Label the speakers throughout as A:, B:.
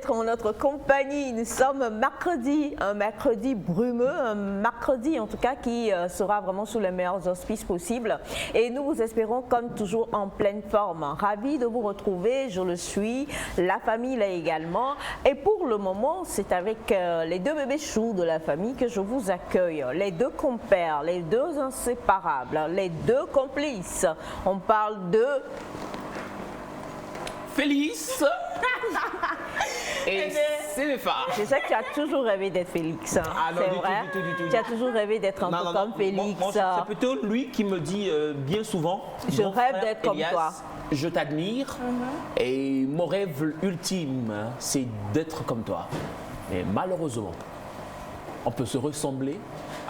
A: d'être en notre compagnie. Nous sommes mercredi, un mercredi brumeux, un mercredi en tout cas qui sera vraiment sous les meilleurs auspices possibles. Et nous vous espérons comme toujours en pleine forme. Ravi de vous retrouver, je le suis, la famille là également. Et pour le moment, c'est avec les deux bébés choux de la famille que je vous accueille. Les deux compères, les deux inséparables, les deux complices. On parle de...
B: Félix et Stéphane.
A: Je sais que tu as toujours rêvé d'être Félix. Hein.
B: Ah non,
A: c'est
B: du
A: vrai.
B: tout, du tout.
A: Tu as toujours rêvé d'être un peu comme Félix.
B: C'est plutôt lui qui me dit bien souvent.
A: Je
B: mon
A: rêve
B: frère
A: d'être comme
B: Elias,
A: toi.
B: Je t'admire et mon rêve ultime, c'est d'être comme toi. Mais malheureusement, on peut se ressembler,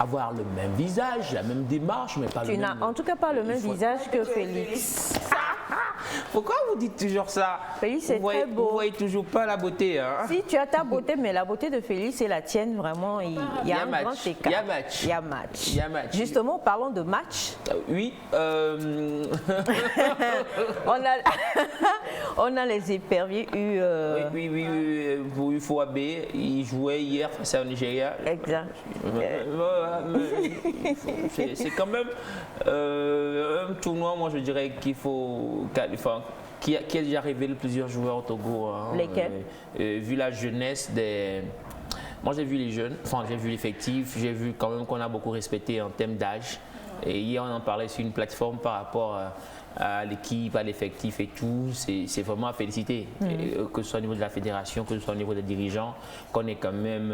B: avoir le même visage, la même démarche, mais pas le
A: Tu
B: même.
A: n'as en tout cas pas le même visage que Félix.
B: Pourquoi vous dites toujours ça?
A: Félix est très beau.
B: Vous voyez toujours pas la beauté, hein?
A: Si tu as ta beauté, mais la beauté de Félix et la tienne, vraiment, il y a un grand écart.
B: Il y a match.
A: Il y a match.
B: Il y a match.
A: Justement, parlons de match.
B: Oui.
A: On a les éperviers
B: Oui, pour UFOAB, il jouait hier face au Nigeria.
A: Exact.
B: C'est quand même un tournoi, moi je dirais qu'il faut, qui a déjà révélé plusieurs joueurs au Togo. Hein,
A: lesquels
B: vu la jeunesse des... Moi j'ai vu les jeunes, enfin j'ai vu l'effectif, j'ai vu quand même qu'on a beaucoup respecté en termes d'âge. Et hier on en parlait sur une plateforme par rapport à l'équipe, à l'effectif et tout, c'est vraiment à féliciter. Et, que ce soit au niveau de la fédération, que ce soit au niveau des dirigeants, qu'on ait quand même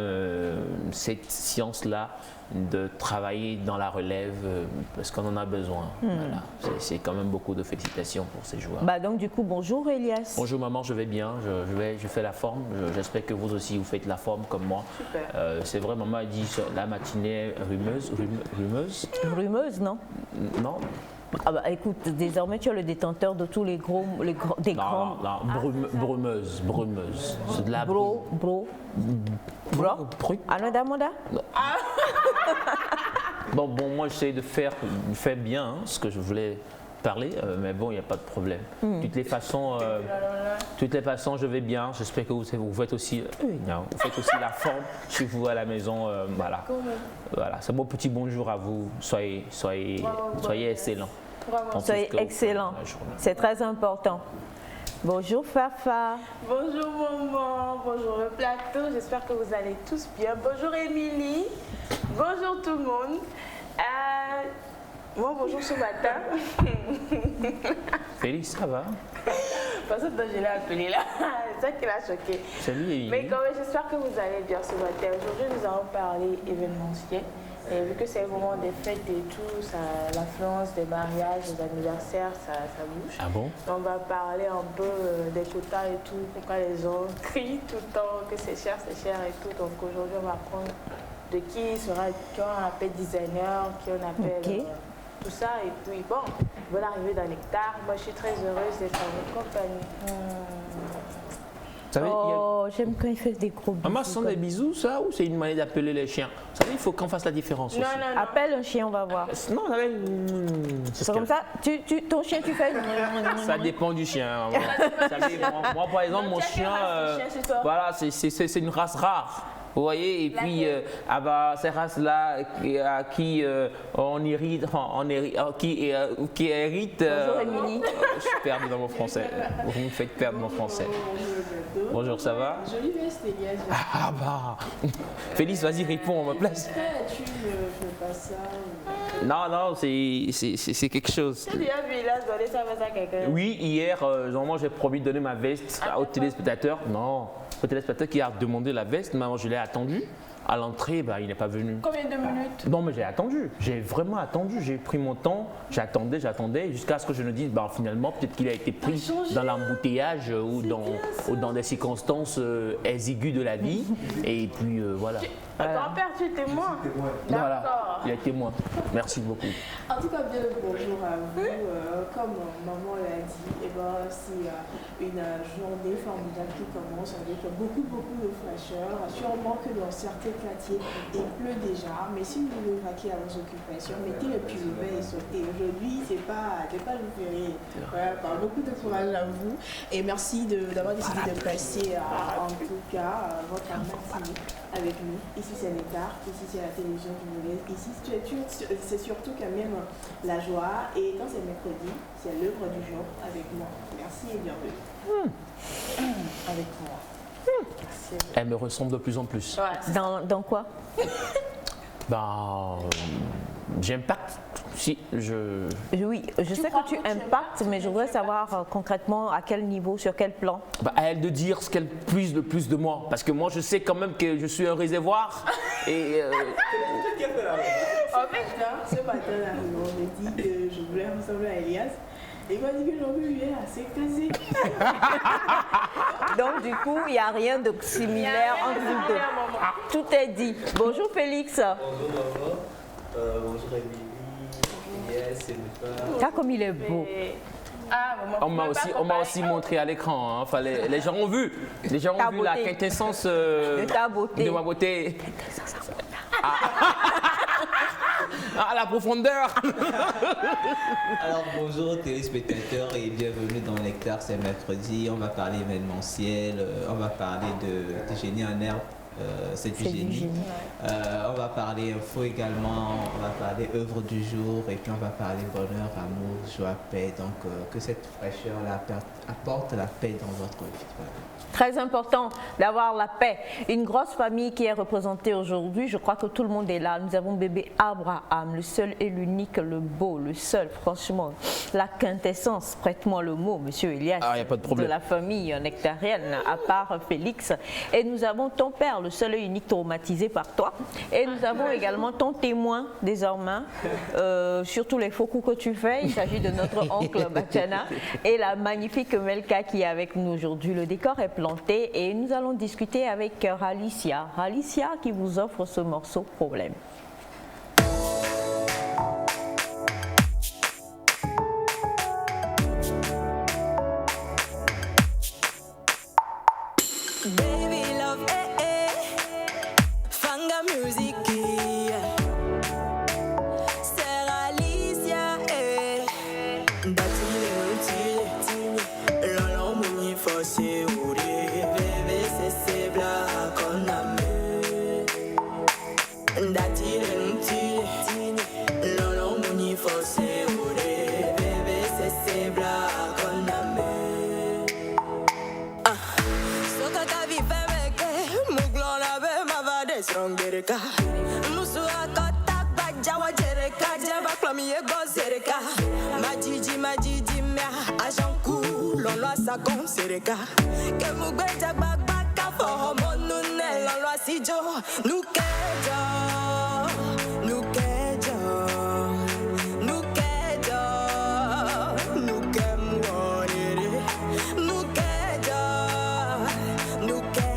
B: cette science-là de travailler dans la relève parce qu'on en a besoin. Voilà. C'est quand même beaucoup de félicitations pour ces joueurs.
A: Bah donc du coup, bonjour Elias.
B: Bonjour maman, je vais bien, je fais la forme. J'espère que vous aussi vous faites la forme comme moi. C'est vrai, maman a dit la matinée rumeuse.
A: Rumeuse, non?
B: Non.
A: Ah bah écoute, désormais tu es le détenteur de tous les grands.
B: Brumeuse. C'est de la
A: Bro. Anada Moda?
B: Bon, moi j'essaie de faire bien hein, ce que je voulais parler, mais bon, il n'y a pas de problème. De toutes les façons, je vais bien. J'espère que vous faites aussi, vous faites aussi la forme chez vous à la maison. Voilà. C'est mon petit bonjour à vous. Soyez excellents.
A: Soyez excellents. C'est très important. Bonjour Fafa.
C: Bonjour maman, bonjour le plateau, j'espère que vous allez tous bien. Bonjour Émilie, bonjour tout le monde. Moi bonjour ce matin.
B: Félix, ça va?
C: Parce que je l'ai appelé là, c'est ça qui l'a choqué.
B: Salut Émilie.
C: Mais quand même j'espère que vous allez bien ce matin. Aujourd'hui nous allons parler événementiel. Et vu que c'est le moment des fêtes et tout, l'influence des mariages, des anniversaires, ça bouge.
B: Ah bon?
C: On va parler un peu des quotas et tout, pourquoi les gens crient tout le temps que c'est cher et tout. Donc aujourd'hui, on va apprendre de qui on appelle designer, qui on appelle tout ça. Et puis bon, bonne arrivée dans l'hectare. Moi, je suis très heureuse d'être en votre compagnie.
A: J'aime quand il fait des gros bisous.
B: Maman, ce sont des bisous, ça, ou c'est une manière d'appeler les chiens? Vous savez, il faut qu'on fasse la différence aussi.
C: Non.
A: Appelle un chien, on va voir.
B: Non,
A: C'est comme ça, ton chien, tu fais.
B: Ça dépend du chien. Ça dépend. Moi, par exemple, mon chien, voilà, c'est une race rare. Vous voyez, et puis ces races-là qui héritent.
A: Bonjour Émilie.
B: Je suis perdu dans mon français. Vous me faites perdre mon français. Bonjour, ça va?
D: Jolie veste, Elias.
B: Ah bah Félix, vas-y, réponds à ma place.
D: Tu ne fais pas ça
B: Non, c'est quelque chose.
C: Tu as vu, il a donné sa veste à quelqu'un?
B: Oui, hier, normalement, j'ai promis de donner ma veste au téléspectateur. Non, au téléspectateur qui a demandé la veste, mais je l'ai attendu. À l'entrée, il n'est pas venu.
C: Combien de minutes?
B: Non, mais j'ai attendu. J'ai vraiment attendu. J'ai pris mon temps. J'attendais jusqu'à ce que je me dise, finalement, peut-être qu'il a été pris dans l'embouteillage ou dans des circonstances exiguës de la vie. Et puis, voilà.
C: Grand-père, tu es témoin?
B: Voilà,
C: D'accord.
B: il est témoin. Merci beaucoup.
D: En tout cas, bien le bonjour à vous. Comme maman l'a dit, c'est une journée formidable qui commence avec beaucoup de fraîcheur. Sûrement que dans certains éclatiez, il pleut déjà, mais si vous voulez vaquer à vos occupations, mettez le pullover et sautez. Aujourd'hui, c'est pas le férié. Voilà, beaucoup de courage à vous et merci d'avoir décidé de passer en tout cas votre matinée avec nous. Ici c'est Nectar, ici c'est la télévision congolaise, ici c'est surtout quand même la joie et quand c'est mercredi, c'est l'œuvre du jour avec moi. Merci et bienvenue.
C: Avec moi. Merci.
B: Elle me ressemble de plus en plus.
C: Ouais.
A: Dans quoi?
B: J'impacte. Si,
A: Oui, je sais que tu impactes, mais je voudrais savoir concrètement à quel niveau, sur quel plan.
B: À elle de dire ce qu'elle puise le plus de moi. Parce que moi, je sais quand même que je suis un réservoir. Et.
D: En fait, ce matin, on me dit que je voulais ressembler à Elias. Il m'a dit que l'homme lui est assez casé.
A: Donc du coup, il n'y a rien de similaire entre vous deux. Tout est dit. Bonjour Félix.
E: Bonjour maman, bonjour Émilie, yes, c'est Nefa.
A: Ah, comme il est beau.
B: On m'a aussi montré à l'écran. Hein. Enfin, les gens ont vu. Les gens ont vu la quintessence
A: de ta beauté.
B: De ma beauté. À la profondeur.
E: Alors bonjour téléspectateurs et bienvenue dans Nectar, c'est mercredi, on va parler événementiel, on va parler de génie en herbe, c'est du génie. On va parler info également, on va parler œuvre du jour et puis on va parler bonheur, amour, joie, paix, donc que cette fraîcheur-là apporte la paix dans votre vie. Voilà.
A: Très important d'avoir la paix. Une grosse famille qui est représentée aujourd'hui, je crois que tout le monde est là. Nous avons bébé Abraham, le seul et l'unique, le beau, le seul, franchement, la quintessence, prête-moi le mot, monsieur Elias,
B: y a pas de problème.
A: de la famille nectarienne, à part Félix. Et nous avons ton père, le seul et unique traumatisé par toi. Et nous avons également ton témoin, désormais, sur tous les faux coups que tu fais. Il s'agit de notre oncle Bachana et la magnifique Melka qui est avec nous aujourd'hui. Le décor est planté et nous allons discuter avec Ralicia. Ralicia qui vous offre ce morceau Problème.
F: Baby love, Fanga music, c'est Alicia, Lolo muni forcé ou bébé c'est black on a Lolo muni forcé ou bébé c'est black on a Strongerica, Musuaka, Bajawa Jereka, Java Plamier Gozerica, Majiji, Mea, Ajanku, Lolo Sakon Sereka, Kemugbeja Babaka for Monune, Lolo Sijo, Nukejo, Nukejo, Nukejo, Nukemwonere, Nukejo, Nukejo.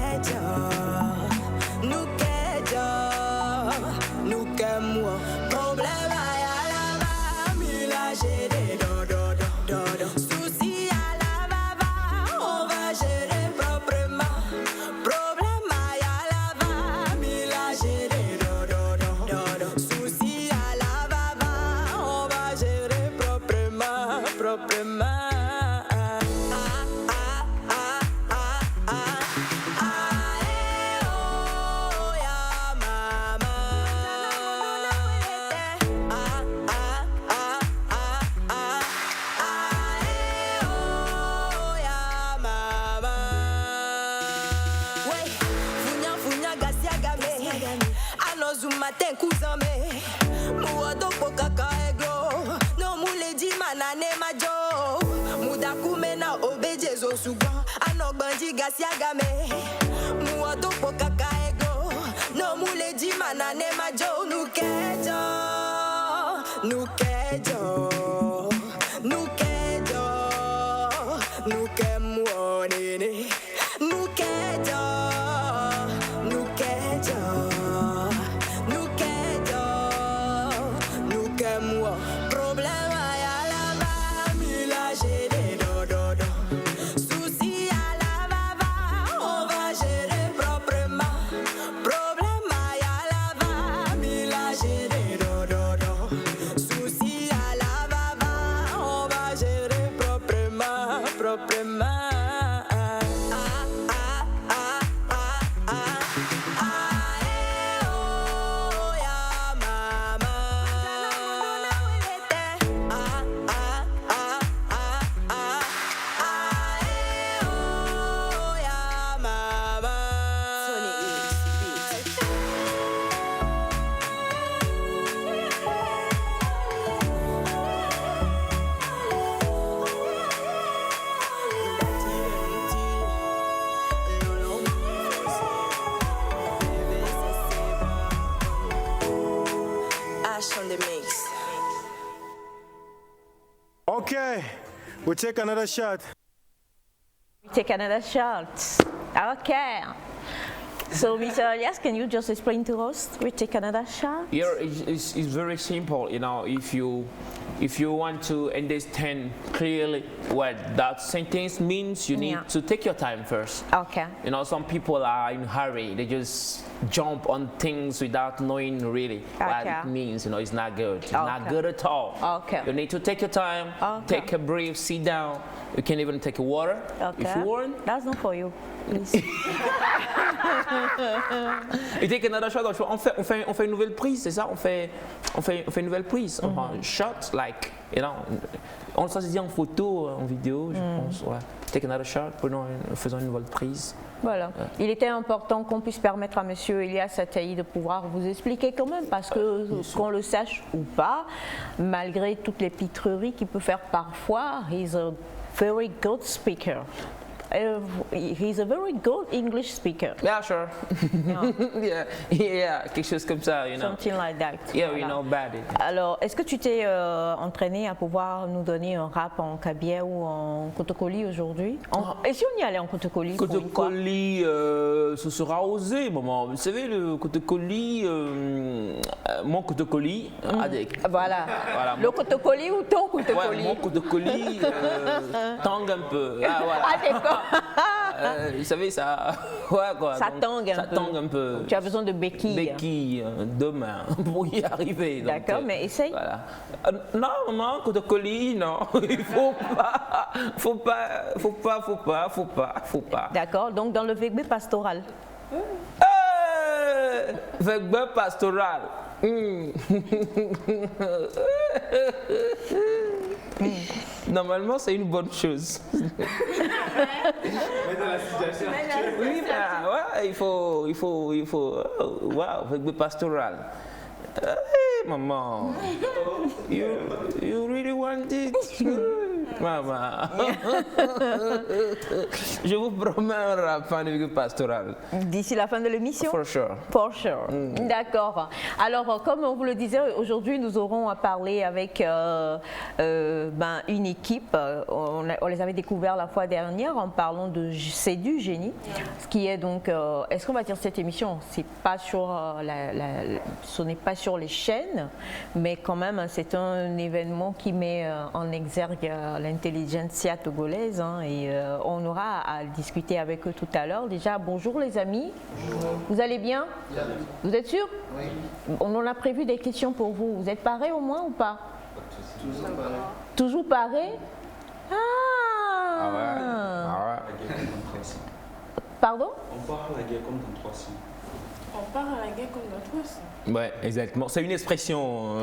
F: Problème à la mila, j'ai des dodo. Souci à la baba, on va gérer proprement. Problème à la mila, j'ai des dodo. Souci à la baba, on va gérer proprement. Matin kuzame muodo pokaka ego no muledi manane majo muda kumena obejezo sugan anogbanji gasiagame muodo pokaka ego no muledi manane majo nukejo nukemwonene nukejo problème à la mila, j'ai des dodo. Souci à la baba, on va gérer proprement. Problème à
G: Okay, we'll take another shot.
A: Take another shot. Okay. So, Mr. Elias, can you just explain to us? We take another shot.
B: Yeah, it's very simple. You know, if you want to understand clearly what that sentence means, you need to take your time first.
A: Okay.
B: You know, some people are in a hurry. They just jump on things without knowing really what it means. You know, it's not good. It's not good at all.
A: Okay.
B: You need to take your time, take a breath, sit down. You can even take a water if you want.
A: That's not for you, please.
B: You take another shot. On fait une nouvelle prise, c'est ça? On fait une nouvelle prise. On prend un shot, like, you know. On se dit en photo, en vidéo, je pense. Ouais. Take another shot, faisons une nouvelle prise.
A: Voilà. Il était important qu'on puisse permettre à Monsieur Elias Ataï de pouvoir vous expliquer quand même, parce que qu'on le sache ou pas, malgré toutes les pitreries qu'il peut faire parfois, he's a very good speaker. He's a very good English speaker.
B: Yeah, sure. yeah, quelque chose comme ça, you know.
A: Something like that.
B: Yeah,
A: voilà.
B: we know about it.
A: Alors, est-ce que tu t'es entraîné à pouvoir nous donner un rap en kabia ou en kotokoli aujourd'hui? Et si on y allait en kotokoli?
B: Kotokoli, ce sera osé, maman. Vous savez, le kotokoli, mon kotokoli, avec.
A: Voilà. Le kotokoli ou ton kotokoli?
B: Ouais, mon kotokoli tangue un peu. Ah, voilà.
A: Ah, d'accord.
B: Vous savez, ça. Ouais, quoi.
A: Ça tangue un peu.
B: Ça tangue un peu.
A: Tu as besoin de béquilles.
B: Béquilles, demain, pour y arriver.
A: D'accord, mais essaye.
B: Voilà. Non, maman, kotokoli, non. Il faut pas.
A: D'accord, donc dans le Vegbe pastoral.
B: Vegbe pastoral. Normalement, c'est une bonne chose.
E: Mais dans la situation actuelle.
B: Oui, ouais, il faut. Wow, Vegbe pastoral. Hey, maman. You really want it? Maman. Je vous promets un rap de pastoral.
A: D'ici la fin de l'émission?
B: For sure.
A: For sure. D'accord. Alors, comme on vous le disait, aujourd'hui, nous aurons à parler avec une équipe. On les avait découverts la fois dernière en parlant de C'est du génie. Ce qui est donc, est-ce qu'on va dire cette émission? C'est pas sur ce n'est pas sur les chaînes, mais quand même, c'est un événement qui met en exergue l'intelligentsia togolaise, hein, et on aura à discuter avec eux tout à l'heure. Déjà, bonjour les amis. Bonjour. Vous allez bien? Vous êtes sûrs? Oui. On en a prévu des questions pour vous. Vous êtes parés au moins ou pas? Toujours parés. Toujours parés? Ah ouais. Pardon?
H: On part à la guerre comme dans 300.
C: On part à la guerre comme dans 300.
B: Ouais, exactement. C'est une expression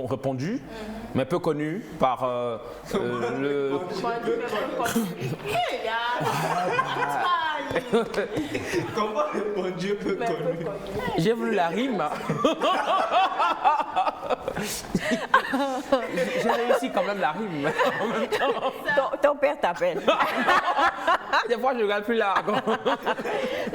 B: répandue, mais peu connue par le.
E: Comment répondu peu connu?
B: J'ai voulu la rime. J'ai réussi quand même la rime.
A: Ton père t'appelle.
B: Des fois, je ne regarde plus là.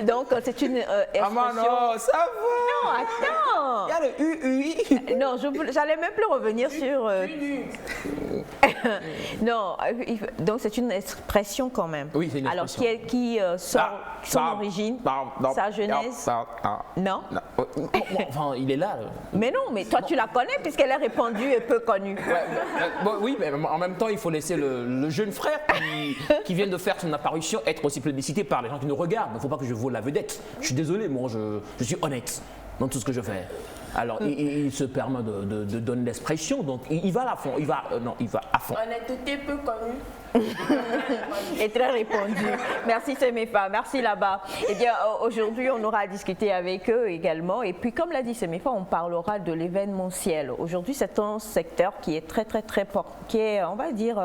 A: Donc, c'est une expression.
B: Ah non, ça va.
A: Non, attends.
B: Il y a le UI.
A: Non, j'allais même plus revenir sur. Non, donc c'est une expression quand même.
B: Oui, c'est une expression.
A: Alors, qui sort son origine, sa genèse. Non.
B: Enfin, il est là.
A: Mais non, mais toi tu la connais puisqu'elle est répandue et peu connue.
B: Oui, mais en même temps, il faut laisser le jeune frère qui vient de faire son apparition être aussi plébiscité par les gens qui nous regardent. Il ne faut pas que je vole la vedette. Je suis désolé, moi je suis honnête dans tout ce que je fais. Alors, il se permet de donner l'expression, donc il va à fond, il va à fond.
C: Honnêteté peu connue.
A: Et très répandu. Merci Semefa, merci là-bas. Eh bien, aujourd'hui, on aura à discuter avec eux également. Et puis, comme l'a dit Semefa, on parlera de l'événementiel. Aujourd'hui, c'est un secteur qui est très qui est, on va dire,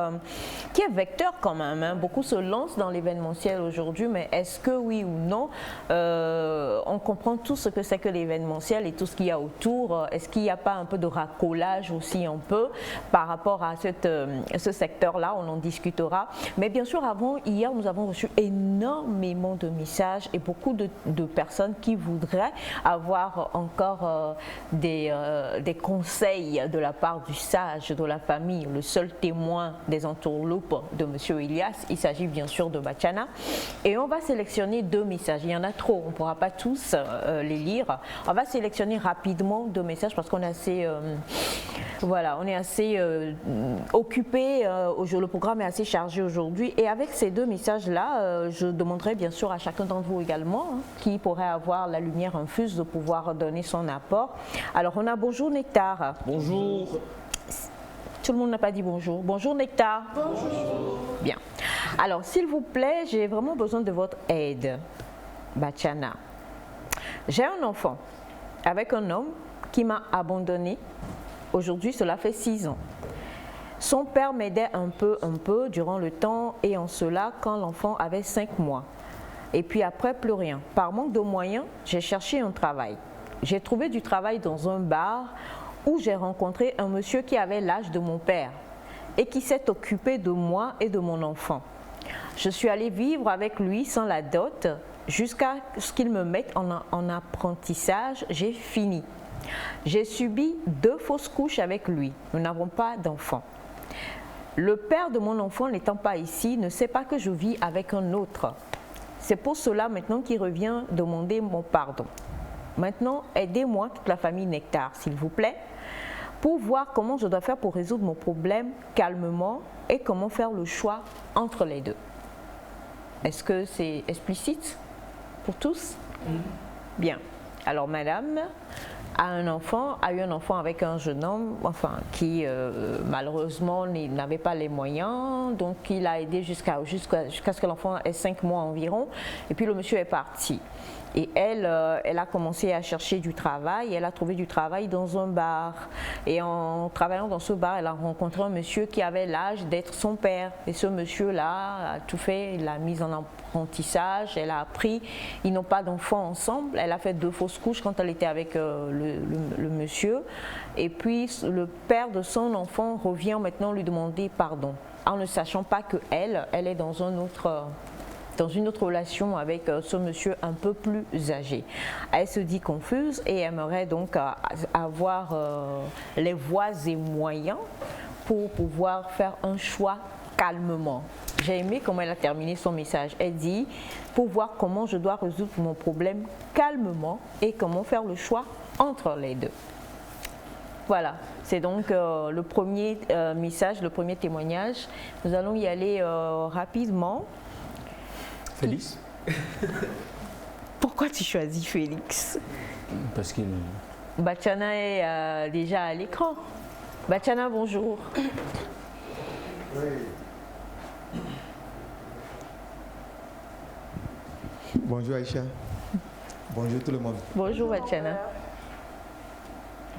A: qui est vecteur quand même. Hein. Beaucoup se lancent dans l'événementiel aujourd'hui, mais est-ce que oui ou non, on comprend tout ce que c'est que l'événementiel et tout ce qu'il y a autour autour, est-ce qu'il n'y a pas un peu de racolage aussi un peu par rapport à ce secteur-là? On en discutera. Mais bien sûr, hier, nous avons reçu énormément de messages et beaucoup de personnes qui voudraient avoir encore des conseils de la part du sage de la famille, le seul témoin des entourloupes de M. Elias. Il s'agit bien sûr de Bachana. Et on va sélectionner 2 messages. Il y en a trop, on ne pourra pas tous les lire. On va sélectionner rapidement 2 messages parce qu'on est assez, on est assez occupé. Le programme est assez chargé aujourd'hui. Et avec ces 2 messages-là, je demanderai bien sûr à chacun d'entre vous également qui pourrait avoir la lumière infuse de pouvoir donner son apport. Alors, on a bonjour Nectar.
B: Bonjour.
A: Tout le monde n'a pas dit bonjour. Bonjour Nectar.
D: Bonjour.
A: Bien. Alors, s'il vous plaît, j'ai vraiment besoin de votre aide. Bachana. J'ai un enfant avec un homme qui m'a abandonné. Aujourd'hui, cela fait 6 ans. Son père m'aidait un peu durant le temps et en cela quand l'enfant avait 5 mois. Et puis après, plus rien. Par manque de moyens, j'ai cherché un travail. J'ai trouvé du travail dans un bar où j'ai rencontré un monsieur qui avait l'âge de mon père et qui s'est occupé de moi et de mon enfant. Je suis allée vivre avec lui sans la dot jusqu'à ce qu'il me mette en apprentissage. J'ai fini. J'ai subi 2 fausses couches avec lui. Nous n'avons pas d'enfant. Le père de mon enfant n'étant pas ici, ne sait pas que je vis avec un autre. C'est pour cela maintenant qu'il revient demander mon pardon. Maintenant, aidez-moi, toute la famille Nectar, s'il vous plaît, pour voir comment je dois faire pour résoudre mon problème calmement et comment faire le choix entre les 2. Est-ce que c'est explicite pour tous? Bien. Alors, madame a eu un enfant avec un jeune homme, qui malheureusement n'avait pas les moyens, donc il a aidé jusqu'à ce que l'enfant ait 5 mois environ, et puis le monsieur est parti. Et elle a commencé à chercher du travail. Elle a trouvé du travail dans un bar. Et en travaillant dans ce bar, elle a rencontré un monsieur qui avait l'âge d'être son père. Et ce monsieur-là a tout fait. Il l'a mise en apprentissage. Elle a appris. Ils n'ont pas d'enfants ensemble. Elle a fait 2 fausses couches quand elle était avec le monsieur. Et puis le père de son enfant revient maintenant lui demander pardon, en ne sachant pas qu'elle est dans une autre relation avec ce monsieur un peu plus âgé. Elle se dit confuse et aimerait donc avoir les voies et moyens pour pouvoir faire un choix calmement. J'ai aimé comment elle a terminé son message. Elle dit, pour voir comment je dois résoudre mon problème calmement et comment faire le choix entre les 2. Voilà, c'est donc le premier message, le premier témoignage. Nous allons y aller rapidement.
B: Félix?
A: Pourquoi tu choisis Félix?
B: Parce qu'il...
A: Bachana est déjà à l'écran. Bachana, bonjour.
G: Oui. Bonjour Aïcha. Bonjour tout le monde.
A: Bonjour Bachana.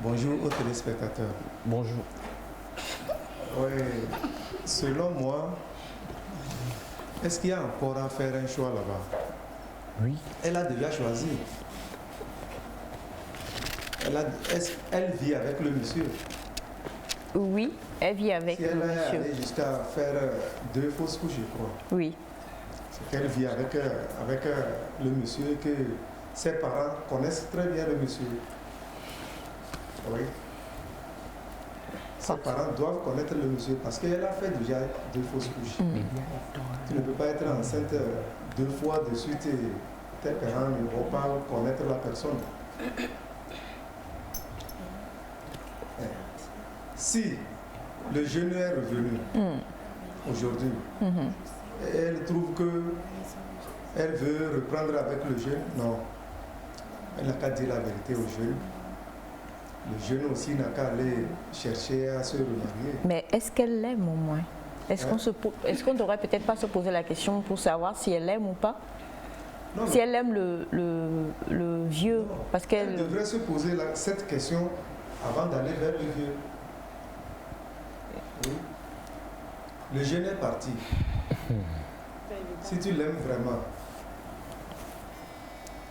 G: Bonjour aux téléspectateurs.
B: Bonjour.
G: Oui. Selon moi, est-ce qu'il y a encore à faire un choix là-bas?
B: Oui.
G: Elle a déjà choisi. Elle vit avec le monsieur.
A: Oui, elle vit avec
G: Si
A: le
G: elle est
A: monsieur.
G: allée jusqu'à faire 2 fausses couches, je crois.
A: Oui.
G: C'est qu'elle vit avec le monsieur et que ses parents connaissent très bien le monsieur. Oui. Ses parents doivent connaître le monsieur parce qu'elle a fait déjà 2 fausses couches. Tu ne peux pas être enceinte 2 fois de suite et tes parents ne vont pas connaître la personne. Si le jeune est revenu aujourd'hui, et elle trouve que elle veut reprendre avec le jeune, non. Elle n'a qu'à dire la vérité au jeune. Le jeune aussi n'a qu'à aller chercher à se remarier.
A: Mais est-ce qu'elle l'aime au moins? Est-ce qu'on ne devrait peut-être pas se poser la question pour savoir si elle l'aime ou pas?
G: Non,
A: si elle aime le vieux,
G: non.
A: parce qu'elle...
G: Elle devrait se poser cette question avant d'aller vers le vieux. Oui. Le jeune est parti. Si tu l'aimes vraiment,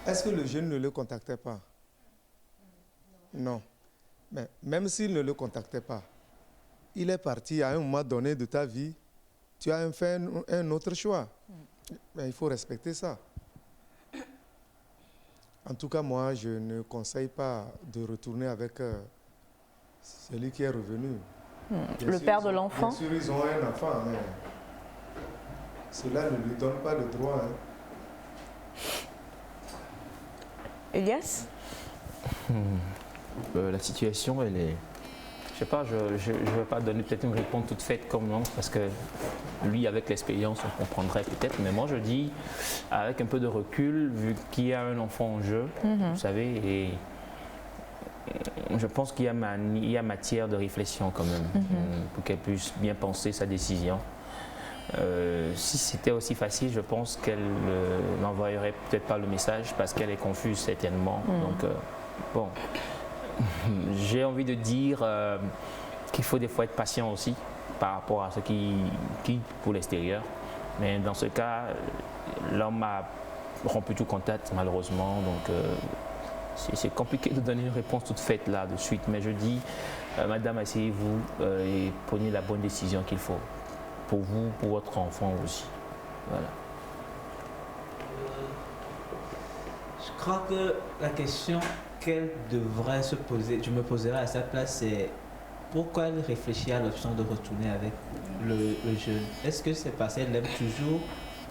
G: est-ce que le jeune ne le contactait pas? Non. Mais même s'il ne le contactait pas, il est parti à un moment donné de ta vie, tu as fait un autre choix. Mais il faut respecter ça. En tout cas, moi, je ne conseille pas de retourner avec celui qui est revenu.
A: Le père de l'enfant?
G: Bien sûr, ils ont un enfant, mais cela ne lui donne pas le droit.
A: Elias?
B: La situation, elle est... Je sais pas, je ne vais pas donner peut-être une réponse toute faite comme non, parce que lui, avec l'expérience, on comprendrait peut-être. Mais moi, je dis, avec un peu de recul, vu qu'il y a un enfant en jeu, vous savez, et je pense qu'il y a matière de réflexion quand même, pour qu'elle puisse bien penser sa décision. Si c'était aussi facile, je pense qu'elle n'envoyerait peut-être pas le message, parce qu'elle est confuse certainement. Donc, bon... J'ai envie de dire qu'il faut des fois être patient aussi par rapport à ce qui pour l'extérieur. Mais dans ce cas, l'homme a rompu tout contact malheureusement. Donc c'est compliqué de donner une réponse toute faite là de suite. Mais je dis, madame, asseyez-vous et prenez la bonne décision qu'il faut. Pour vous, pour votre enfant aussi. Voilà.
E: Je crois que la question qu'elle devrait se poser, je me poserai à sa place, c'est pourquoi elle réfléchit à l'option de retourner avec le jeune. Est-ce que c'est parce qu'elle l'aime toujours,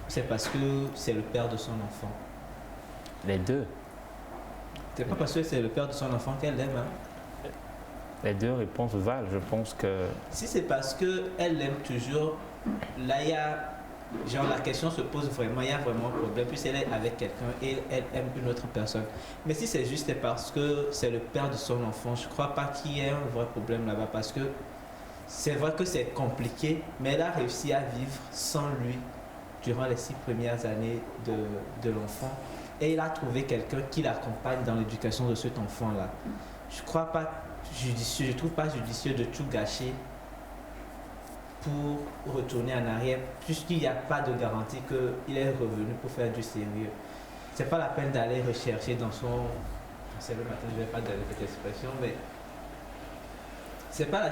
E: c'est parce que c'est le père de son enfant?
B: Les deux.
E: C'est pas parce que c'est le père de son enfant qu'elle l'aime. Hein?
B: Les deux réponses valent. Je pense que...
E: Si c'est parce qu'elle l'aime toujours, là il y a... Genre la question se pose vraiment, il y a vraiment un problème. Puis elle est avec quelqu'un et elle aime une autre personne. Mais si c'est juste parce que c'est le père de son enfant, je ne crois pas qu'il y ait un vrai problème là-bas. Parce que c'est vrai que c'est compliqué, mais elle a réussi à vivre sans lui durant les 6 premières années de l'enfant. Et il a trouvé quelqu'un qui l'accompagne dans l'éducation de cet enfant-là. Je crois pas judicieux, je trouve pas judicieux de tout gâcher pour retourner en arrière, puisqu'il n'y a pas de garantie qu'il est revenu pour faire du sérieux. C'est pas la peine d'aller rechercher dans son... C'est le matin, je ne vais pas donner cette expression, mais c'est pas la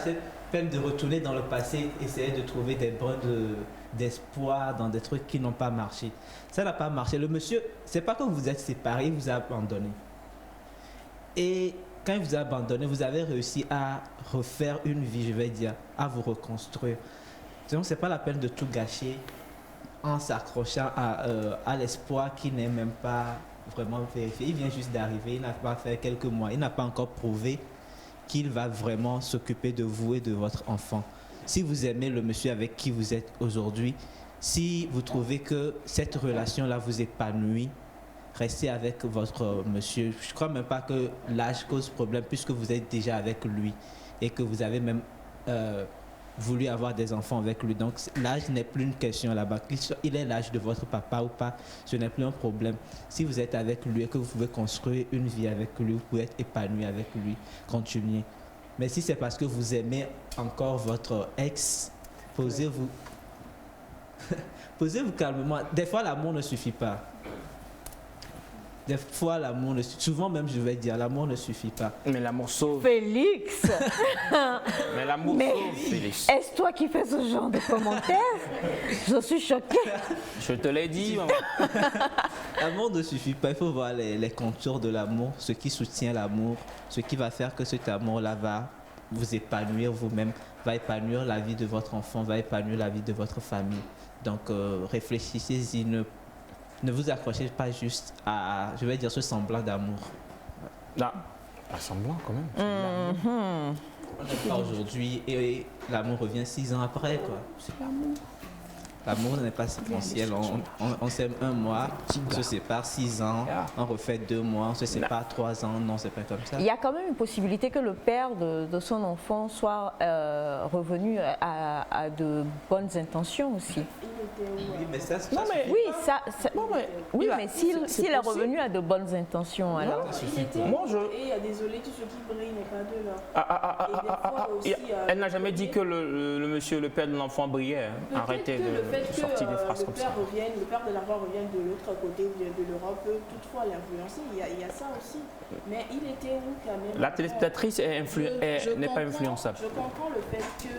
E: peine de retourner dans le passé, essayer de trouver des brins d'espoir dans des trucs qui n'ont pas marché. Ça n'a pas marché. Le monsieur, c'est pas que vous êtes séparés, il vous a abandonné. Et quand il vous a abandonné, vous avez réussi à refaire une vie, je vais dire, à vous reconstruire. Donc, ce n'est pas la peine de tout gâcher en s'accrochant à l'espoir qui n'est même pas vraiment vérifié. Il vient juste d'arriver, il n'a pas fait quelques mois, il n'a pas encore prouvé qu'il va vraiment s'occuper de vous et de votre enfant. Si vous aimez le monsieur avec qui vous êtes aujourd'hui, si vous trouvez que cette relation-là vous épanouit, restez avec votre monsieur. Je ne crois même pas que l'âge cause problème puisque vous êtes déjà avec lui et que vous avez même voulu avoir des enfants avec lui. Donc l'âge n'est plus une question là-bas. Il est l'âge de votre papa ou pas, ce n'est plus un problème. Si vous êtes avec lui et que vous pouvez construire une vie avec lui, vous pouvez être épanoui avec lui, continuez. Mais si c'est parce que vous aimez encore votre ex, posez-vous. Posez-vous calmement. Des fois, l'amour ne suffit pas. Des fois, l'amour ne suffit pas. Souvent même, je vais dire, l'amour ne suffit pas.
B: Mais l'amour sauve.
A: Félix.
B: Mais l'amour sauve, Félix.
A: Est-ce toi qui fais ce genre de commentaires? Je suis choquée.
B: Je te l'ai dit, maman.
E: L'amour ne suffit pas. Il faut voir les contours de l'amour, ce qui soutient l'amour, ce qui va faire que cet amour-là va vous épanouir vous-même, va épanouir la vie de votre enfant, va épanouir la vie de votre famille. Donc, réfléchissez-y, ne vous accrochez pas juste à, je vais dire, ce semblant d'amour.
B: Là, pas semblant quand même.
E: On n'est pas aujourd'hui et l'amour revient 6 ans après, quoi. C'est l'amour. L'amour n'est pas séquentiel. On s'aime 1 mois, on se sépare 6 ans, on refait 2 mois, on se sépare 3 ans. Non, c'est pas comme ça.
A: Il y a quand même une possibilité que le père de son enfant soit revenu à de bonnes intentions aussi.
C: était où?
E: Oui, mais ça,
B: Non, mais
A: Oui, oui,
B: il a-
A: mais s'il
B: c'est
A: est
B: possible.
A: revenu à de bonnes intentions, alors.
C: Il était
B: Moi,
C: où?
B: je-
C: Et désolé, tout ce qui brille n'est pas de l'or.
B: Elle n'a jamais dit que le monsieur, le père de l'enfant brillait. Hein. Arrêtez
C: Le fait
B: de
C: que
B: sortir des phrases
C: le
B: comme
C: père
B: ça.
C: le père de l'enfant revienne de l'autre côté de l'Europe peut toutefois l'influencer. Il y a ça aussi. Mais il était où quand même?
B: La téléspectatrice n'est pas
C: comprends-
B: influençable.
C: Je comprends le fait que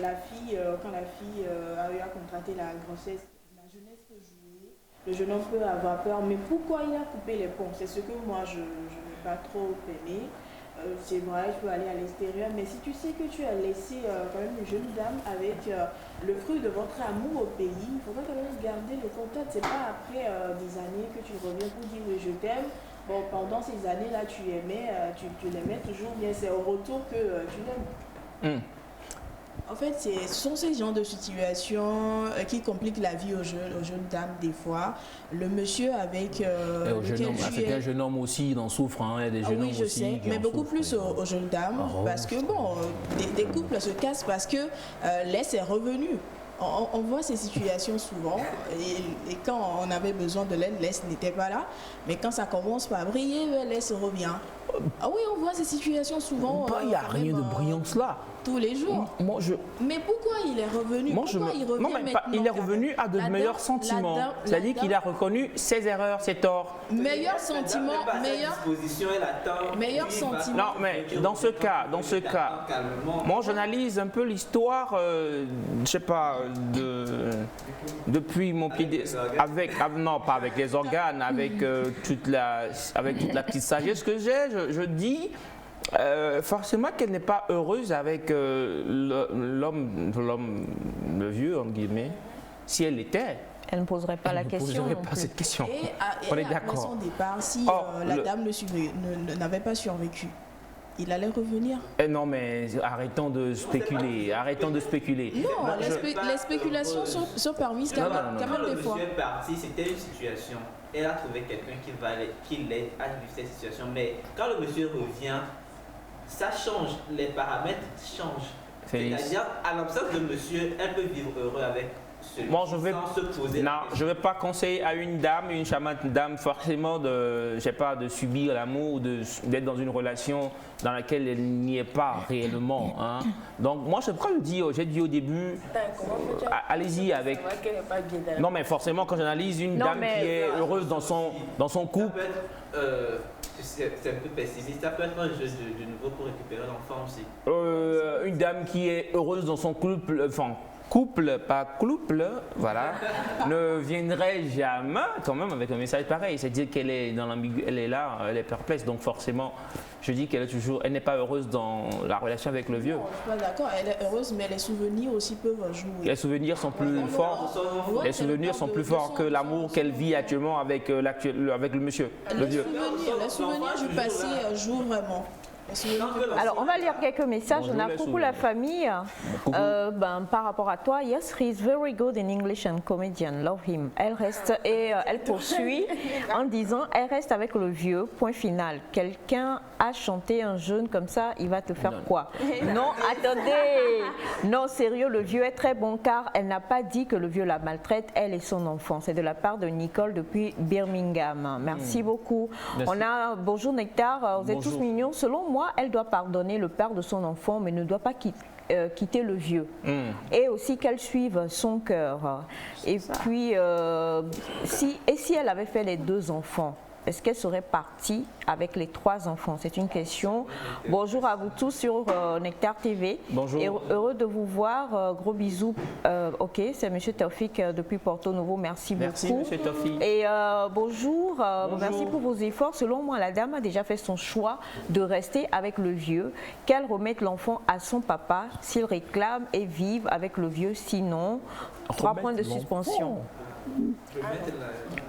C: la fille, quand la fille a eu à contracter la grossesse, la jeunesse peut jouer, le jeune homme peut avoir peur, mais pourquoi il a coupé les ponts? C'est ce que moi je n'ai pas trop aimé. C'est vrai, je peux aller à l'extérieur, mais si tu sais que tu as laissé quand même une jeune dame avec le fruit de votre amour au pays, il faudrait quand même garder le contact. C'est pas après des années que tu reviens pour dire oui, je t'aime. Bon, pendant ces années-là, tu aimais, tu l'aimais toujours bien. C'est au retour que tu l'aimes.
D: En fait, ce sont ces genres de situations qui compliquent la vie aux jeunes dames des fois. Le monsieur avec
B: Avec un jeune homme aussi, il en souffre. Hein. Il y a des jeunes
D: oui,
B: hommes
D: je
B: aussi.
D: sais,
B: qui
D: mais
B: en
D: beaucoup
B: souffrent.
D: plus aux jeunes dames, parce que bon, des couples se cassent parce que l'Est est revenu. On voit ces situations souvent, et quand on avait besoin de l'aide, l'Est n'était pas là, mais quand ça commence par briller, l'Est revient. Ah oui, on voit ces situations souvent.
B: Il n'y a
D: quand
B: rien
D: même,
B: de brillant que cela.
D: tous les jours.
B: Moi,
D: Mais pourquoi il est revenu?
B: Moi,
D: Pourquoi il revient
B: non, mais pas- il est
D: maintenant,
B: revenu à de
D: la
B: meilleurs
D: dame-
B: sentiments.
D: la
B: C'est-à-dire
D: dame-
B: qu'il a reconnu ses erreurs, ses torts.
D: Meilleur sentiment, meilleur. Meilleur sentiment.
B: Non, mais dans ce cas, moi j'analyse un peu l'histoire, je sais pas, depuis mon pied, non pas avec les organes, avec toute la petite sagesse que j'ai, je dis. Forcément qu'elle n'est pas heureuse avec l'homme, le vieux, entre guillemets. Si elle l'était,
A: Elle ne poserait pas la
B: elle ne
A: question.
B: poserait
A: non
B: pas
A: plus.
B: cette question.
D: Et
B: On est
D: après
B: d'accord.
D: son départ, si
B: Or,
D: la dame n'avait pas survécu, il allait revenir.
B: Non mais arrêtons de spéculer,
D: Non, les spéculations sont permises quand même des fois.
E: Quand le monsieur est parti, c'était une situation. Elle a trouvé quelqu'un qui l'aide à vivre cette situation. Mais quand le monsieur revient, ça change, les paramètres changent.
B: Félix.
E: C'est-à-dire, à l'absence de monsieur, elle peut vivre heureux avec celui
B: Moi, je vais,
E: sans se poser
B: non,
E: la question.
B: je vais pas conseiller à une charmante dame, forcément de, je sais pas, de subir l'amour ou d'être dans une relation dans laquelle elle n'y est pas réellement. Hein. Donc, moi, je crois le dire. J'ai dit au début, allez-y avec. Non, mais forcément, quand j'analyse une
A: Non,
B: dame
A: mais-
B: qui est heureuse dans son
E: Ça
B: couple,
E: peut être, c'est un peu pessimiste, ça peut être un jeu de nouveau pour récupérer l'enfant aussi.
B: une dame qui est heureuse dans son couple, enfin, couple, pas couple, voilà, ne viendrait jamais quand même avec un message pareil. C'est-à-dire qu'elle est dans elle est là, elle est perplexe, donc forcément, je dis qu'elle est toujours, elle n'est pas heureuse dans la relation avec le vieux.
D: Non, je suis pas d'accord, elle est heureuse, mais les souvenirs aussi peuvent jouer.
B: Les souvenirs sont plus forts.
D: Ouais,
B: Les
D: c'est le
B: souvenirs
D: cas
B: sont
D: de-
B: plus
D: de
B: forts
D: son-
B: que
D: de
B: l'amour
D: son-
B: qu'elle vit actuellement avec le monsieur, le
D: Les
B: vieux.
D: souvenirs du passé jouent vraiment. Les souvenirs du passé.
A: Alors, on va lire quelques messages.
B: Bonjour,
A: On a
B: les
A: coucou la
B: souvenirs.
A: famille.
B: Coucou.
A: Par rapport à toi, yes, he is very good in English and comedian. Love him. Elle reste et elle poursuit en disant, elle reste avec le vieux. Point final. Quelqu'un a chanté un jeune comme ça, il va te faire quoi? Non, attendez. Non, sérieux, le vieux est très bon car elle n'a pas dit que le vieux la maltraite, elle et son enfant. C'est de la part de Nicole depuis Birmingham. Merci beaucoup.
B: Merci.
A: On a bonjour Nectar, vous êtes tous
B: Bonjour.
A: mignons. Selon moi, elle doit pardonner le père de son enfant, mais ne doit pas quitter le vieux. Et aussi qu'elle suive son cœur. Et puis, si elle avait fait les 2 enfants, est-ce qu'elle serait partie avec les 3 enfants? C'est une question. Bonjour à vous tous sur Nectar TV.
B: Bonjour.
A: Et heureux de vous voir. Gros bisous. Ok, c'est M. Taufik depuis Porto Novo. Merci
B: Merci,
A: beaucoup.
B: monsieur Taufik.
A: Et bonjour,
B: Bonjour.
A: merci pour vos efforts. Selon moi, la dame a déjà fait son choix de rester avec le vieux, qu'elle remette l'enfant à son papa s'il réclame et vive avec le vieux. Sinon, 3 points de suspension.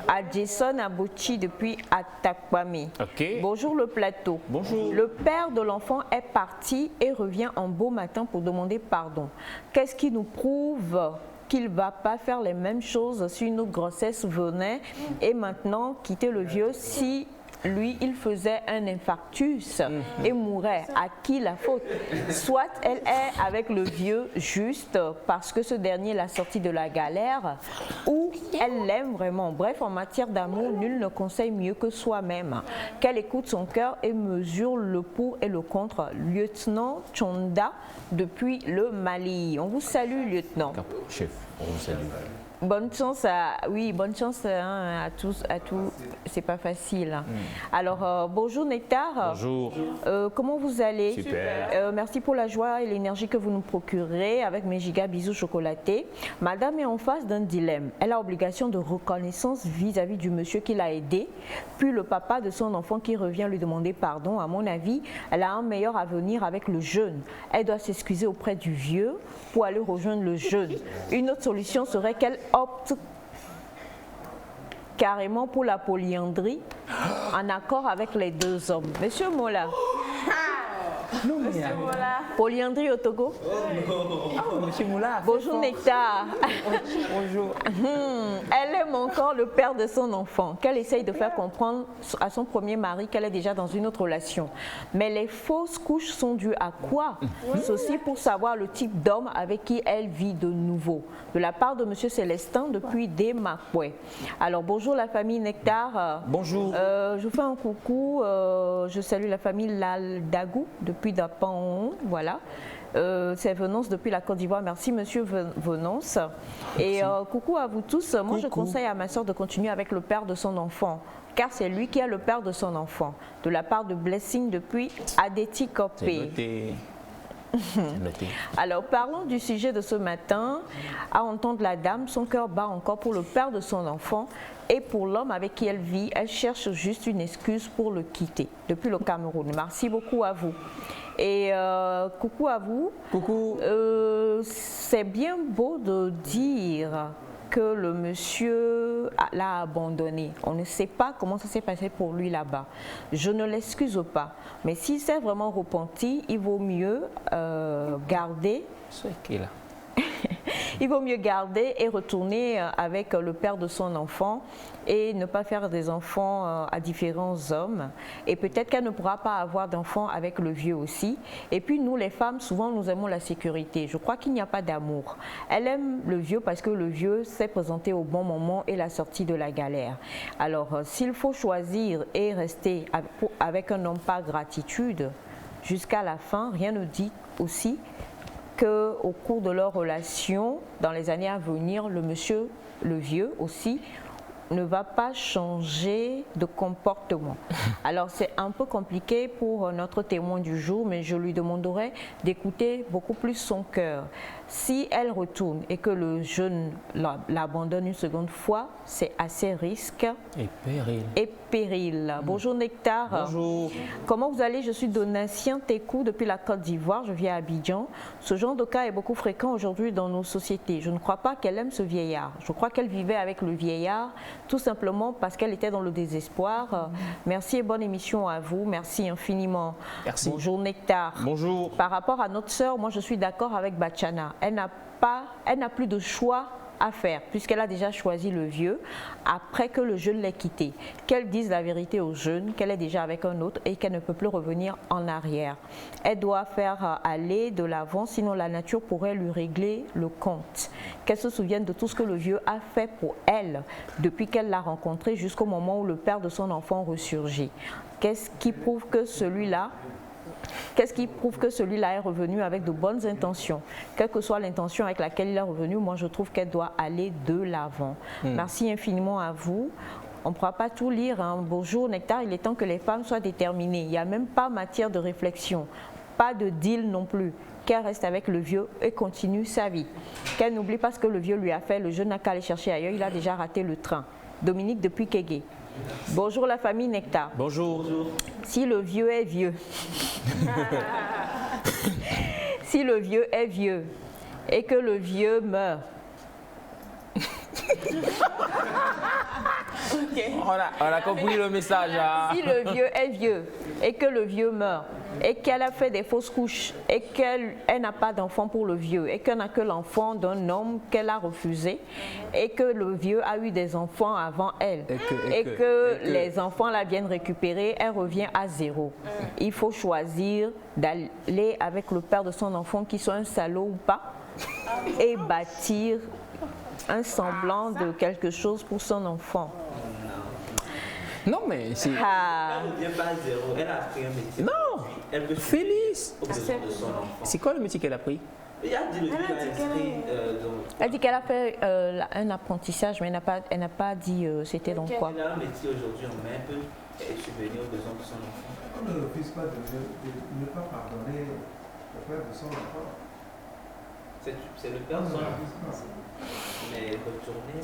A: À Jason Abouchi depuis Atakwame.
B: Ok.
A: Bonjour le plateau.
B: Bonjour.
A: Le père de l'enfant est parti et revient un beau matin pour demander pardon. Qu'est-ce qui nous prouve qu'il ne va pas faire les mêmes choses si une autre grossesse venait et maintenant quitter le vieux si lui, il faisait un infarctus et mourait. À qui la faute? Soit elle est avec le vieux juste parce que ce dernier l'a sorti de la galère, ou elle l'aime vraiment. Bref, en matière d'amour, nul ne conseille mieux que soi-même. Qu'elle écoute son cœur et mesure le pour et le contre. Lieutenant Chonda depuis le Mali. On vous salue, lieutenant.
B: Chef, on vous salue.
A: Bonne chance bonne chance à tous, c'est pas facile. Alors, bonjour Nectar.
B: Bonjour.
A: Comment vous allez?
B: Super.
A: Merci pour la joie et l'énergie que vous nous procurez avec mes giga bisous chocolatés. Madame est en face d'un dilemme. Elle a obligation de reconnaissance vis-à-vis du monsieur qui l'a aidé, puis le papa de son enfant qui revient lui demander pardon. À mon avis, elle a un meilleur avenir avec le jeune. Elle doit s'excuser auprès du vieux pour aller rejoindre le jeune. Une autre solution serait qu'elle opte carrément pour la polyandrie en accord avec les deux hommes. Monsieur Mola.
C: Monsieur Mola.
A: Polyandrie au Togo.
I: Monsieur Moula.
A: Bonjour Nectar.
I: Bonjour.
A: Elle aime encore le père de son enfant, qu'elle essaye de faire comprendre à son premier mari qu'elle est déjà dans une autre relation. Mais les fausses couches sont dues à quoi? Ceci pour savoir le type d'homme avec qui elle vit de nouveau. De la part de Monsieur Célestin depuis Demakwe. Alors bonjour la famille Nectar.
I: Bonjour.
A: Je vous fais un coucou. Je salue la famille Laldagou depuis Dapan. Voilà. C'est Venance depuis la Côte d'Ivoire. Merci Monsieur Venance. Et coucou à vous tous. Moi je conseille à ma soeur de continuer avec le père de son enfant, car c'est lui qui est le père de son enfant. De la part de Blessing depuis Adeti Kopé. Alors parlons du sujet de ce matin. À entendre la dame, son cœur bat encore pour le père de son enfant et pour l'homme avec qui elle vit. Elle cherche juste une excuse pour le quitter depuis le Cameroun. Merci beaucoup à vous. Et coucou à vous.
I: Coucou.
A: C'est bien beau de dire que le monsieur l'a abandonné. On ne sait pas comment ça s'est passé pour lui là-bas. Je ne l'excuse pas. Mais s'il s'est vraiment repenti, il vaut mieux garder. Il vaut mieux garder et retourner avec le père de son enfant et ne pas faire des enfants à différents hommes. Et peut-être qu'elle ne pourra pas avoir d'enfants avec le vieux aussi. Et puis nous, les femmes, souvent, nous aimons la sécurité. Je crois qu'il n'y a pas d'amour. Elle aime le vieux parce que le vieux s'est présenté au bon moment et l'a sorti de la galère. Alors, s'il faut choisir et rester avec un homme par gratitude jusqu'à la fin, rien ne dit aussi qu'au cours de leur relation, dans les années à venir, le monsieur, le vieux aussi, ne va pas changer de comportement. Alors c'est un peu compliqué pour notre témoin du jour, mais je lui demanderai d'écouter beaucoup plus son cœur. Si elle retourne et que le jeune l'abandonne une seconde fois, c'est assez risque et péril. Bonjour Nectar.
I: Bonjour.
A: Comment vous allez? Je suis Donatien Tékou depuis la Côte d'Ivoire, je vis à Abidjan. Ce genre de cas est beaucoup fréquent aujourd'hui dans nos sociétés. Je ne crois pas qu'elle aime ce vieillard. Je crois qu'elle vivait avec le vieillard tout simplement parce qu'elle était dans le désespoir. Merci et bonne émission à vous. Merci infiniment.
I: Merci.
A: Bonjour Nectar.
I: Bonjour.
A: Par rapport à notre sœur, moi je suis d'accord avec Bachana. Elle n'a plus de choix à faire puisqu'elle a déjà choisi le vieux après que le jeune l'ait quitté. Qu'elle dise la vérité aux jeunes, qu'elle est déjà avec un autre et qu'elle ne peut plus revenir en arrière. Elle doit faire aller de l'avant, sinon la nature pourrait lui régler le compte. Qu'elle se souvienne de tout ce que le vieux a fait pour elle depuis qu'elle l'a rencontré jusqu'au moment où le père de son enfant ressurgit. Qu'est-ce qui prouve que celui-là est revenu avec de bonnes intentions? Quelle que soit l'intention avec laquelle il est revenu, moi je trouve qu'elle doit aller de l'avant. Merci infiniment à vous. On ne pourra pas tout lire. Hein. Bonjour Nectar, il est temps que les femmes soient déterminées. Il n'y a même pas matière de réflexion. Pas de deal non plus. Qu'elle reste avec le vieux et continue sa vie. Qu'elle n'oublie pas ce que le vieux lui a fait. Le jeune n'a qu'à aller chercher ailleurs. Il a déjà raté le train. Dominique depuis Kégué. Bonjour la famille Nectar.
I: Bonjour.
A: Si le vieux est vieux, si le vieux est vieux et que le vieux meurt,
B: On a compris le message. Hein.
A: Si le vieux est vieux et que le vieux meurt et qu'elle a fait des fausses couches et qu'elle n'a pas d'enfant pour le vieux et qu'elle n'a que l'enfant d'un homme qu'elle a refusé et que le vieux a eu des enfants avant elle et que les enfants la viennent récupérer, elle revient à zéro. Il faut choisir d'aller avec le père de son enfant qui soit un salaud ou pas et bâtir un semblant de quelque chose pour son enfant.
B: Non, mais c'est.
E: Elle ne revient pas à zéro, elle a pris un métier.
B: Non,
E: elle veut
B: Félix.
E: au besoin de son enfant.
B: C'est quoi le métier qu'elle a pris?
E: Il a dit le vieux a inscrit
A: Elle dit qu'elle a fait un apprentissage, mais elle n'a pas dit c'était dans quoi.
E: Elle a un métier aujourd'hui, mais elle peut subvenir aux besoins de son enfant.
G: On ne refuse pas de ne pas pardonner au père de son enfant.
E: C'est le père de son enfant. Mais retourner.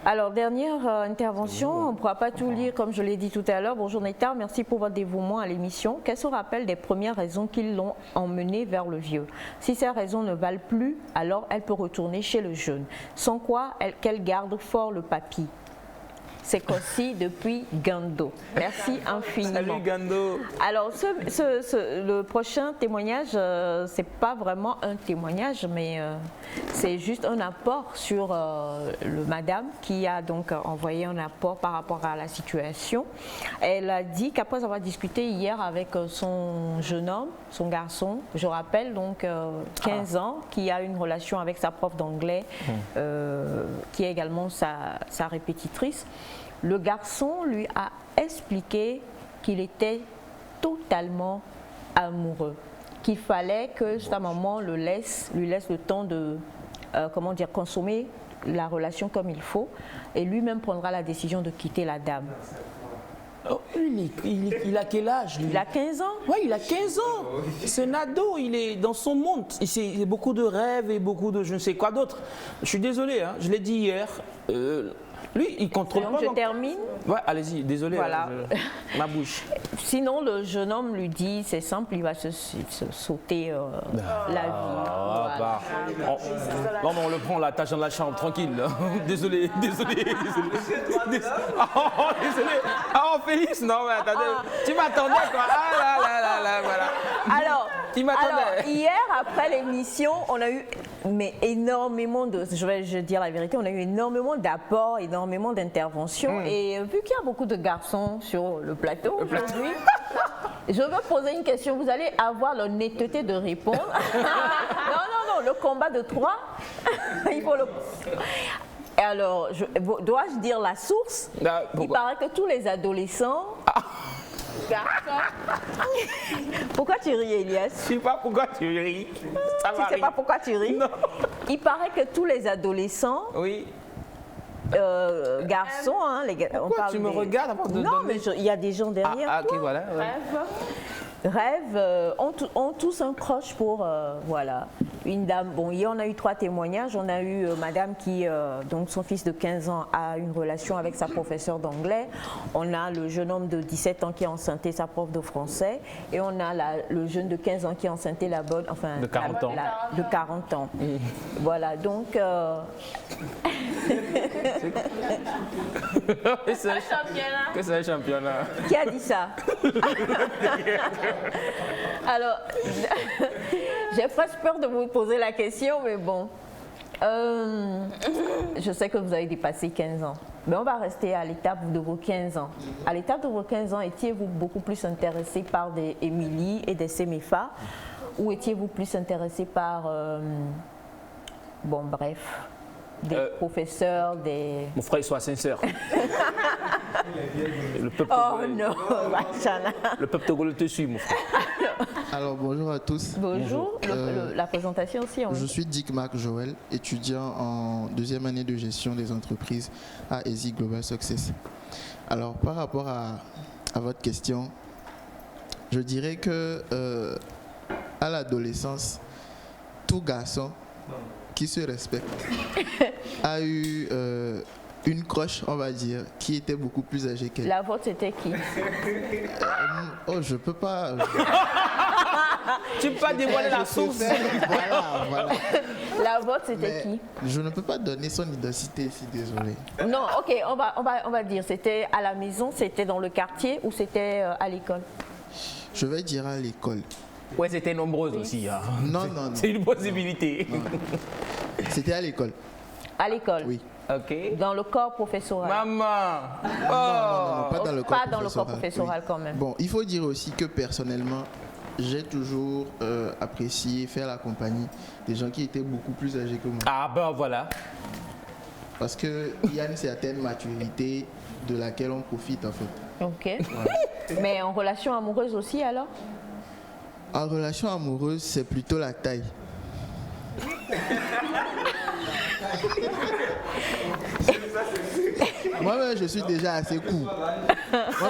A: Alors, dernière intervention, on ne pourra pas tout lire comme je l'ai dit tout à l'heure. Bonjour Nectar, merci pour votre dévouement à l'émission. Qu'elle se rappelle des premières raisons qui l'ont emmenée vers le vieux. Si ces raisons ne valent plus, alors elle peut retourner chez le jeune. Sans quoi, qu'elle garde fort le papy. C'est Kossi depuis Gando. Merci infiniment.
B: Salut Gando.
A: Alors, le prochain témoignage, c'est pas vraiment un témoignage, mais c'est juste un apport sur le madame qui a donc envoyé un apport par rapport à la situation. Elle a dit qu'après avoir discuté hier avec son jeune homme, son garçon, je rappelle donc 15 ans, qui a une relation avec sa prof d'anglais, qui est également sa répétitrice. Le garçon lui a expliqué qu'il était totalement amoureux, qu'il fallait que sa maman lui laisse le temps de consommer la relation comme il faut, et lui-même prendra la décision de quitter la dame.
B: Oh, il a quel âge lui?
A: Il a 15 ans.
B: Oui, il a 15 ans. C'est un ado, il est dans son monde. Il a beaucoup de rêves et beaucoup de je ne sais quoi d'autre. Je suis désolé, hein, je l'ai dit hier. Lui, il contrôle
A: Donc
B: pas.
A: je termine.
B: Ouais, allez-y, désolé.
A: Voilà.
B: Ma bouche.
A: Sinon, le jeune homme lui dit, c'est simple, il va se sauter la vie. Voilà.
B: Non, mais on le prend, la tâche dans la chambre, tranquille. Désolé. Désolé. Oh, Félix, non, mais attendez. Tu m'attendais, quoi. Ah là, voilà.
A: Alors, hier, après l'émission, on a eu énormément de, je vais dire la vérité, on a eu énormément d'apports, énormément d'interventions. Et vu qu'il y a beaucoup de garçons sur le plateau aujourd'hui, je veux poser une question. Vous allez avoir l'honnêteté de répondre. Non, le combat de 3, il faut le... Alors, dois-je dire la source? Il paraît que tous les adolescents... Pourquoi tu ris, Elias?
B: Je ne sais pas pourquoi tu ris.
A: Tu ne sais pas pourquoi tu ris?
B: Non.
A: Il paraît que tous les adolescents,
B: oui.
A: Garçons, hein,
B: pourquoi tu me regardes avant de
A: non, mais il y a des gens derrière toi.
B: Ok, voilà. Ouais.
A: Rêve, ont tous un croche pour, voilà, une dame. Bon, hier on a eu 3 témoignages. On a eu madame qui, donc son fils de 15 ans a une relation avec sa professeure d'anglais. On a le jeune homme de 17 ans qui a enceinté sa prof de français. Et on a le jeune de 15 ans qui a enceinté la bonne, enfin,
B: de 40 ans.
A: De 40 ans. Voilà, donc...
B: C'est un championnat.
A: Qui a dit ça? Alors, j'ai presque peur de vous poser la question, mais bon. Je sais que vous avez dépassé 15 ans. Mais on va rester à l'étape de vos 15 ans. À l'étape de vos 15 ans, étiez-vous beaucoup plus intéressé par des Émilie et des Semefa? Ou étiez-vous plus intéressé par... bon, bref... des professeurs, des...
B: Mon frère, il soit sincère. Le peuple
A: le
B: peuple togolais te suit, mon frère.
J: Alors, bonjour à tous.
A: Bonjour. La présentation aussi.
J: Je suis Dick Marc Joël, étudiant en 2e année de gestion des entreprises à Easy Global Success. Alors, par rapport à votre question, je dirais que à l'adolescence, tout garçon qui se respecte a eu une croche, on va dire, qui était beaucoup plus âgée qu'elle.
A: La vôtre, c'était qui?
J: Oh, je peux pas...
B: Tu peux pas dévoiler la source.
J: Voilà.
A: La vôtre, c'était
J: Mais
A: qui?
J: je ne peux pas donner son identité ici, désolé.
A: Non, ok, on va dire. C'était à la maison, c'était dans le quartier ou c'était à l'école?
J: Je vais dire à l'école.
B: Ouais, c'était nombreuse aussi. Hein.
J: Non.
B: C'est une possibilité.
J: Non. C'était à l'école.
A: À l'école?
J: Oui.
B: Ok.
A: Dans le corps professoral?
B: Maman.
J: Non, pas dans le corps
A: Pas dans le corps professoral
J: oui.
A: quand même.
J: Bon, il faut dire aussi que personnellement, j'ai toujours apprécié faire la compagnie des gens qui étaient beaucoup plus âgés que moi.
B: Ah ben voilà.
J: Parce qu'il y a une certaine maturité de laquelle on profite en fait.
A: Ok.
J: Voilà.
A: Mais en relation amoureuse aussi alors?
J: En relation amoureuse, c'est plutôt la taille. Moi-même, je suis déjà assez court. Donc, je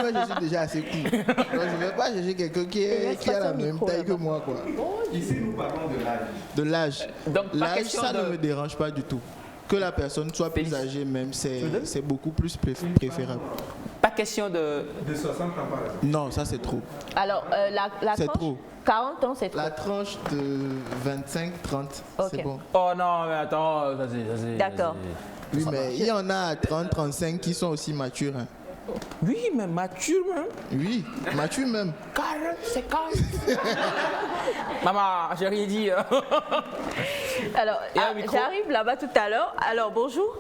J: ne vais pas chercher quelqu'un qui a la même taille que moi, quoi.
G: Ici, nous parlons de l'âge.
J: De l'âge.
B: Donc, pas
J: L'âge,
B: question
J: ça
B: de-
J: ne me dérange pas du tout. Que la personne soit plus âgée même, c'est beaucoup plus préférable.
B: Pas question de...
G: De 60 ans par exemple.
J: Non, ça c'est trop.
A: Alors, la
J: C'est
A: tranche,
J: trop.
A: 40 ans, c'est trop.
J: La tranche de 25-30,
A: Ok.
J: c'est bon.
B: Oh non, mais attends, ça c'est...
A: D'accord.
J: Oui, mais il y en a à 30-35 qui sont aussi matures. Hein.
B: Oui, mais mature, même.
J: Oui, matures même.
B: 40, 50. Maman, j'ai rien dit. Hein.
A: Alors,
B: Et un micro.
A: j'arrive là-bas tout à l'heure. Alors, bonjour.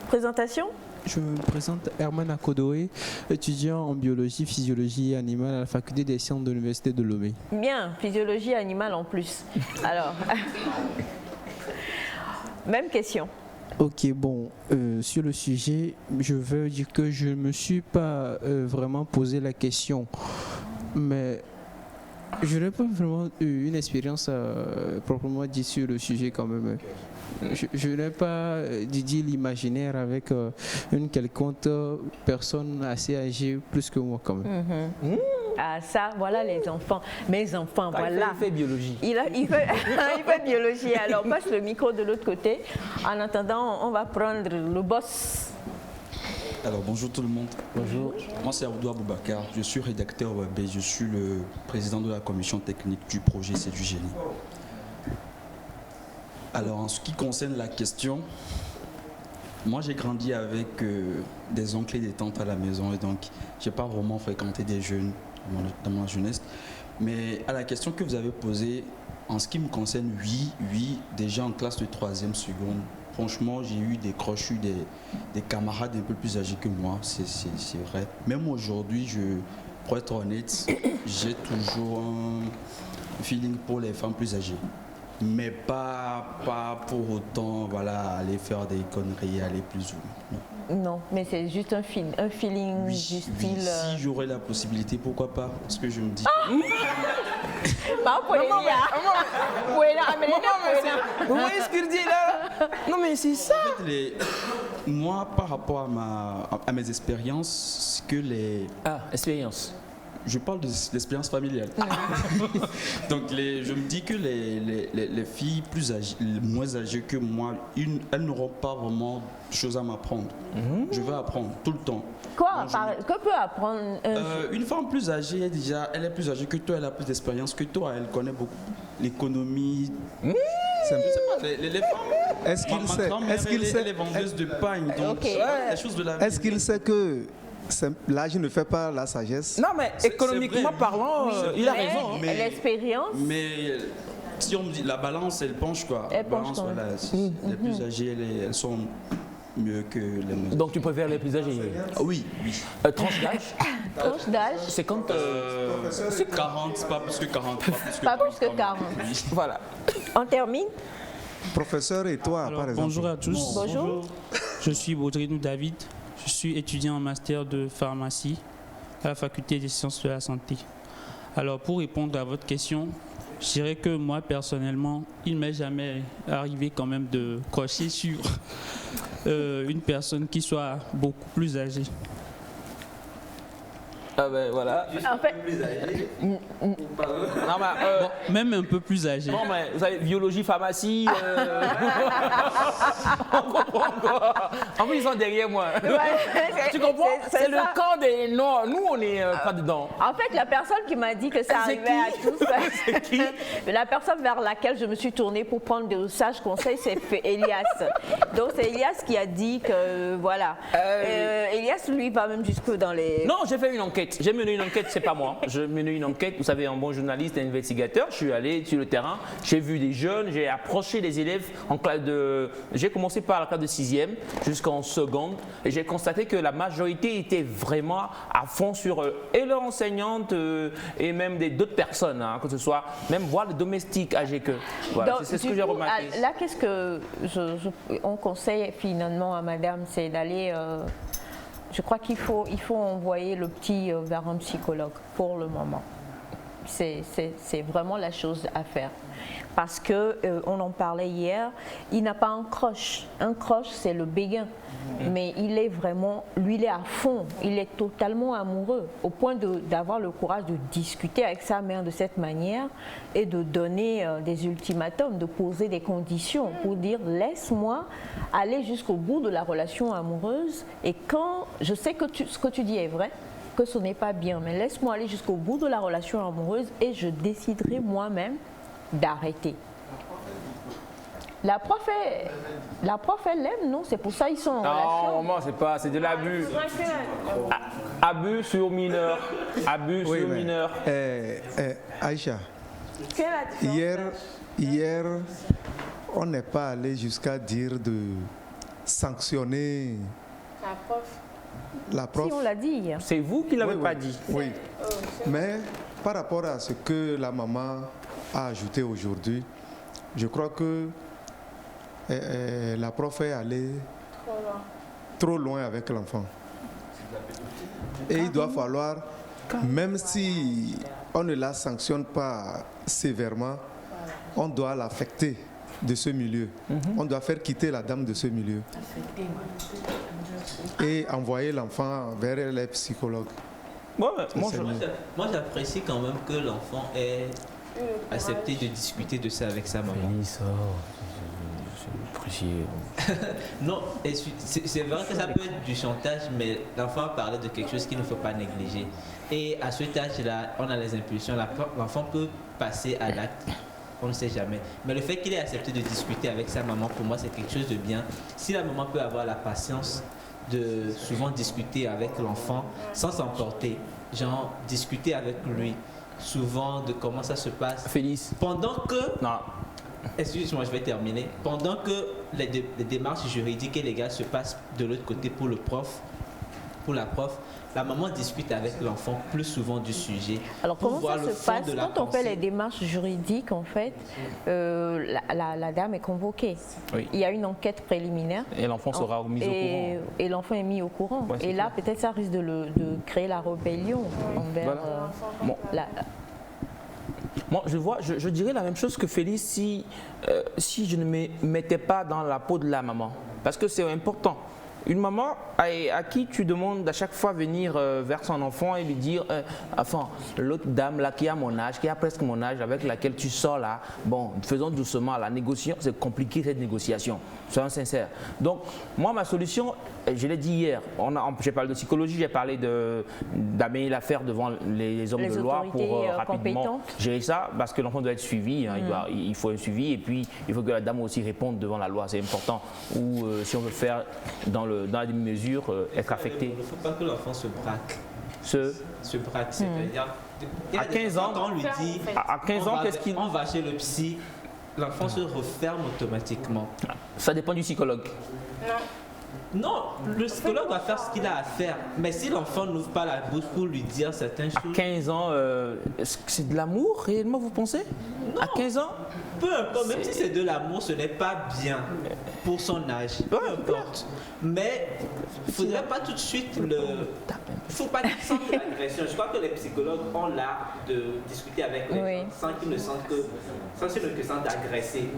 A: Présentation?
H: Je me présente Herman Akodoé, étudiant en biologie, physiologie animale à la faculté des sciences de l'Université de Lomé.
A: Bien, physiologie animale en plus. Alors, même question.
H: Ok, bon, sur le sujet, je veux dire que je ne me suis pas vraiment posé la question, mais je n'ai pas vraiment eu une expérience proprement dit sur le sujet quand même. Je n'ai pas dit l'imaginaire avec une quelconque personne assez âgée plus que moi quand même.
A: Ah ça, voilà les enfants. Mes enfants, voilà.
B: Il fait biologie.
A: Il fait, il fait biologie. Alors, passe le micro de l'autre côté. En attendant, on va prendre le boss.
K: Alors bonjour tout le monde.
B: Bonjour.
K: Moi c'est Abdou Aboubakar, je suis rédacteur web et je suis le président de la commission technique du projet C'est du génie. Alors en ce qui concerne la question, moi j'ai grandi avec des oncles et des tantes à la maison et donc j'ai pas vraiment fréquenté des jeunes dans ma jeunesse. Mais à la question que vous avez posée, en ce qui me concerne, oui, déjà en classe de 3e seconde, franchement j'ai eu des croches, des camarades un peu plus âgés que moi, c'est vrai. Même aujourd'hui, pour être honnête, j'ai toujours un feeling pour les femmes plus âgées. Mais pas pour autant voilà, aller faire des conneries, aller plus ou
A: Non, mais c'est juste un feeling du style.
K: Si j'aurais la possibilité, pourquoi pas? Parce que je me dis.
B: Vous voyez ce qu'il dit là? Non mais c'est ça.
K: En fait, moi, par rapport à mes expériences, que les.
B: Ah, expérience.
K: Je parle d'expérience familiale. Donc, je me dis que les filles moins âgées que moi, elles n'auront pas vraiment de choses à m'apprendre. Je vais apprendre tout le temps.
A: Quoi? Que peut apprendre
K: une femme plus âgée, déjà, elle est plus âgée que toi, elle a plus d'expérience que toi, elle connaît beaucoup l'économie. Je sais pas, les femmes.
L: Est-ce qu'il sait? Est-ce qu'il sait?
K: Elle est vendeuse de pain, donc
A: Okay.
K: les choses de la vie.
L: Est-ce qu'il sait que l'âge ne fait pas la sagesse?
B: Non mais économiquement parlant, il a raison. Hein.
A: L'expérience.
K: Mais si on me dit la balance, elle penche quoi.
A: Elle penche
K: balance,
A: quand même.
K: voilà, les plus âgées, elles sont mieux que les moins.
B: Donc tu préfères les plus âgés?
K: Oui.
B: Tranche d'âge?
A: Tranche d'âge.
B: 50
K: c'est 40, pas plus que 40.
A: Pas plus que 40.
K: Oui.
B: Voilà.
A: On termine.
L: Professeur et toi,
M: Alors,
L: par exemple.
M: bonjour à tous.
A: Bonjour.
M: Je suis Baudrinou David. Je suis étudiant en master de pharmacie à la faculté des sciences de la santé. Alors pour répondre à votre question, je dirais que moi personnellement, il ne m'est jamais arrivé quand même de crocher sur une personne qui soit beaucoup plus âgée.
B: Ah ben voilà.
A: En fait,
B: Non, mais,
M: Bon, même un peu plus âgé.
B: non, mais vous savez, biologie, pharmacie. On comprend quoi. En plus, ils sont derrière moi. Tu comprends? C'est le
A: ça.
B: camp des noirs. Nous, on n'est pas dedans.
A: En fait, la personne qui m'a dit que ça
B: C'est
A: arrivait à
B: qui?
A: tous,
B: C'est qui?
A: la personne vers laquelle je me suis tournée pour prendre de sages conseils, c'est Elias. Donc c'est Elias qui a dit que voilà. Elias, lui, va même jusque dans les...
B: Non, j'ai fait une enquête. J'ai mené une enquête, c'est pas moi. J'ai mené une enquête, vous savez, un bon journaliste, un investigateur. Je suis allé sur le terrain, j'ai vu des jeunes, j'ai approché des élèves en classe de... J'ai commencé par la classe de 6e jusqu'en seconde et j'ai constaté que la majorité était vraiment à fond sur et leurs enseignantes et même d'autres personnes, hein, que ce soit même voire les domestiques âgés que. Voilà,
A: Donc,
B: c'est ce
A: du
B: que j'ai
A: coup,
B: remarqué.
A: Là, qu'est-ce que on conseille finalement à madame, c'est d'aller... je crois qu'il faut envoyer le petit vers un psychologue pour le moment. C'est vraiment la chose à faire. Parce que on en parlait hier, il n'a pas un croche. Un croche, c'est le béguin. Mais il est vraiment, lui, il est à fond. Il est totalement amoureux, au point d'avoir le courage de discuter avec sa mère de cette manière et de donner des ultimatums, de poser des conditions pour dire laisse-moi aller jusqu'au bout de la relation amoureuse. Et quand je sais que ce que tu dis est vrai, que ce n'est pas bien, mais laisse-moi aller jusqu'au bout de la relation amoureuse et je déciderai moi-même d'arrêter. La prof, elle l'aime, non? C'est pour ça qu'ils sont en relation.
B: Non, c'est de l'abus. Abus sur mineur. Abus
G: Oui,
B: sur
G: mais,
B: mineur.
G: Aïcha,
C: Quelle est la différence?
G: hier, on n'est pas allé jusqu'à dire de sanctionner
C: La prof.
G: la prof.
A: Si, on l'a dit hier.
B: C'est vous qui ne l'avez
G: Oui,
B: pas
G: oui,
B: dit.
G: Oui. Mais par rapport à ce que la maman a ajouté aujourd'hui, je crois que la prof est allée trop loin avec l'enfant. Et il doit falloir, même si on ne la sanctionne pas sévèrement, on doit l'affecter de ce milieu. On doit faire quitter la dame de ce milieu. Et envoyer l'enfant vers les psychologues.
E: Moi, j'apprécie quand même que l'enfant ait accepté de discuter de ça avec sa maman. Non, c'est vrai que ça peut être du chantage, mais l'enfant parlait de quelque chose qu'il ne faut pas négliger. Et à cet âge-là, on a les impulsions, l'enfant peut passer à l'acte, on ne sait jamais. Mais le fait qu'il ait accepté de discuter avec sa maman, pour moi, c'est quelque chose de bien. Si la maman peut avoir la patience de souvent discuter avec l'enfant sans s'emporter, genre discuter avec lui, souvent de comment ça se passe.
B: Félix.
E: Pendant que...
B: Non.
E: Excuse-moi, je vais terminer. Pendant que les démarches juridiques et légales se passent de l'autre côté pour le prof, pour la prof, la maman discute avec l'enfant plus souvent du sujet.
A: Alors comment ça se passe quand on fait
E: pensée.
A: les démarches juridiques en fait, la dame est convoquée.
B: Oui.
A: Il y a une enquête préliminaire.
B: Et l'enfant sera mis au courant.
A: Et l'enfant est mis au courant.
B: Ouais,
A: et là peut-être ça risque de créer la rébellion envers
B: Voilà. Moi, je dirais la même chose que Félix si je ne me mettais pas dans la peau de la maman. Parce que c'est important. Une maman à qui tu demandes à chaque fois venir vers son enfant et lui dire enfin, l'autre dame là qui a mon âge, qui a presque mon âge, avec laquelle tu sors là, bon, faisons doucement la négociation, c'est compliqué cette négociation, soyons sincères. Donc, moi, ma solution, je l'ai dit hier, j'ai parlé de psychologie, j'ai parlé d'amener l'affaire devant les hommes de loi pour rapidement
A: compétentes.
B: gérer ça, parce que l'enfant doit être suivi, hein, il faut un suivi, et puis il faut que la dame aussi réponde devant la loi, c'est important. Ou si on veut faire dans la demi-mesure, être affecté.
E: Il ne faut pas que l'enfant se braque. Se braque, c'est-à-dire...
B: À 15 ans,
E: on lui dit,
B: à 15 ans, qu'est-ce qu'il...
E: On va chez le psy, l'enfant se referme automatiquement.
B: Ça dépend du psychologue.
E: Non, le psychologue va faire ce qu'il a à faire. Mais si l'enfant n'ouvre pas la bouche pour lui dire certaines choses...
B: À 15 ans, est-ce que c'est de l'amour réellement, vous pensez?
E: Non.
B: À 15 ans?
E: Peu importe, même si c'est de l'amour, ce n'est pas bien pour son âge. Peu importe. Mais il ne faudrait pas tout de suite le... Il ne faut pas qu'il sente l'agression. Je crois que les psychologues ont l'art de discuter avec les gens sans qu'ils ne sentent agressés.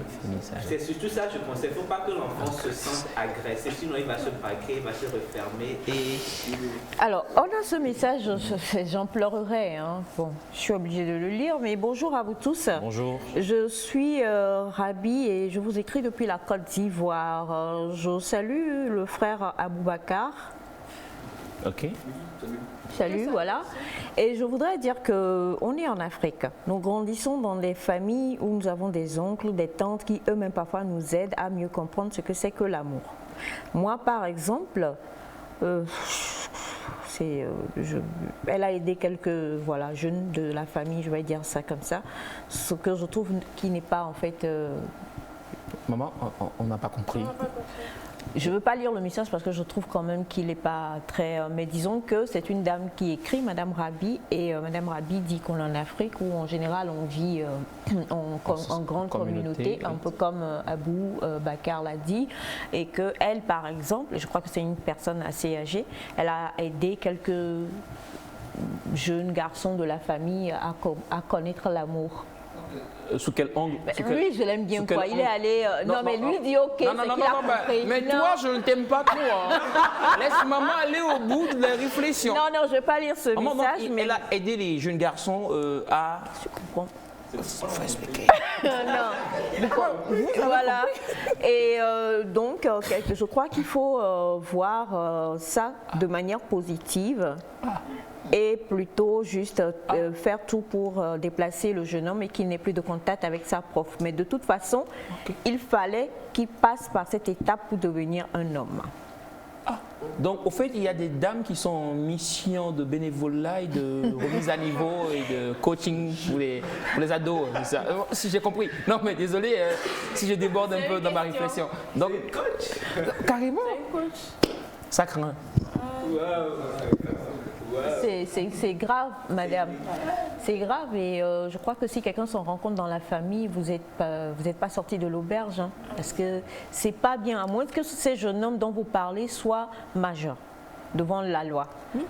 E: C'est surtout ça que je conseille. Il ne faut pas que l'enfant se sente agressé, sinon il va se braquer, il va se refermer et...
A: Alors, on a ce message, j'en pleurerai, hein. Bon, je suis obligée de le lire, mais bonjour à vous tous.
B: Bonjour.
A: Je suis Rabi et je vous écris depuis la Côte d'Ivoire. Je salue le frère Aboubacar.
B: Ok.
A: Salut, voilà. Et je voudrais dire qu'on est en Afrique. Nous grandissons dans des familles où nous avons des oncles, des tantes qui eux-mêmes parfois nous aident à mieux comprendre ce que c'est que l'amour. Moi, par exemple, elle a aidé quelques jeunes de la famille, je vais dire ça comme ça, ce que je trouve qui n'est pas en fait...
B: Maman, on n'a pas compris.
A: Je ne veux pas lire le message parce que je trouve quand même qu'il n'est pas très... mais disons que c'est une dame qui écrit, Madame Rabi, et Madame Rabi dit qu'on est en Afrique où en général on vit en grande communauté, un peu comme Abou Bakar l'a dit, et qu'elle par exemple, je crois que c'est une personne assez âgée, elle a aidé quelques jeunes garçons de la famille à connaître l'amour.
B: Sous quel angle?
A: Lui, je l'aime bien quoi. Il est allé. Non, mais lui il dit ok, c'est qu'il a compris.
B: Mais toi, je ne t'aime pas trop. Hein. Laisse maman aller au bout de la réflexion.
A: Non, je ne vais pas lire ce message.
B: Mais elle a aidé les jeunes garçons à.
A: Je comprends.
B: Il faut expliquer.
A: Non. Voilà. Et donc, je crois qu'il faut voir ça de manière positive. Et plutôt juste faire tout pour déplacer le jeune homme et qu'il n'ait plus de contact avec sa prof. Mais de toute façon, il fallait qu'il passe par cette étape pour devenir un homme.
B: Donc, au fait, il y a des dames qui sont en mission de bénévolat et de remise à niveau et de coaching pour les ados. Ça. Si j'ai compris. Non, mais désolé si je déborde un peu dans ma réflexion. Donc, carrément, ça craint.
A: C'est grave, madame. C'est grave et je crois que si quelqu'un s'en rend compte dans la famille, vous n'êtes pas sorti de l'auberge. Hein, parce que c'est pas bien, à moins que ces jeunes hommes dont vous parlez soient majeurs devant la loi.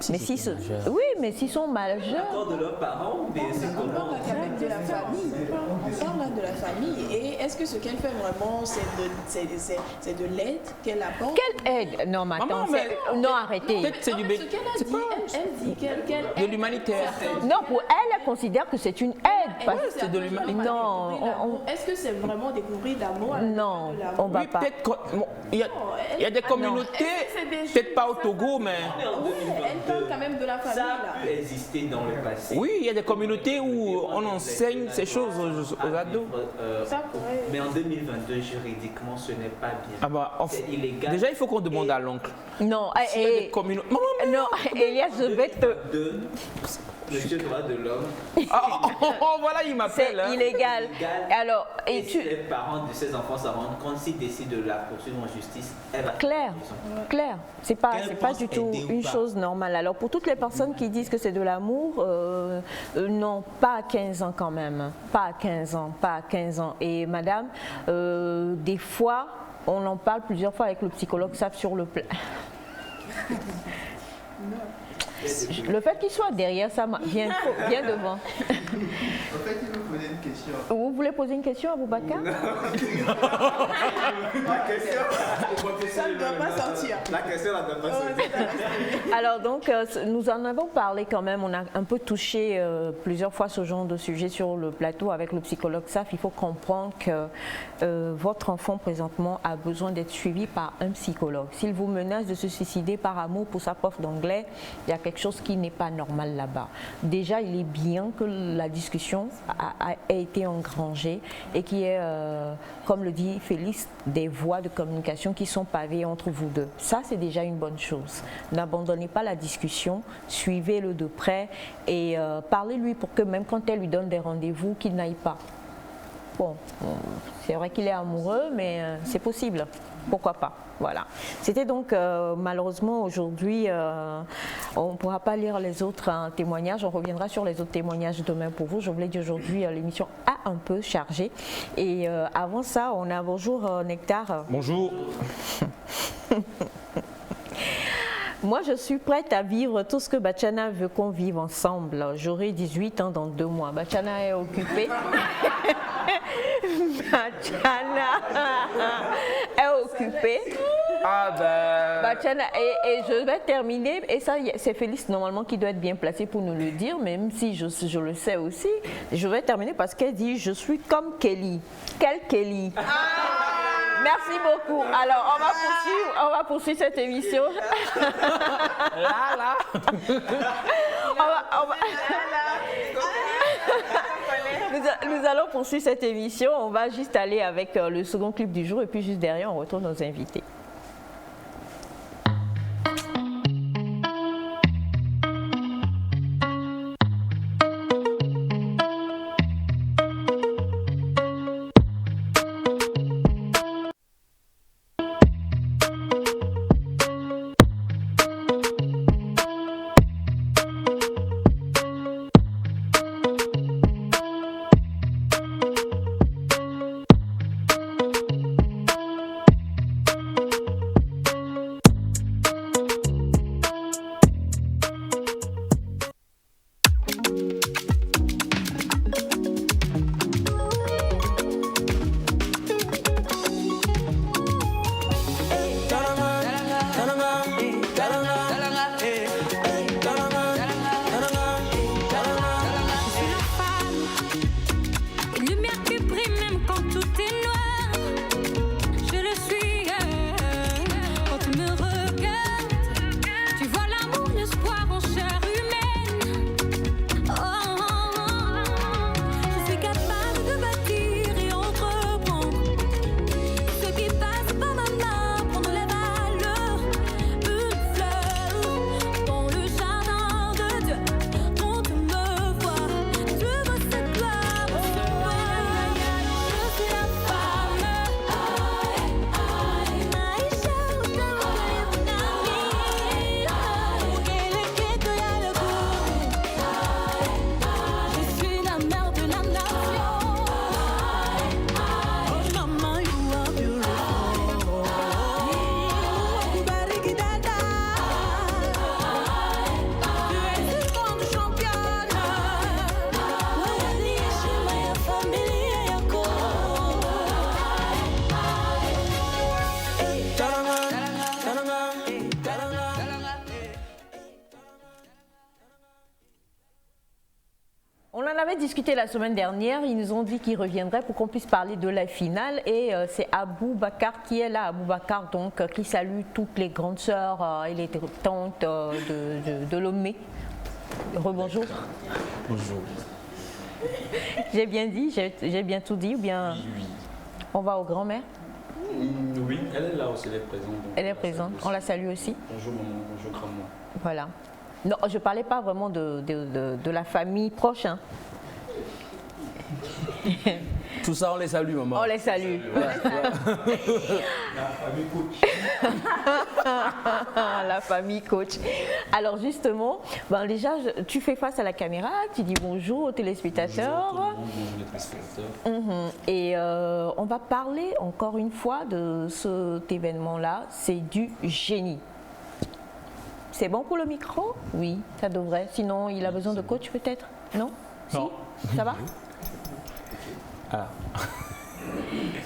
A: Mais oui, mais s'ils sont majeurs...
E: de leurs parents, mais c'est
D: on parle quand même de la famille. On parle de la famille. Et est-ce que ce qu'elle fait vraiment, c'est de l'aide qu'elle apporte?
A: Quelle aide? Non, mais attends, non, arrêtez.
B: Peut-être c'est du
D: ce qu'elle a dit, elle dit qu'elle
B: de l'humanitaire.
A: Non, pour elle, elle considère que c'est une aide.
B: Ouais, c'est de l'humanitaire.
A: Non.
D: Est-ce que c'est vraiment découvrir d'amour?
A: Non, on va pas.
B: Peut-être qu'il y a des communautés, peut-être pas au Togo, mais...
D: Elle parle quand même de la famille.
E: Ça a pu exister dans le passé.
B: Oui, il y a des communautés où on enseigne ces choses aux ados.
E: Mais en 2022, juridiquement, ce n'est pas bien.
B: C'est illégal. Déjà, il faut qu'on demande à l'oncle.
A: Non,
B: s'il y a des communautés...
A: Non, Elias, je vais te...
E: Monsieur droit de l'homme.
B: Voilà, il m'appelle.
A: C'est illégal. Alors,
E: et si les parents de ces enfants s'en rendent compte, s'ils décident de la poursuivre en justice, elle va...
A: Claire, c'est pas du tout une chose normale. Alors, pour toutes les personnes qui disent que c'est de l'amour, non, pas à 15 ans quand même. Pas à 15 ans. Et madame, des fois, on en parle plusieurs fois avec le psychologue, ça sur le plan. Le fait qu'il soit derrière ça, viens devant.
J: En fait, il nous posait une question.
A: Vous voulez poser une question à Aboubacar?
D: Ça ne doit pas sortir.
E: La question ne doit pas sortir.
A: Alors donc, nous en avons parlé quand même. On a un peu touché plusieurs fois ce genre de sujet sur le plateau avec le psychologue SAF. Il faut comprendre que votre enfant présentement a besoin d'être suivi par un psychologue. S'il vous menace de se suicider par amour pour sa prof d'anglais, il y a quelque chose qui n'est pas normal là-bas. Déjà, il est bien que la discussion a été engrangée et qu'il y ait, comme le dit Félix, des voies de communication qui sont pavées entre vous deux. Ça, c'est déjà une bonne chose. N'abandonnez pas la discussion, suivez-le de près et parlez-lui pour que même quand elle lui donne des rendez-vous, qu'il n'aille pas. Bon, c'est vrai qu'il est amoureux, mais c'est possible. Pourquoi pas? Voilà. C'était donc malheureusement aujourd'hui, on ne pourra pas lire les autres témoignages. On reviendra sur les autres témoignages demain pour vous. Je vous l'ai dit aujourd'hui, l'émission a un peu chargé. Et avant ça, on a bonjour Nectar.
B: Bonjour.
A: Moi, je suis prête à vivre tout ce que Bachana veut qu'on vive ensemble. J'aurai 18 ans dans 2 mois. Bachana est occupée. Bachana est occupée.
B: Ah ben...
A: Bah, tiens, et je vais terminer, et ça c'est Félix normalement qui doit être bien placé pour nous le dire, même si je le sais aussi, je vais terminer parce qu'elle dit je suis comme Kelly. Quelle Kelly? Merci beaucoup. Alors on va poursuivre cette émission.
B: Là.
A: Nous allons poursuivre cette émission. On va juste aller avec le second clip du jour et puis juste derrière on retrouve nos invités. Discuté la semaine dernière, ils nous ont dit qu'ils reviendraient pour qu'on puisse parler de la finale et c'est Aboubacar qui est là, Aboubacar donc qui salue toutes les grandes sœurs et les tantes de Lomé. Rebonjour.
K: Bonjour.
A: J'ai bien dit, j'ai bien tout dit ou bien
K: oui.
A: On va aux grand-mères?
K: Oui, elle est là aussi, elle est présente.
A: Elle est présente, on la salue aussi.
K: Bonjour maman, bonjour grand-maman.
A: Voilà. Non, je ne parlais pas vraiment de la famille proche. Hein.
B: Tout ça, on les salue, maman.
A: On les salue.
G: La famille coach.
A: La famille coach. Alors justement, ben déjà, tu fais face à la caméra, tu dis bonjour aux téléspectateurs.
K: Bonjour les téléspectateurs.
A: Et on va parler encore une fois de cet événement-là, c'est du génie. C'est bon pour le micro? Oui, ça devrait. Sinon, il a besoin de coach peut-être? Non?
B: Non.
A: Si? Ça va?
B: Ah.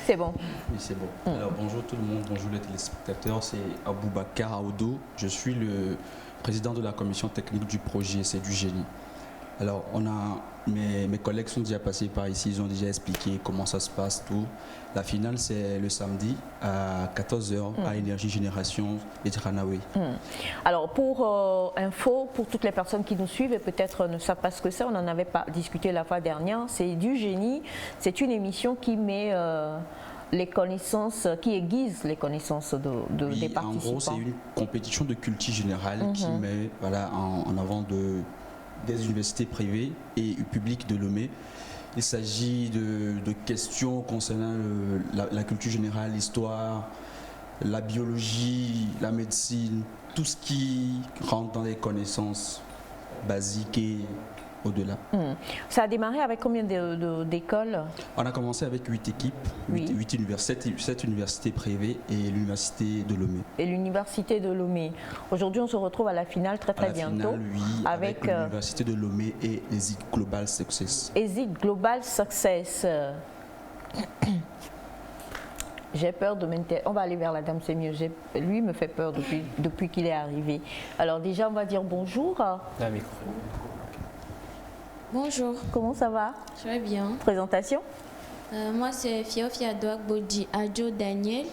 K: C'est bon. Oui, c'est bon. Alors bonjour tout le monde, bonjour les téléspectateurs, c'est Aboubacar Aoudou. Je suis le président de la commission technique du projet C'est du génie. Alors mes collègues sont déjà passés par ici, ils ont déjà expliqué comment ça se passe, tout. La finale c'est le samedi à 14h à Énergie Génération et Tranaoué.
A: Alors pour info, pour toutes les personnes qui nous suivent et peut-être ne savent pas ce que c'est, on en avait pas discuté la fois dernière, c'est du génie, c'est une émission qui met les connaissances, qui aiguise les connaissances des participants.
K: En gros c'est une compétition de culture générale qui met en avant des universités privées et publiques de Lomé. Il s'agit de questions concernant la culture générale, l'histoire, la biologie, la médecine, tout ce qui rentre dans les connaissances basiques et au-delà.
A: Ça a démarré avec combien d'écoles?
K: On a commencé avec 8 équipes, 8 universités, 7 universités privées et l'université de Lomé.
A: Et l'université de Lomé. Aujourd'hui, on se retrouve à la finale très bientôt.
K: Finale, oui, avec l'université de Lomé et ESIG Global Success.
A: ESIG Global Success. J'ai peur de m'intéresser. On va aller vers la dame, c'est mieux. Lui me fait peur depuis qu'il est arrivé. Alors déjà, on va dire bonjour.
N: Bonjour.
A: Comment ça va?
N: Je vais bien.
A: Présentation?
N: Moi, c'est Fiofia Douagbodi Adjo Daniel,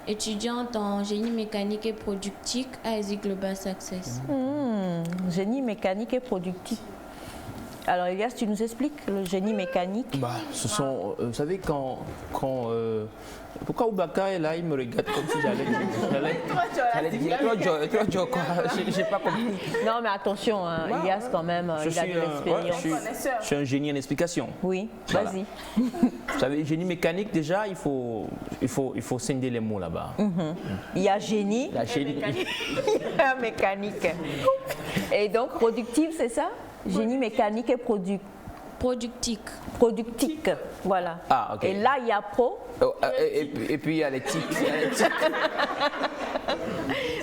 N: étudiante en génie mécanique et productique à ESI Global Success.
A: Génie mécanique et productique. Alors Elias, tu nous expliques le génie mécanique?
B: Ce sont, vous savez, pourquoi Oubaka est là, il me regarde comme si j'allais dire, toi, quoi, j'ai pas compris.
A: Non mais attention, hein, Elias quand même, il a de l'expérience.
B: Je suis un génie en explication.
A: Oui,
B: voilà.
A: Vas-y.
B: Vous savez, génie mécanique, déjà, il faut scinder les mots là-bas.
A: Il y a génie, il y a mécanique. Et donc, productif, c'est ça? Génie mécanique et productique. Productique, voilà.
B: Ah, ok.
A: Et là, il y a pro.
B: Et puis, il y a l'éthique.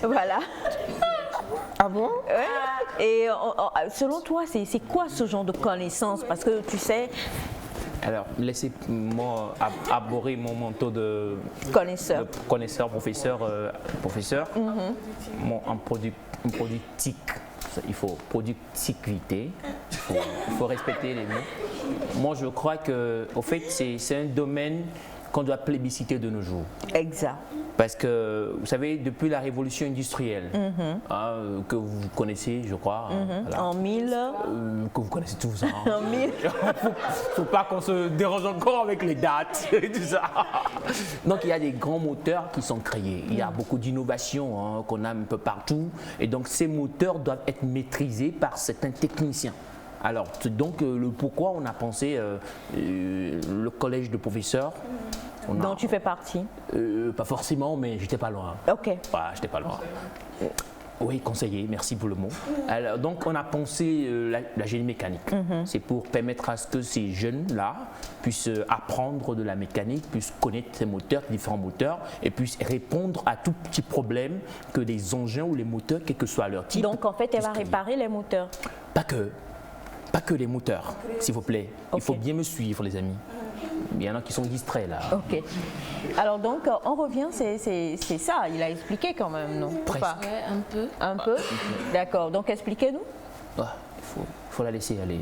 A: Voilà.
B: Ah bon?
A: Ouais. Et selon toi, c'est quoi ce genre de connaissance? Parce que tu sais...
B: Alors, laissez-moi aborder mon manteau de connaisseur, professeur. En productique. Il faut productivité, il faut respecter les mots. Moi, je crois que, au fait, c'est un domaine qu'on doit plébisciter de nos jours.
A: Exact.
B: Parce que, vous savez, depuis la révolution industrielle, que vous connaissez, je crois.
A: Voilà. En 1000.
B: Que vous connaissez tous.
A: En 1000.
B: Faut pas qu'on se dérange encore avec les dates et tout ça. Donc, il y a des grands moteurs qui sont créés. Il y a beaucoup d'innovations qu'on a un peu partout. Et donc, ces moteurs doivent être maîtrisés par certains techniciens. Alors, c'est donc le pourquoi on a pensé le collège de professeurs.
A: Dont tu fais partie?
B: Pas forcément, mais j'étais pas loin.
A: Ok.
B: Voilà, j'étais pas loin. Oui, conseiller, merci pour le mot. Alors, donc, on a pensé la génie mécanique. C'est pour permettre à ce que ces jeunes-là puissent apprendre de la mécanique, puissent connaître ces moteurs, différents moteurs, et puissent répondre à tout petit problème que les engins ou les moteurs, quel que soit leur type.
A: Donc, en fait, elle va réparer les moteurs?
B: Pas que les moteurs, s'il vous plaît. Okay. Il faut bien me suivre, les amis. Il y en a qui sont distraits là.
A: Ok. Alors donc, on revient, c'est ça, il a expliqué quand même, non?
N: Presque. Ouais, un peu.
A: Un peu? D'accord, donc expliquez-nous.
B: Il faut la laisser aller.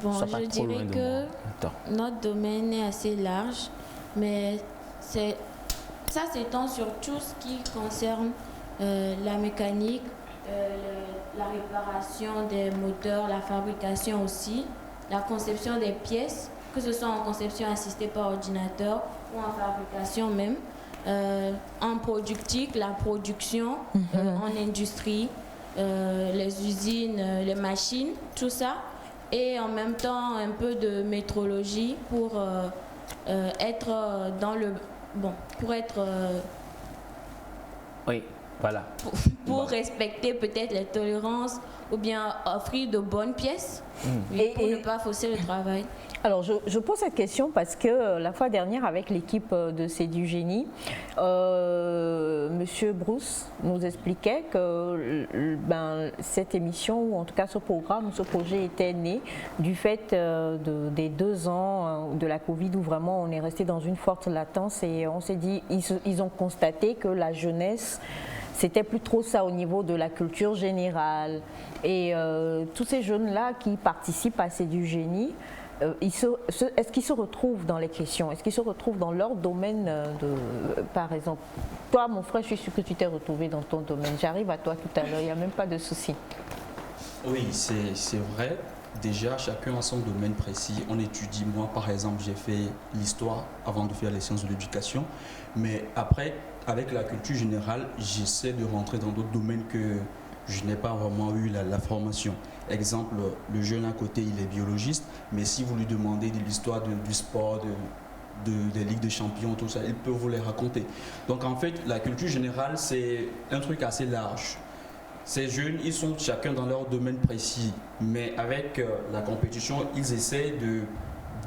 N: Bon, je dirais que notre domaine est assez large, mais ça s'étend sur tout ce qui concerne la mécanique, la réparation des moteurs, la fabrication aussi, la conception des pièces, que ce soit en conception assistée par ordinateur ou en fabrication même, en productique, la production, en industrie, les usines, les machines, tout ça, et en même temps un peu de métrologie pour être dans le... Bon, pour être...
B: oui. Voilà.
N: Pour respecter peut-être les tolérances ou bien offrir de bonnes pièces pour ne pas fausser le travail.
A: Alors je pose cette question parce que la fois dernière avec l'équipe de C'est du génie, Monsieur Bruce nous expliquait que cette émission, ou en tout cas ce programme, ce projet était né du fait des 2 ans de la Covid où vraiment on est resté dans une forte latence et on s'est dit, ils ont constaté que la jeunesse, c'était plus trop ça au niveau de la culture générale. Et tous ces jeunes-là qui participent à C'est du génie, est-ce qu'ils se retrouvent dans les questions? Est-ce qu'ils se retrouvent dans leur domaine par exemple? Toi, mon frère, je suis sûr que tu t'es retrouvé dans ton domaine. J'arrive à toi tout à l'heure, il n'y a même pas de souci.
K: Oui, c'est vrai. Déjà, chacun a son domaine précis. On étudie, moi par exemple, j'ai fait l'histoire avant de faire les sciences de l'éducation. Mais après, avec la culture générale, j'essaie de rentrer dans d'autres domaines que je n'ai pas vraiment eu la formation. Exemple, le jeune à côté, il est biologiste, mais si vous lui demandez de l'histoire du sport, des ligues de champions, tout ça, il peut vous les raconter. Donc en fait, la culture générale, c'est un truc assez large. Ces jeunes, ils sont chacun dans leur domaine précis, mais avec la compétition, ils essaient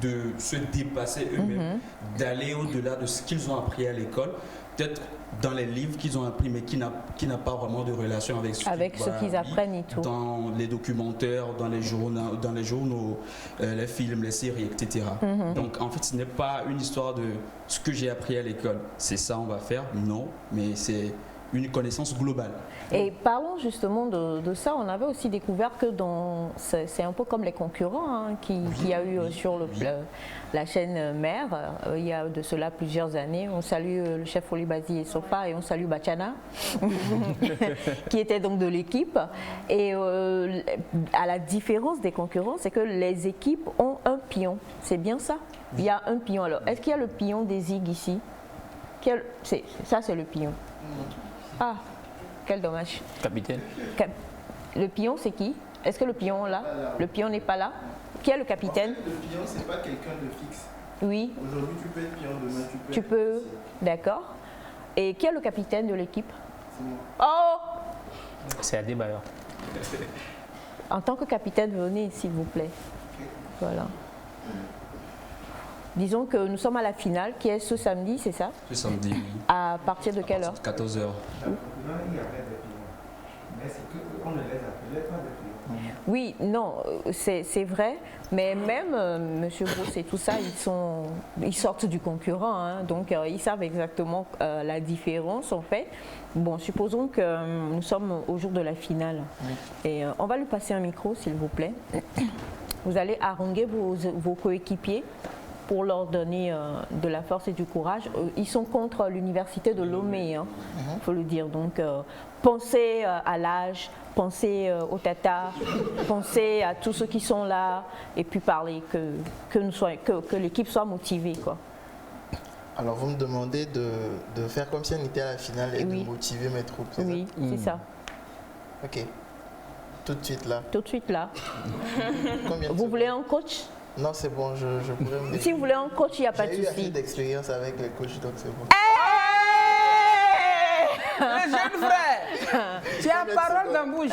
K: de se dépasser eux-mêmes, d'aller au-delà de ce qu'ils ont appris à l'école peut-être dans les livres qu'ils ont appris, mais qui n'a pas vraiment de relation avec
A: ce qu'ils apprennent et tout.
K: Dans les documentaires, dans les journaux, les films, les séries, etc. Donc en fait, ce n'est pas une histoire de ce que j'ai appris à l'école. C'est ça on va faire, non, mais c'est une connaissance globale.
A: Et parlons justement de ça, on avait aussi découvert que c'est un peu comme les concurrents hein, qu'il y a eu sur la chaîne mère, il y a de cela plusieurs années. On salue le chef Olibasi et Sofa et on salue Bachana, qui était donc de l'équipe. Et à la différence des concurrents, c'est que les équipes ont un pion, c'est bien ça? Il y a un pion. Alors, est-ce qu'il y a le pion des ZIG ici? Ça, c'est le pion. Ah, quel dommage.
B: Capitaine.
A: Le pion, c'est qui? Est-ce que le pion là? Le pion n'est pas là? Qui est le capitaine?
J: En fait, le pion, c'est pas quelqu'un de fixe.
A: Oui.
J: Aujourd'hui, tu peux être pion, demain,
A: tu peux. D'accord. Et qui est le capitaine de l'équipe?
J: C'est moi.
A: Oh!
B: C'est Adebayor.
A: En tant que capitaine, venez, s'il vous plaît. Voilà. Disons que nous sommes à la finale, qui est ce samedi, c'est ça?
K: Ce samedi.
A: À partir de quelle heure?
K: 14h.
A: Oui, non, c'est vrai, mais même M. Bruce et tout ça, ils sortent du concurrent, hein, donc ils savent exactement la différence en fait. Bon, supposons que nous sommes au jour de la finale et on va lui passer un micro s'il vous plaît. Vous allez haranguer vos coéquipiers pour leur donner de la force et du courage. Ils sont contre l'université de Lomé, hein, faut le dire. Donc, pensez à l'âge, pensez au Tata, pensez à tous ceux qui sont là, et puis parlez, que l'équipe soit motivée, quoi.
J: Alors, vous me demandez de faire comme si on était à la finale et de motiver mes troupes, c'est
A: ça? C'est ça.
J: Ok. Tout de suite là.
A: Tout de suite là. Vous voulez un coach?
J: Non, c'est bon, je pourrais me...
A: Si vous voulez un coach, il n'y a pas de souci.
J: J'ai eu assez d'expérience avec les coachs, donc c'est bon.
I: Le jeune frère, tu as parole dans la bouche.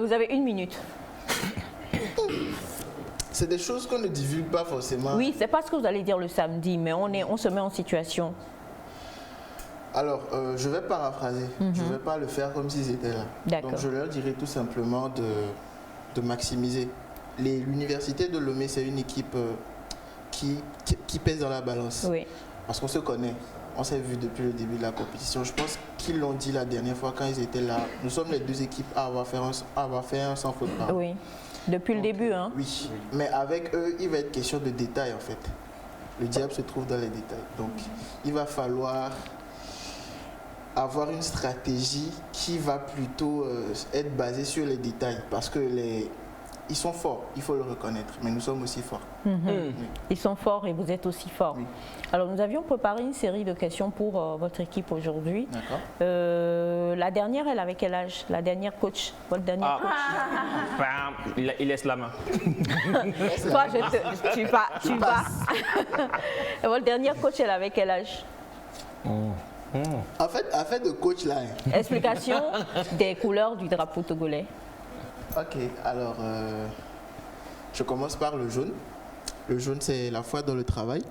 A: Vous avez 1 minute.
J: C'est des choses qu'on ne divulgue pas forcément.
A: Oui, c'est pas ce que vous allez dire le samedi, mais on se met en situation.
J: Alors, je vais paraphraser. Je ne vais pas le faire comme s'ils étaient là. Donc, je leur dirais tout simplement de maximiser. L'université de Lomé, c'est une équipe qui pèse dans la balance.
A: Oui.
J: Parce qu'on se connaît. On s'est vu depuis le début de la compétition. Je pense qu'ils l'ont dit la dernière fois quand ils étaient là. Nous sommes les deux équipes à avoir fait un sans faute par.
A: Oui, depuis le début. Hein.
J: Oui, mais avec eux, il va être question de détails en fait. Le diable se trouve dans les détails. Donc, il va falloir avoir une stratégie qui va plutôt être basée sur les détails. Parce que ils sont forts, il faut le reconnaître, mais nous sommes aussi forts.
A: Ils sont forts et vous êtes aussi forts. Oui. Alors, nous avions préparé une série de questions pour votre équipe aujourd'hui.
J: D'accord.
A: La dernière, elle avait quel âge? La dernière coach, votre dernière coach?
B: Il laisse la main.
A: Toi, tu vas. Votre dernière coach, elle avait quel âge?
J: En fait, de coach là.
A: Explication des couleurs du drapeau togolais.
J: Ok, alors je commence par le jaune. Le jaune, c'est la foi dans le travail.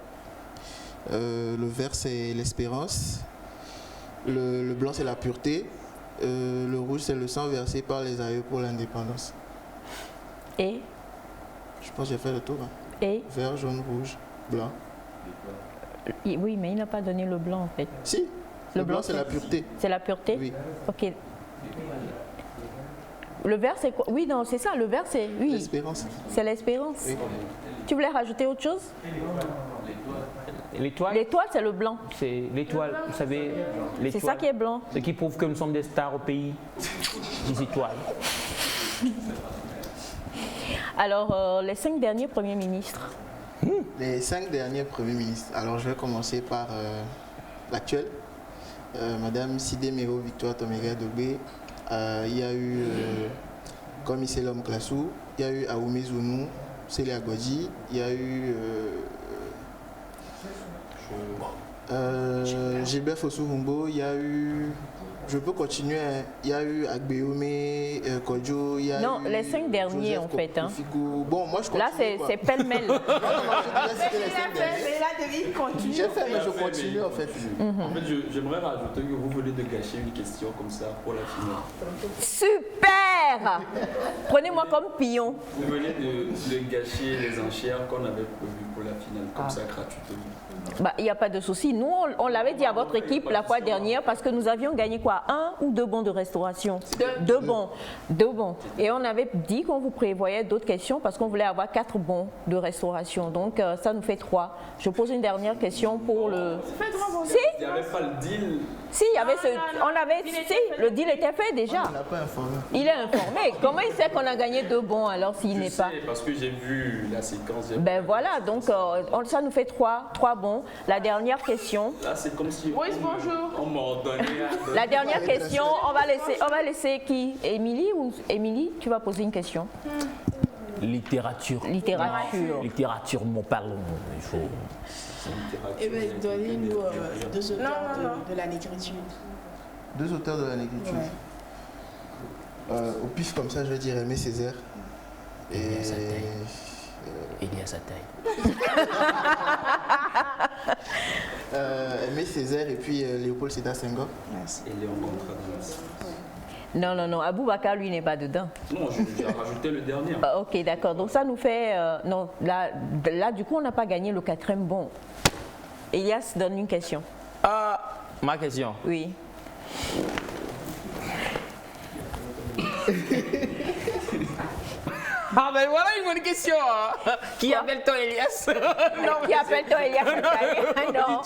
J: Le vert, c'est l'espérance. Le blanc, c'est la pureté. Le rouge, c'est le sang versé par les aïeux pour l'indépendance.
A: Et
J: je pense que j'ai fait le tour. Hein.
A: Et
J: vert, jaune, rouge, blanc.
A: Oui, mais il n'a pas donné le blanc en fait.
J: Si, le blanc, c'est la pureté.
A: C'est la pureté?
J: Oui.
A: Ok. Le vert, c'est quoi? Oui, non, c'est ça. Le vert, c'est... Oui.
J: L'espérance.
A: C'est l'espérance. Oui. Tu voulais rajouter autre chose?
B: L'étoile?
A: L'étoile, c'est le blanc.
B: C'est l'étoile, vous savez, l'étoile.
A: C'est ça qui est blanc.
B: Ce qui prouve que nous sommes des stars au pays des étoiles.
A: Alors, les 5 derniers premiers ministres.
J: Les 5 derniers premiers ministres. Alors, je vais commencer par l'actuel. Madame Sidemero Victoire Tomega Dobé. Il y a eu comme Iselom Klassou, il y a eu Aoumé Zounou, Célia Godji, il y a eu Gilbert Fossou-Humbo, il y a eu... Je peux continuer. Hein. Il y a eu Agbeome, Kodjo, il y a
A: non,
J: eu
A: les 5 derniers
J: Joseph
A: en fait. Hein.
J: Bon, moi je continue.
A: Là, c'est pêle-mêle.
J: Non, j'ai déjà cité les 5 derniers.
D: Mais là, il continue.
J: J'ai fait, mais je continue en fait.
K: En fait, j'aimerais rajouter que vous venez de gâcher une question comme ça pour la finale.
A: Super. Prenez-moi comme pion.
K: Vous venez de gâcher les enchères qu'on avait prévues pour la finale, comme ça gratuitement.
A: Bah, il n'y a pas de souci. Nous, on l'avait dit à votre équipe la fois dernière parce que nous avions gagné quoi? 1 ou 2 bons de restauration? 2 bons. 2 bons. Et on avait dit qu'on vous prévoyait d'autres questions parce qu'on voulait avoir 4 bons de restauration. Donc, ça nous fait 3. Je pose une dernière question pour le... Si?
K: Il n'y avait pas le deal.
A: Si, il y avait le deal était fait déjà.
J: Il n'a pas informé.
A: Il est informé. Comment il sait qu'on a gagné 2 bons alors s'il n'est pas?
K: Parce que j'ai vu la séquence.
A: Ben voilà, donc ça nous fait 3 bons. La dernière question.
K: Là, c'est comme si
C: bonjour.
K: On m'a ordonné.
A: La dernière question, on va laisser qui? Émilie ou Émilie, tu vas poser une question.
B: Littérature. Littérature, mon parlons. Il faut.
D: Eh bien, donnez-nous 2 auteurs de la négritude.
J: 2 auteurs de la négritude. Au pif comme ça, je vais dire Aimé Césaire.
B: Elias Ataï.
J: Aimé Césaire et puis Léopold Sédar Senghor.
K: Et Léon Contradas.
A: Non, Aboubacar, lui, n'est pas dedans.
K: Non, j'ai rajouté le dernier.
A: Ok, d'accord. Donc ça nous fait... non, là, du coup, on n'a pas gagné le 4e bon. Elias donne une question.
B: Ma question.
A: Oui.
B: Ah ben voilà une bonne question. Hein. Qui appelle-t-on Elias?
A: Non, qui appelle-t-on Elias? Non.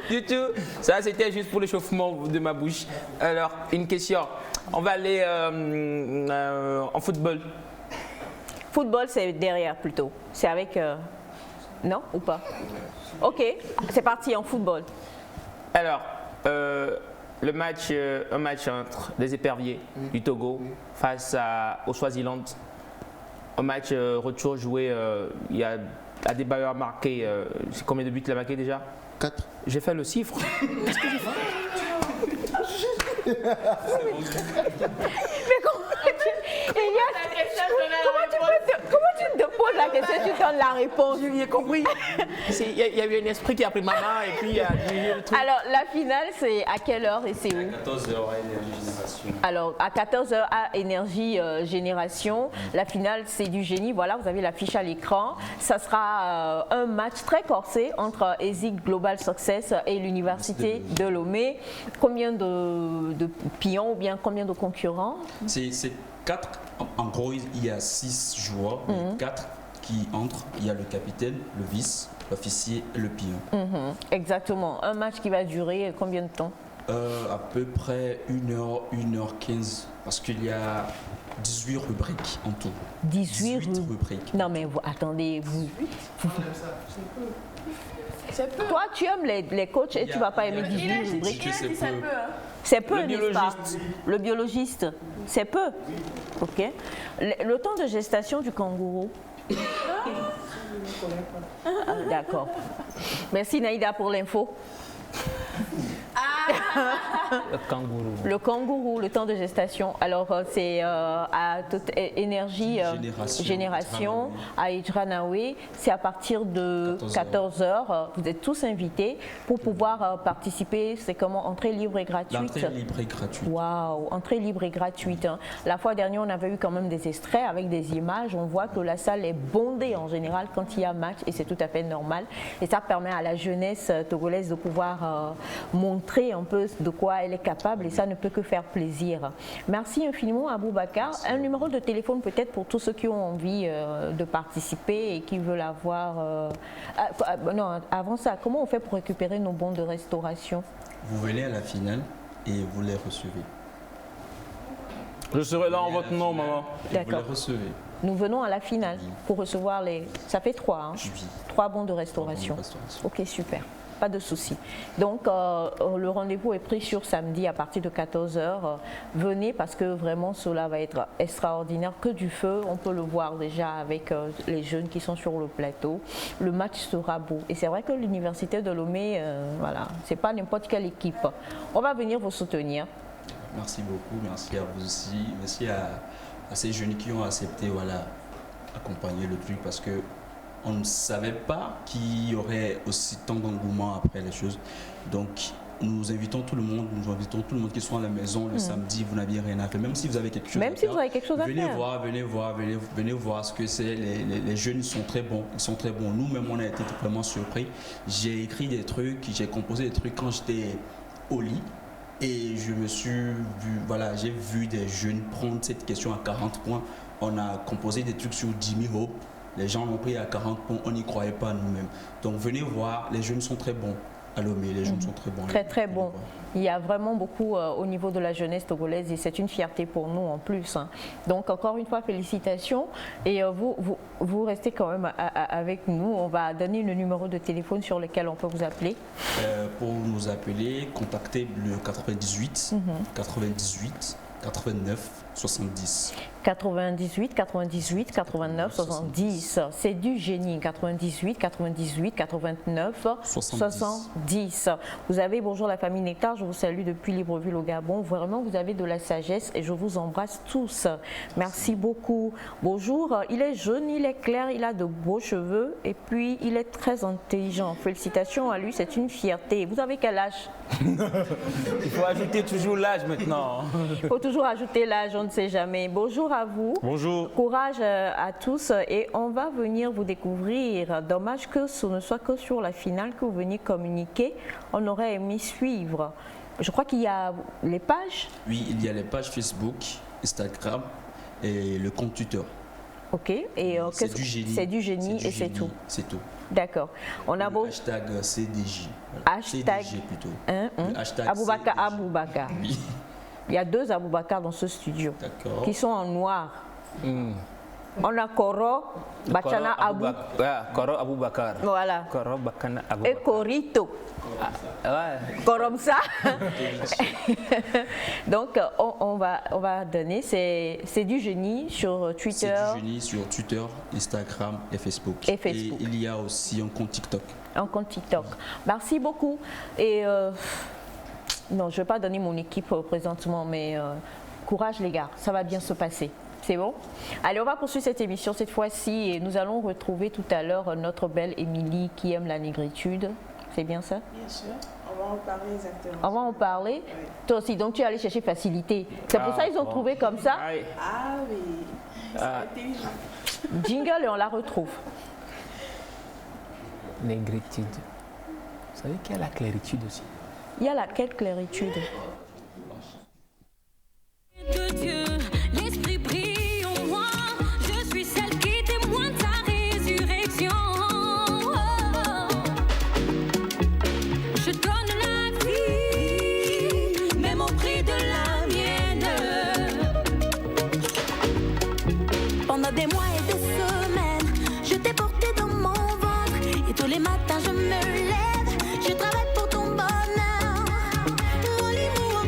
B: Du tout. Ça, c'était juste pour l'échauffement de ma bouche. Alors, une question. On va aller en football.
A: Football, c'est derrière plutôt. C'est avec... Non ou pas? Ok, c'est parti en football.
B: Alors, un match entre des éperviers du Togo face au Swaziland. Un match retour joué, il y a Adebayor marqué, combien de buts il a marqué déjà?
J: 4.
B: J'ai fait le chiffre. Qu'est-ce que j'ai fait? Mais comment tu te poses la question, tu donnes la réponse? J'ai compris. Il y a eu un esprit qui a pris ma main et puis il a dirigé le truc.
A: Alors, la finale, c'est à quelle heure et c'est où?
K: À 14h à Énergie Génération.
A: Alors, à 14h à Énergie Génération. La finale, c'est du génie. Voilà, vous avez l'affiche à l'écran. Ça sera un match très corsé entre ESIG Global Success et l'Université de Lomé. Combien de pions ou bien combien de concurrents?
K: C'est 4. En gros, il y a 6 joueurs, 4 qui entrent. Il y a le capitaine, le vice, l'officier et le pion.
A: Exactement. Un match qui va durer combien de temps?
K: À peu près 1h, 1h15. Parce qu'il y a 18 rubriques en tout.
A: 18
K: rubriques.
A: Non mais vous, attendez, vous... Toi, tu aimes les coachs et tu ne vas pas aimer 18 rubriques. C'est peu, n'est-ce pas? Le biologiste, c'est peu. Ok. Le temps de gestation du kangourou. D'accord. Merci Naïda pour l'info. Le kangourou, le temps de gestation. Alors, c'est à Énergie Génération, à Idjranaoué. C'est à partir de 14h. Vous êtes tous invités pour pouvoir participer. C'est comment? Entrée libre et gratuite.
K: L'entrée libre et gratuite.
A: Waouh, entrée libre et gratuite. Hein. La fois dernière, on avait eu quand même des extraits avec des images. On voit que la salle est bondée en général quand il y a match et c'est tout à fait normal. Et ça permet à la jeunesse togolaise de pouvoir montrer un peu de quoi elle est capable et ça ne peut que faire plaisir. Merci infiniment à Aboubacar. Un numéro de téléphone peut-être pour tous ceux qui ont envie de participer et qui veulent avoir... non, avant ça, comment on fait pour récupérer nos bons de restauration?
K: Vous venez à la finale et vous les recevez.
B: Je serai là en votre nom, maman.
K: Vous les recevez.
A: Nous venons à la finale pour recevoir les... Ça fait 3, hein? 3 bons de restauration. Ok, super. pas de souci. Donc, le rendez-vous est pris sur samedi à partir de 14h. Venez parce que vraiment, cela va être extraordinaire. Que du feu, on peut le voir déjà avec les jeunes qui sont sur le plateau. Le match sera beau. Et c'est vrai que l'Université de Lomé, voilà, c'est pas n'importe quelle équipe. On va venir vous soutenir.
K: Merci beaucoup, merci à vous aussi. Merci à ces jeunes qui ont accepté, voilà, accompagner le truc parce que on ne savait pas qu'il y aurait aussi tant d'engouement après les choses. Donc, nous invitons tout le monde qui sont à la maison le samedi, vous n'aviez rien à faire. Même si vous avez quelque chose à faire,
A: vous avez quelque chose à
K: venez
A: faire.
K: Venez voir ce que c'est. Les jeunes sont très bons, Nous-mêmes, on a été vraiment surpris. J'ai écrit des trucs, j'ai composé des trucs quand j'étais au lit. Et je me suis vu, voilà, j'ai vu des jeunes prendre cette question à 40 points. On a composé des trucs sur Jimmy Hope. Les gens l'ont pris à 40 points, on n'y croyait pas nous-mêmes. Donc venez voir, les jeunes sont très bons à Lomé, les jeunes sont très bons.
A: Très bons. Il y a vraiment beaucoup au niveau de la jeunesse togolaise et c'est une fierté pour nous en plus. Donc encore une fois, félicitations. Et vous restez quand même avec nous. On va donner le numéro de téléphone sur lequel on peut vous appeler.
K: Pour nous appeler, contactez le 98 98 89 70.
A: 98, 98, 89, 70. C'est du génie. 98, 98, 89, 70. Vous avez, bonjour la famille Nectar, je vous salue depuis Libreville au Gabon. Vraiment, vous avez de la sagesse et je vous embrasse tous. Merci beaucoup. Bonjour, il est jeune, il est clair, il a de beaux cheveux et puis il est très intelligent. Félicitations à lui, c'est une fierté. Vous avez quel âge?
I: Il faut ajouter toujours l'âge maintenant.
A: Il faut toujours ajouter l'âge, on ne sait jamais. Bonjour à vous.
I: Bonjour.
A: Courage à tous et on va venir vous découvrir. Dommage que ce ne soit que sur la finale que vous veniez communiquer. On aurait aimé suivre. Je crois qu'il y a les pages.
K: Oui, il y a les pages Facebook, Instagram et le compte Twitter.
A: Ok. Et
K: c'est du génie.
A: C'est du génie et c'est tout.
K: C'est tout.
A: D'accord. On a beau.
K: Hashtag CDJ.
A: Hashtag
K: CDJ plutôt.
A: Hashtag Aboubakar.
K: Oui.
A: Il y a deux Aboubakar dans ce studio qui sont en noir. On a Koro, Bachana Abou.
B: Koro Aboubakar.
A: Voilà.
B: Koro Bakana Aboubakar.
A: Et Korito. Comme ça. Donc, on va donner. C'est du génie sur Twitter.
K: C'est du génie sur Twitter, Instagram et Facebook. Et il y a aussi un compte TikTok.
A: Un compte TikTok. Merci beaucoup. Et non, je ne vais pas donner mon équipe présentement, mais courage les gars, ça va bien se passer. C'est bon? Allez, on va poursuivre cette émission cette fois-ci et nous allons retrouver tout à l'heure notre belle Émilie qui aime la négritude. C'est bien ça?
D: Bien sûr. On va en parler exactement.
A: On va en parler? Oui. Toi aussi, donc tu es allé chercher facilité. C'est pour ça qu'ils ont trouvé comme ça?
D: Ah oui, c'est intelligent.
A: Jingle et on la retrouve.
B: Négritude. Vous savez qu'il y a la cléritude aussi.
A: Il y a laquelle cléritude?
O: De Dieu, l'esprit brille en moi. Je suis celle qui témoigne de ta résurrection. Je donne la vie, même au prix de la mienne. Pendant des mois et des semaines, je t'ai porté dans mon ventre. Et tous les matins, je me lève. Je travaille pour ton bonheur. Relis-moi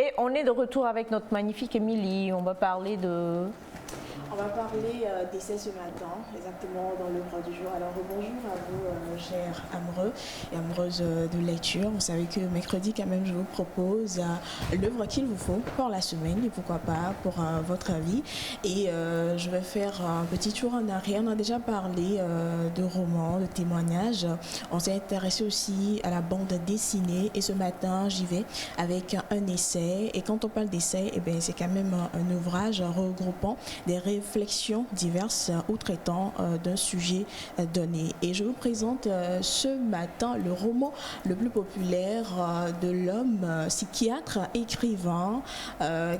A: Et on est de retour avec notre magnifique Émilie. On va parler de...
D: On va parler d'essai ce matin, exactement dans l'œuvre du jour. Alors bonjour à vous, chers amoureux et amoureuses de lecture. Vous savez que mercredi, quand même, je vous propose l'œuvre qu'il vous faut pour la semaine et pourquoi pas pour votre avis. Et je vais faire un petit tour en arrière. On a déjà parlé de romans, de témoignages. On s'est intéressé aussi à la bande dessinée et ce matin, j'y vais avec un essai. Et quand on parle d'essai, eh bien, c'est quand même un ouvrage regroupant des réflexions diverses ou traitant d'un sujet donné. Et je vous présente ce matin le roman le plus populaire de l'homme psychiatre, écrivain,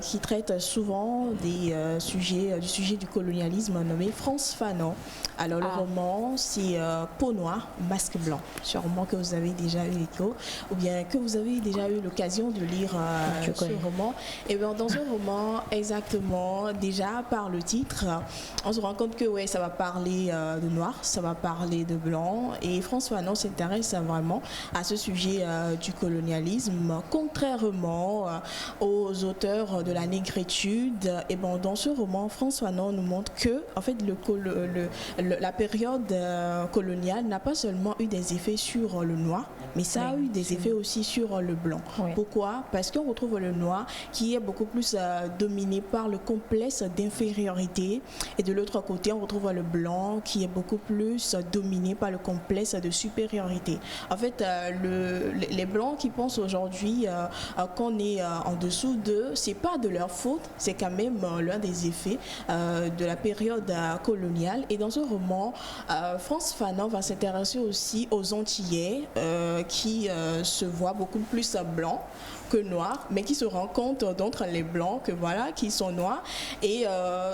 D: qui traite souvent du sujet du colonialisme nommé Frantz Fanon. Alors le roman, c'est Peau noire, masque blanc. Sûrement que vous avez déjà eu l'écho ou bien que vous avez déjà eu l'occasion de lire ce roman. Et bien dans ce roman, exactement, déjà par le titre, on se rend compte que ça va parler de noir, ça va parler de blanc. Et Frantz Fanon s'intéresse vraiment à ce sujet du colonialisme, contrairement aux auteurs de la négritude. Et bon, dans ce roman, Frantz Fanon nous montre que, en fait, la période coloniale n'a pas seulement eu des effets sur le noir, mais ça a eu des effets aussi sur le blanc. Oui. Pourquoi? Parce qu'on retrouve le noir qui est beaucoup plus dominé par le complexe d'infériorité. Et de l'autre côté, on retrouve le blanc qui est beaucoup plus dominé par le complexe de supériorité. En fait, les blancs qui pensent aujourd'hui qu'on est en dessous d'eux, c'est pas de leur faute, c'est quand même l'un des effets de la période coloniale. Et dans ce roman, Frantz Fanon va s'intéresser aussi aux Antillais qui se voient beaucoup plus blancs que noirs, mais qui se rendent compte d'entre les blancs que voilà, qui sont noirs. Et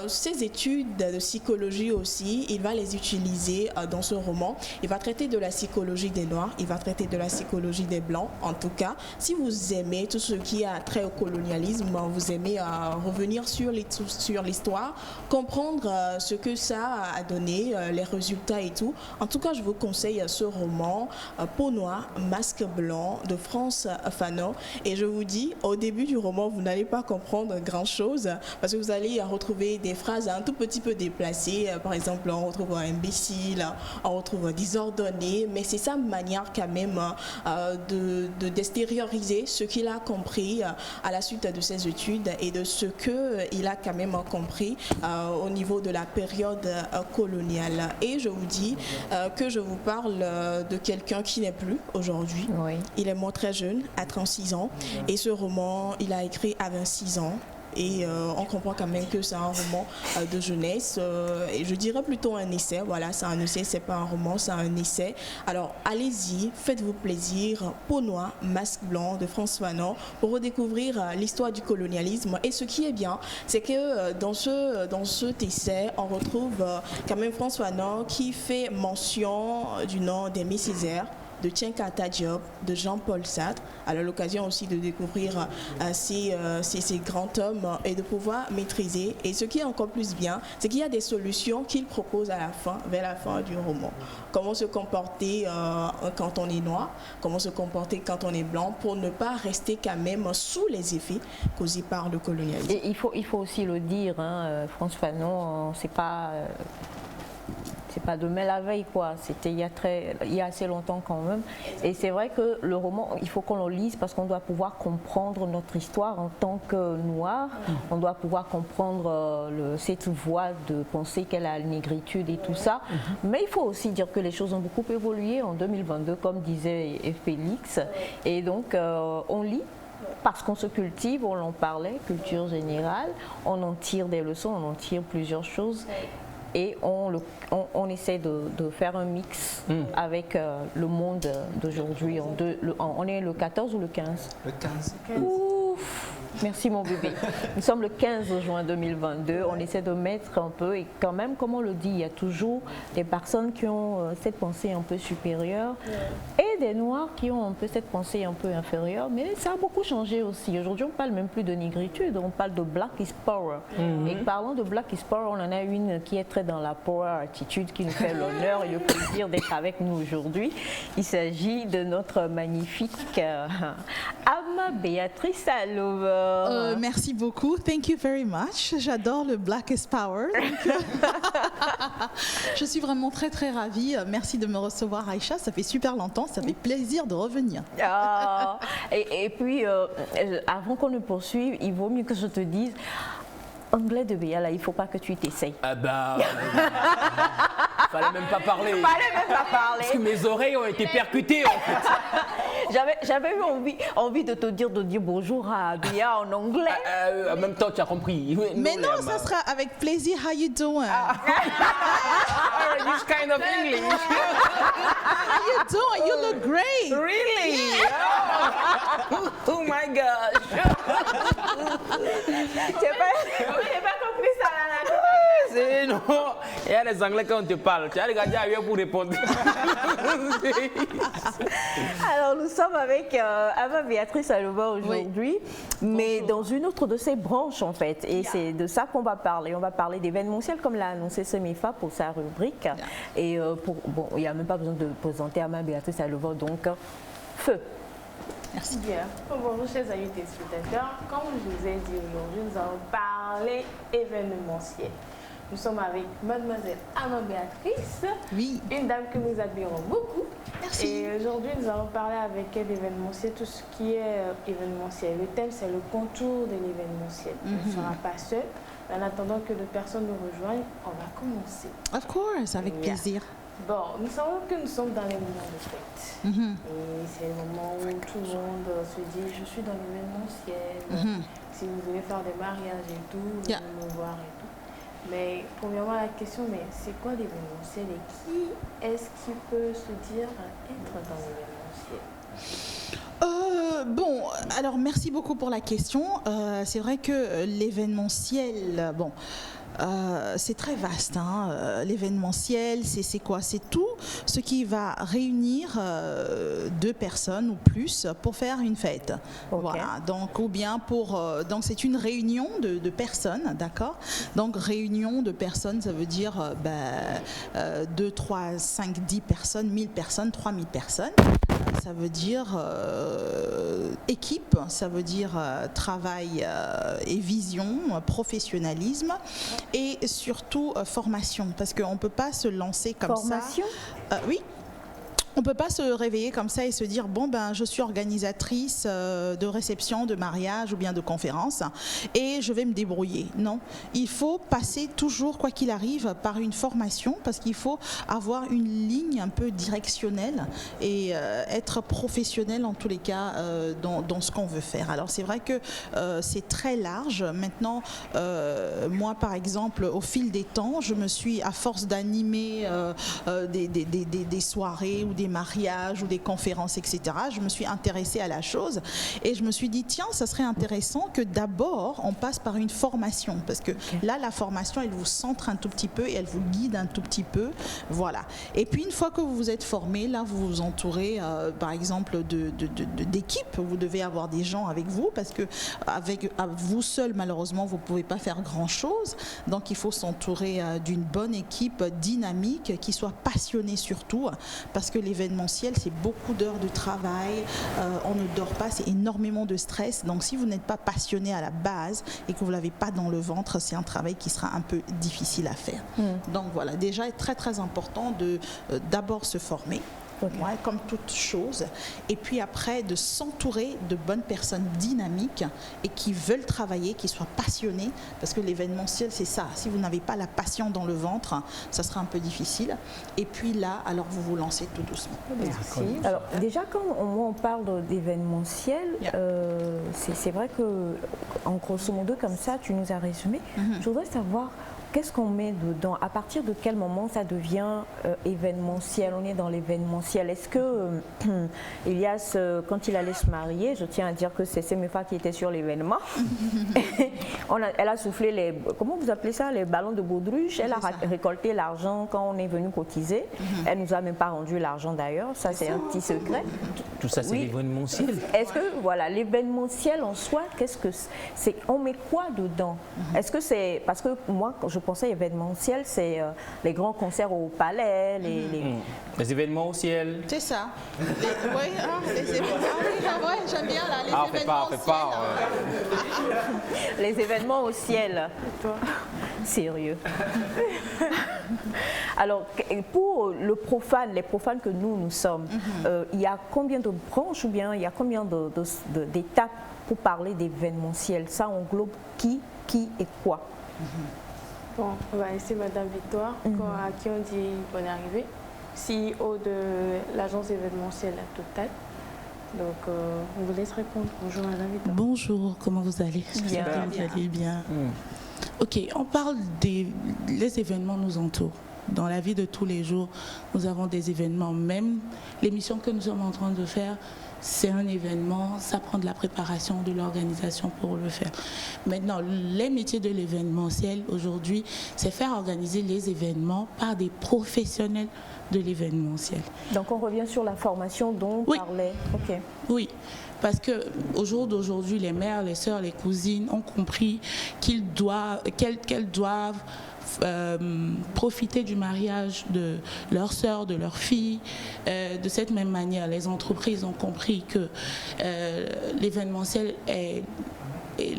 D: ces études de psychologie aussi, il va les utiliser dans ce roman. Il va traiter de la psychologie des noirs, il va traiter de la psychologie des blancs. En tout cas, si vous aimez tout ce qui a trait au colonialisme, vous aimez revenir sur l'histoire, comprendre ce que ça a donné, les résultats et tout. En tout cas, je vous conseille ce roman, Peau noire, masque blanc, de Frantz Fanon. Et je vous dis, au début du roman, vous n'allez pas comprendre grand-chose parce que vous allez retrouver des phrases un tout petit peu déplacées. Par exemple, on retrouve imbécile, on retrouve désordonné, mais c'est sa manière quand même de d'extérioriser ce qu'il a compris à la suite de ses études et de ce qu'il a quand même compris au niveau de la période coloniale. Et je vous dis que je vous parle de quelqu'un qui n'est plus aujourd'hui. Oui. Il est mort très jeune, à 36 ans. Et ce roman, il a écrit à 26 ans. Et on comprend quand même que c'est un roman de jeunesse. Et je dirais plutôt un essai. Voilà, c'est un essai, c'est pas un roman, c'est un essai. Alors, allez-y, faites-vous plaisir. Peau noire, masque blanc de Frantz Fanon pour redécouvrir l'histoire du colonialisme. Et ce qui est bien, c'est que dans cet essai, on retrouve quand même Frantz Fanon qui fait mention du nom d'Aimé Césaire, de Tchenkata Diop, de Jean-Paul Sartre. Alors l'occasion aussi de découvrir ces grands hommes et de pouvoir maîtriser. Et ce qui est encore plus bien, c'est qu'il y a des solutions qu'il propose à la fin, vers la fin du roman. Comment se comporter quand on est noir, comment se comporter quand on est blanc pour ne pas rester quand même sous les effets causés par le colonialisme.
A: Et il faut aussi le dire, Frantz Fanon, c'est pas demain la veille, quoi. C'était il y a assez longtemps quand même. Et c'est vrai que le roman, il faut qu'on le lise parce qu'on doit pouvoir comprendre notre histoire en tant que noir. On doit pouvoir comprendre cette voie de pensée qu'est la négritude et tout ça. Mais il faut aussi dire que les choses ont beaucoup évolué en 2022, comme disait Félix. Et donc, on lit. Parce qu'on se cultive, on en parlait, culture générale, on en tire des leçons, on en tire plusieurs choses. Et on essaie de faire un mix avec le monde d'aujourd'hui. On est le 14 ou le 15 ?
E: Le 15.
A: Ouf. Merci mon bébé. Nous sommes le 15 juin 2022. On essaie de mettre un peu, et quand même, comme on le dit, il y a toujours des personnes qui ont cette pensée un peu supérieure et des noirs qui ont un peu cette pensée un peu inférieure. Mais ça a beaucoup changé aussi. Aujourd'hui, on ne parle même plus de négritude, on parle de Black is Power. Et parlant de Black is Power, on en a une qui est très dans la power attitude, qui nous fait l'honneur et le plaisir d'être avec nous aujourd'hui. Il s'agit de notre magnifique Ama Béatrice Alova.
P: Merci beaucoup. Thank you very much. J'adore le Black is Power. Donc, je suis vraiment très très ravie. Merci de me recevoir, Aïcha. Ça fait super longtemps. Ça fait plaisir de revenir.
A: Ah, et puis, avant qu'on ne poursuive, il vaut mieux que je te dise, anglais de Béa, là, il ne faut pas que tu t'essayes.
B: Ah bah, fallait même pas parler.
A: Fallait même pas parler.
B: Parce que mes oreilles ont été percutées en fait.
A: J'avais eu envie de te dire bonjour à Béa en anglais.
B: En même temps, tu as compris.
P: Mais non, ça sera avec plaisir. How you doing?
B: This kind of English.
P: How you doing? You look great.
B: Really?
P: Yeah.
B: Oh my gosh.
A: J'ai pas compris ça là.
B: C'est non. Il y a les Anglais quand on te parle. Tu as regardé ailleurs pour répondre.
A: Alors nous sommes avec Ama Béatrice Alova aujourd'hui, mais dans une autre de ses branches en fait. Et c'est de ça qu'on va parler. On va parler d'événementiel comme l'a annoncé Semifa pour sa rubrique. Et il n'y a même pas besoin de présenter Ama Béatrice Alova, donc feu.
C: Merci bien. Bonjour chers amis téléspectateurs. Comme je vous ai dit aujourd'hui, nous allons parler événementiel. Nous sommes avec mademoiselle Ama Béatrice, une dame que nous admirons beaucoup.
P: Merci.
C: Et aujourd'hui, nous allons parler avec elle d'événementiel, tout ce qui est événementiel. Le thème, c'est le contour de l'événementiel. On ne sera pas seul. En attendant que d'autres personnes nous rejoignent, on va commencer.
P: Of course, avec plaisir.
C: Bon, nous savons que nous sommes dans les moments de fête. Et c'est le moment où tout le monde se dit, je suis dans l'événementiel. Si vous voulez faire des mariages et tout, vous venez me voir et tout. Mais premièrement, la question, mais c'est quoi l'événementiel et qui est-ce qui peut se dire être dans l'événementiel?
P: Bon, alors merci beaucoup pour la question. C'est vrai que l'événementiel, bon, c'est très vaste. L'événementiel, c'est quoi? C'est tout ce qui va réunir deux personnes ou plus pour faire une fête. Voilà. Donc, ou bien pour. Donc, c'est une réunion de personnes, d'accord? Donc, réunion de personnes, ça veut dire 2, 3, 5, 10 personnes, 1000 personnes, 3000 personnes. Ça veut dire équipe, ça veut dire travail et vision, professionnalisme et surtout formation, parce qu'on ne peut pas se lancer comme
A: formation?
P: Ça. Oui. On ne peut pas se réveiller comme ça et se dire bon ben je suis organisatrice de réception, de mariage ou bien de conférence et je vais me débrouiller. Non, il faut passer toujours quoi qu'il arrive par une formation parce qu'il faut avoir une ligne un peu directionnelle et être professionnel en tous les cas dans ce qu'on veut faire. Alors c'est vrai que c'est très large. Maintenant moi par exemple au fil des temps je me suis à force d'animer des soirées ou des mariages ou des conférences, etc. Je me suis intéressée à la chose et je me suis dit tiens, ça serait intéressant que d'abord on passe par une formation parce que là la formation elle vous centre un tout petit peu et elle vous guide un tout petit peu, voilà. Et puis une fois que vous vous êtes formé, là vous vous entourez par exemple d'équipes, vous devez avoir des gens avec vous parce que avec vous seul malheureusement vous pouvez pas faire grand chose, donc il faut s'entourer d'une bonne équipe dynamique qui soit passionnée surtout parce que l'événementiel, c'est beaucoup d'heures de travail, on ne dort pas, c'est énormément de stress. Donc si vous n'êtes pas passionné à la base et que vous ne l'avez pas dans le ventre, c'est un travail qui sera un peu difficile à faire. Donc voilà, déjà très très important de d'abord se former. Comme toute chose, et puis après de s'entourer de bonnes personnes dynamiques et qui veulent travailler, qui soient passionnées, parce que l'événementiel c'est ça, si vous n'avez pas la passion dans le ventre, ça sera un peu difficile, et puis là, alors vous vous lancez tout doucement.
A: Merci. Alors déjà quand on parle d'événementiel, c'est vrai que en grosso modo comme ça, tu nous as résumé, je voudrais savoir qu'est-ce qu'on met dedans? À partir de quel moment ça devient événementiel? On est dans l'événementiel. Est-ce que il y a quand il allait se marier, je tiens à dire que c'est Semifa qui était sur l'événement. Elle a soufflé les, comment vous appelez ça, les ballons de baudruche. Elle a récolté l'argent quand on est venu cotiser. Elle nous a même pas rendu l'argent d'ailleurs. Ça c'est un petit secret.
B: Tout ça c'est l'événementiel.
A: Est-ce que voilà l'événementiel en soi, qu'est-ce que c'est? On met quoi dedans? Est-ce que c'est parce que moi je pensez événementiel, c'est les grands concerts au palais,
B: les événements au ciel.
P: C'est ça. Les événements. J'aime bien là, les événements au ciel.
A: Les événements au ciel. Sérieux. Alors, pour le profane, les profanes que nous sommes, il y a combien de branches ou bien il y a combien d'étapes pour parler d'événementiel? Ça englobe qui et quoi?
C: Bon, on va laisser Madame Victoire, à qui on dit bonne arrivée, CEO de l'agence événementielle Total. Donc, on vous laisse répondre. Bonjour Madame Victoire.
Q: Bonjour, comment vous allez?
A: Bien.
Q: Vous allez bien. Ok, on parle les événements nous entourent. Dans la vie de tous les jours, nous avons des événements. Même l'émission que nous sommes en train de faire, c'est un événement, ça prend de la préparation, de l'organisation pour le faire. Maintenant, les métiers de l'événementiel aujourd'hui, c'est faire organiser les événements par des professionnels de l'événementiel.
A: Donc on revient sur la formation dont on parlait. Okay.
Q: Oui, parce qu'au jour d'aujourd'hui, les mères, les sœurs, les cousines ont compris qu'elles doivent profiter du mariage de leur sœur, de leur fille. De cette même manière, les entreprises ont compris que l'événementiel est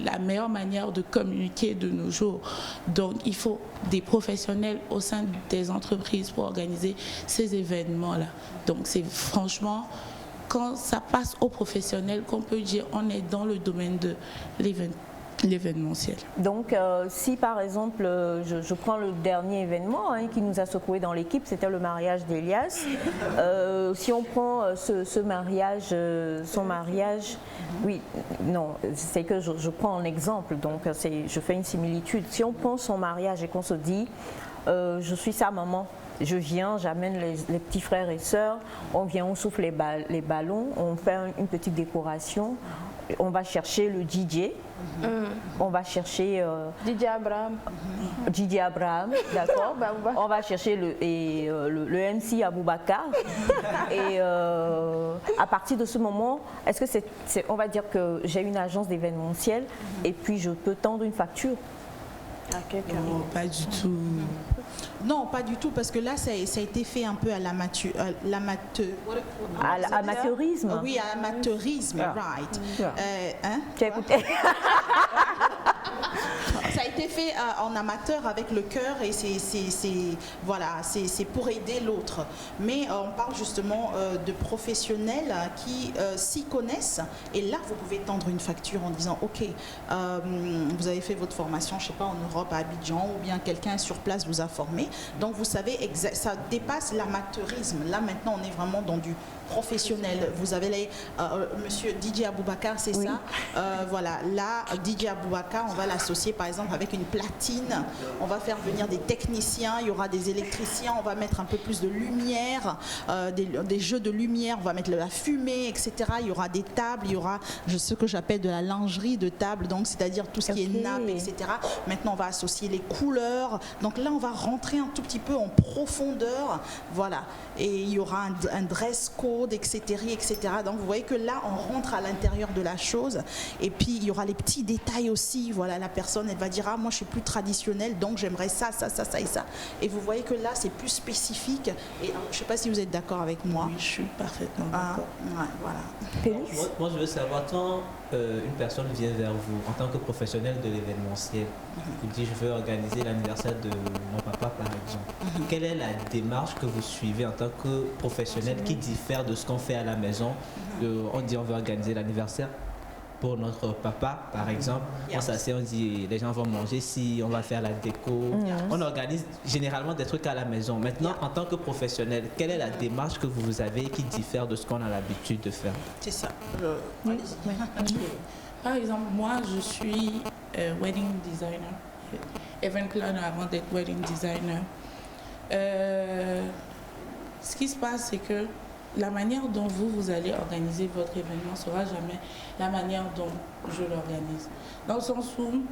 Q: la meilleure manière de communiquer de nos jours. Donc, il faut des professionnels au sein des entreprises pour organiser ces événements-là. Donc, c'est franchement, quand ça passe aux professionnels, qu'on peut dire on est dans le domaine de l'événementiel.
A: Donc, si par exemple, je prends le dernier événement qui nous a secoué dans l'équipe, c'était le mariage d'Elias. Si on prend son mariage, oui, non, c'est que je prends un exemple, donc je fais une similitude. Si on prend son mariage et qu'on se dit, je suis sa maman, je viens, j'amène les petits frères et sœurs, on vient, on souffle les ballons, on fait une petite décoration, on va chercher le DJ, on va chercher
C: DJ Abraham.
A: DJ Abraham, d'accord. On va chercher le MC Aboubakar. Et à partir de ce moment, est-ce que on va dire que j'ai une agence d'événementiel et puis je peux tendre une facture
C: à quelqu'un?
Q: Non, pas du tout.
P: Non, pas du tout, parce que là, ça a été fait un peu à
A: l'amateurisme.
P: Oui, à l'amateurisme, right.
A: Tu as écouté?
P: Ça a été fait en amateur avec le cœur et c'est pour aider l'autre. Mais on parle justement de professionnels qui s'y connaissent. Et là, vous pouvez tendre une facture en disant, OK, vous avez fait votre formation, je ne sais pas, en Europe, à Abidjan, ou bien quelqu'un sur place vous a formé. Donc, vous savez, ça dépasse l'amateurisme. Là, maintenant, on est vraiment dans du professionnel. Vous avez monsieur DJ Aboubakar, c'est oui. Ça. Voilà, là, DJ Aboubakar, on va l'associer par exemple avec une platine. On va faire venir des techniciens, il y aura des électriciens, on va mettre un peu plus de lumière, des jeux de lumière, on va mettre de la fumée, etc. Il y aura des tables, il y aura ce que j'appelle de la lingerie de table, donc c'est-à-dire tout ce qui est nappe, etc. Maintenant, on va associer les couleurs. Donc là, on va rentrer un tout petit peu en profondeur. Voilà. Et il y aura un dress code, etc., etc. Donc vous voyez que là, on rentre à l'intérieur de la chose. Et puis, il y aura les petits détails aussi. Voilà, la personne, elle va dire, ah, moi, je suis plus traditionnelle, donc j'aimerais ça, ça, ça, ça et ça. Et vous voyez que là, c'est plus spécifique. Et je ne sais pas si vous êtes d'accord avec moi.
Q: Oui, je suis parfaitement d'accord.
P: Ouais, voilà.
E: Moi, je veux savoir, quand une personne vient vers vous, en tant que professionnel de l'événementiel, vous dit, je veux organiser l'anniversaire de mon papa, par exemple. Quelle est la démarche que vous suivez en tant que professionnel qui diffère de ce qu'on fait à la maison? On dit, on veut organiser l'anniversaire pour notre papa, par exemple. On s'assied, on dit, les gens vont manger si on va faire la déco. On organise généralement des trucs à la maison. Maintenant, en tant que professionnel, quelle est la démarche que vous avez qui diffère de ce qu'on a l'habitude de faire?
P: C'est ça.
Q: Par exemple, moi, je suis wedding designer, event planner avant d'être wedding designer. Ce qui se passe, c'est que la manière dont vous allez organiser votre événement ne sera jamais la manière dont je l'organise. Dans le sens où,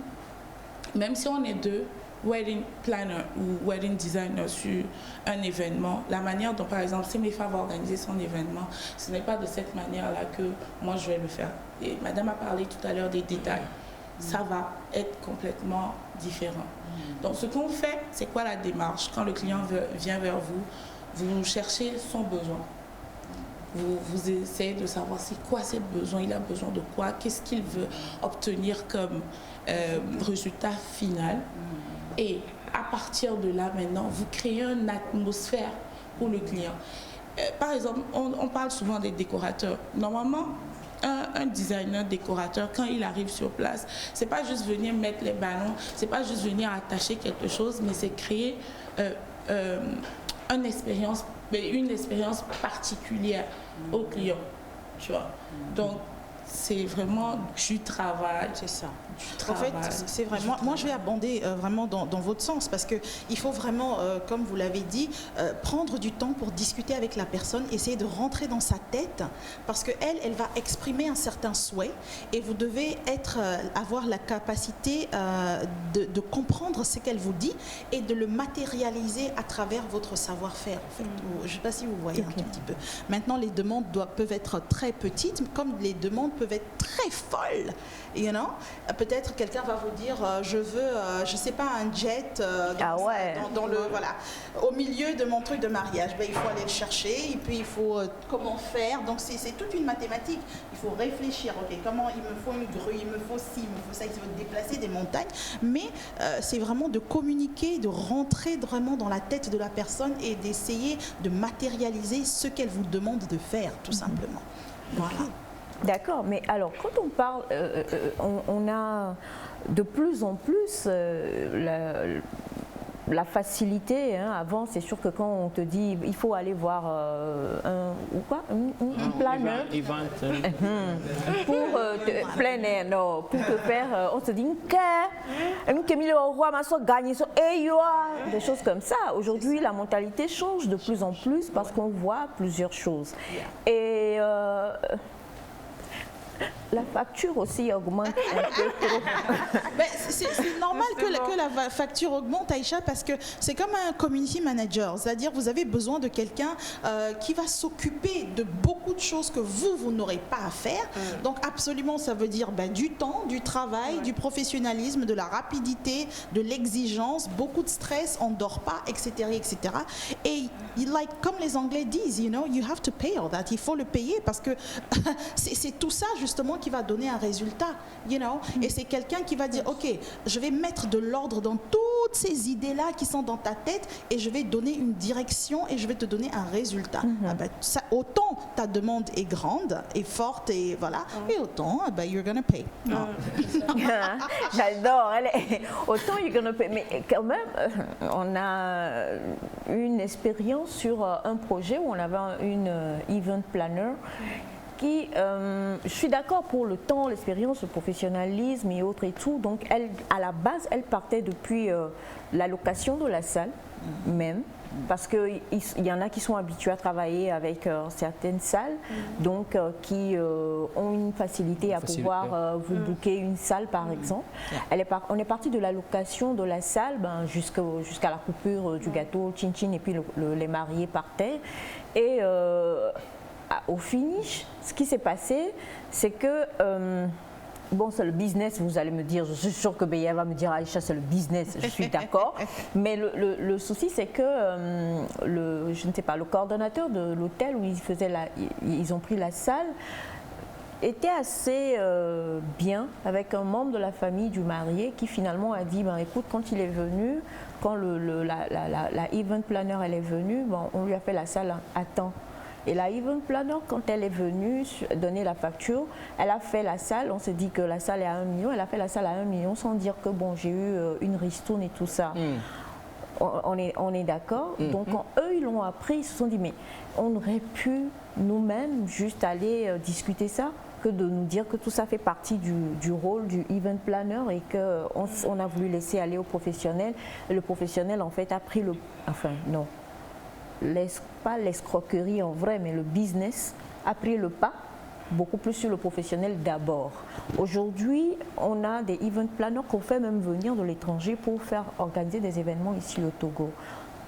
Q: même si on est deux, wedding planner ou wedding designer sur un événement, la manière dont, par exemple, si Mefa va organiser son événement, ce n'est pas de cette manière-là que moi je vais le faire. Et madame a parlé tout à l'heure des détails. ça va être complètement différent. Donc ce qu'on fait, c'est quoi la démarche? Quand le client vient vers vous, vous cherchez son besoin. Vous essayez de savoir c'est quoi ses besoins, il a besoin de quoi, qu'est-ce qu'il veut obtenir comme résultat final. Et à partir de là, maintenant, vous créez une atmosphère pour le client. Par exemple, on parle souvent des décorateurs. Normalement, un designer décorateur, quand il arrive sur place, c'est pas juste venir mettre les ballons, c'est pas juste venir attacher quelque chose, mais c'est créer une expérience particulière au client, tu vois. Donc, c'est vraiment du travail.
P: C'est ça. En fait, c'est vraiment. Moi, je vais abonder vraiment dans votre sens parce que il faut vraiment, comme vous l'avez dit, prendre du temps pour discuter avec la personne, essayer de rentrer dans sa tête parce que elle va exprimer un certain souhait et vous devez avoir la capacité de comprendre ce qu'elle vous dit et de le matérialiser à travers votre savoir-faire. En fait. Je ne sais pas si vous voyez un tout petit peu. Maintenant, les demandes peuvent être très petites, comme les demandes peuvent être très folles. You know? Peut-être quelqu'un va vous dire je veux, je sais pas, un jet dans le, voilà, au milieu de mon truc de mariage. Ben, il faut aller le chercher et puis il faut comment faire. Donc c'est toute une mathématique. Il faut réfléchir. Ok, comment il me faut une grue, il me faut ci, il me faut ça, il faut déplacer des montagnes. Mais c'est vraiment de communiquer, de rentrer vraiment dans la tête de la personne et d'essayer de matérialiser ce qu'elle vous demande de faire, tout simplement. Voilà.
A: D'accord, mais alors quand on parle, on a de plus en plus la facilité. Hein. Avant, c'est sûr que quand on te dit il faut aller voir un planeur pour plein air, non, pour te faire, on se dit des choses comme ça. Aujourd'hui, la mentalité change de plus en plus parce qu'on voit plusieurs choses. Et la facture aussi augmente un peu trop.
P: C'est normal que la facture augmente, Aïcha, parce que c'est comme un community manager. C'est-à-dire vous avez besoin de quelqu'un qui va s'occuper de beaucoup de choses que vous n'aurez pas à faire. Donc absolument, ça veut dire du temps, du travail, du professionnalisme, de la rapidité, de l'exigence, beaucoup de stress, on ne dort pas, etc. etc. Et comme les Anglais disent, you have to pay all that. Il faut le payer parce que c'est tout ça justement qui va donner un résultat, et c'est quelqu'un qui va dire ok, je vais mettre de l'ordre dans toutes ces idées-là qui sont dans ta tête et je vais donner une direction et je vais te donner un résultat. Ça, autant ta demande est grande et forte et voilà, et autant you're gonna pay.
A: J'adore, autant you're gonna pay, mais quand même on a une expérience sur un projet où on avait une event planner qui, je suis d'accord pour le temps, l'expérience, le professionnalisme et autres et tout. Donc, à la base, elle partait depuis la location de la salle même, parce qu'il y en a qui sont habitués à travailler avec certaines salles, donc qui ont une facilité à pouvoir vous booker une salle, par exemple. On est parti de la location de la salle jusqu'à la coupure du gâteau, chin-chin, et puis les mariés partaient. Et au finish, ce qui s'est passé, c'est que, c'est le business, vous allez me dire, je suis sûre que Béya va me dire, Aïcha, c'est le business, je suis d'accord. Mais le souci, c'est que, je ne sais pas, le coordonnateur de l'hôtel où ils ont pris la salle, était assez bien avec un membre de la famille du marié qui finalement a dit, écoute, quand il est venu, quand la event planner elle est venue, on lui a fait la salle à temps. Et la event planner, quand elle est venue donner la facture, elle a fait la salle, on s'est dit que la salle est à 1 million, elle a fait la salle à 1 million sans dire que j'ai eu une ristourne et tout ça. On est d'accord. Donc quand eux, ils l'ont appris, ils se sont dit, mais on aurait pu nous-mêmes juste aller discuter ça, que de nous dire que tout ça fait partie du rôle du event planner et qu'on a voulu laisser aller au professionnel. Et le professionnel, en fait, a pris pas l'escroquerie en vrai, mais le business a pris le pas beaucoup plus sur le professionnel d'abord. Aujourd'hui, on a des event planners qu'on fait même venir de l'étranger pour faire organiser des événements ici au Togo.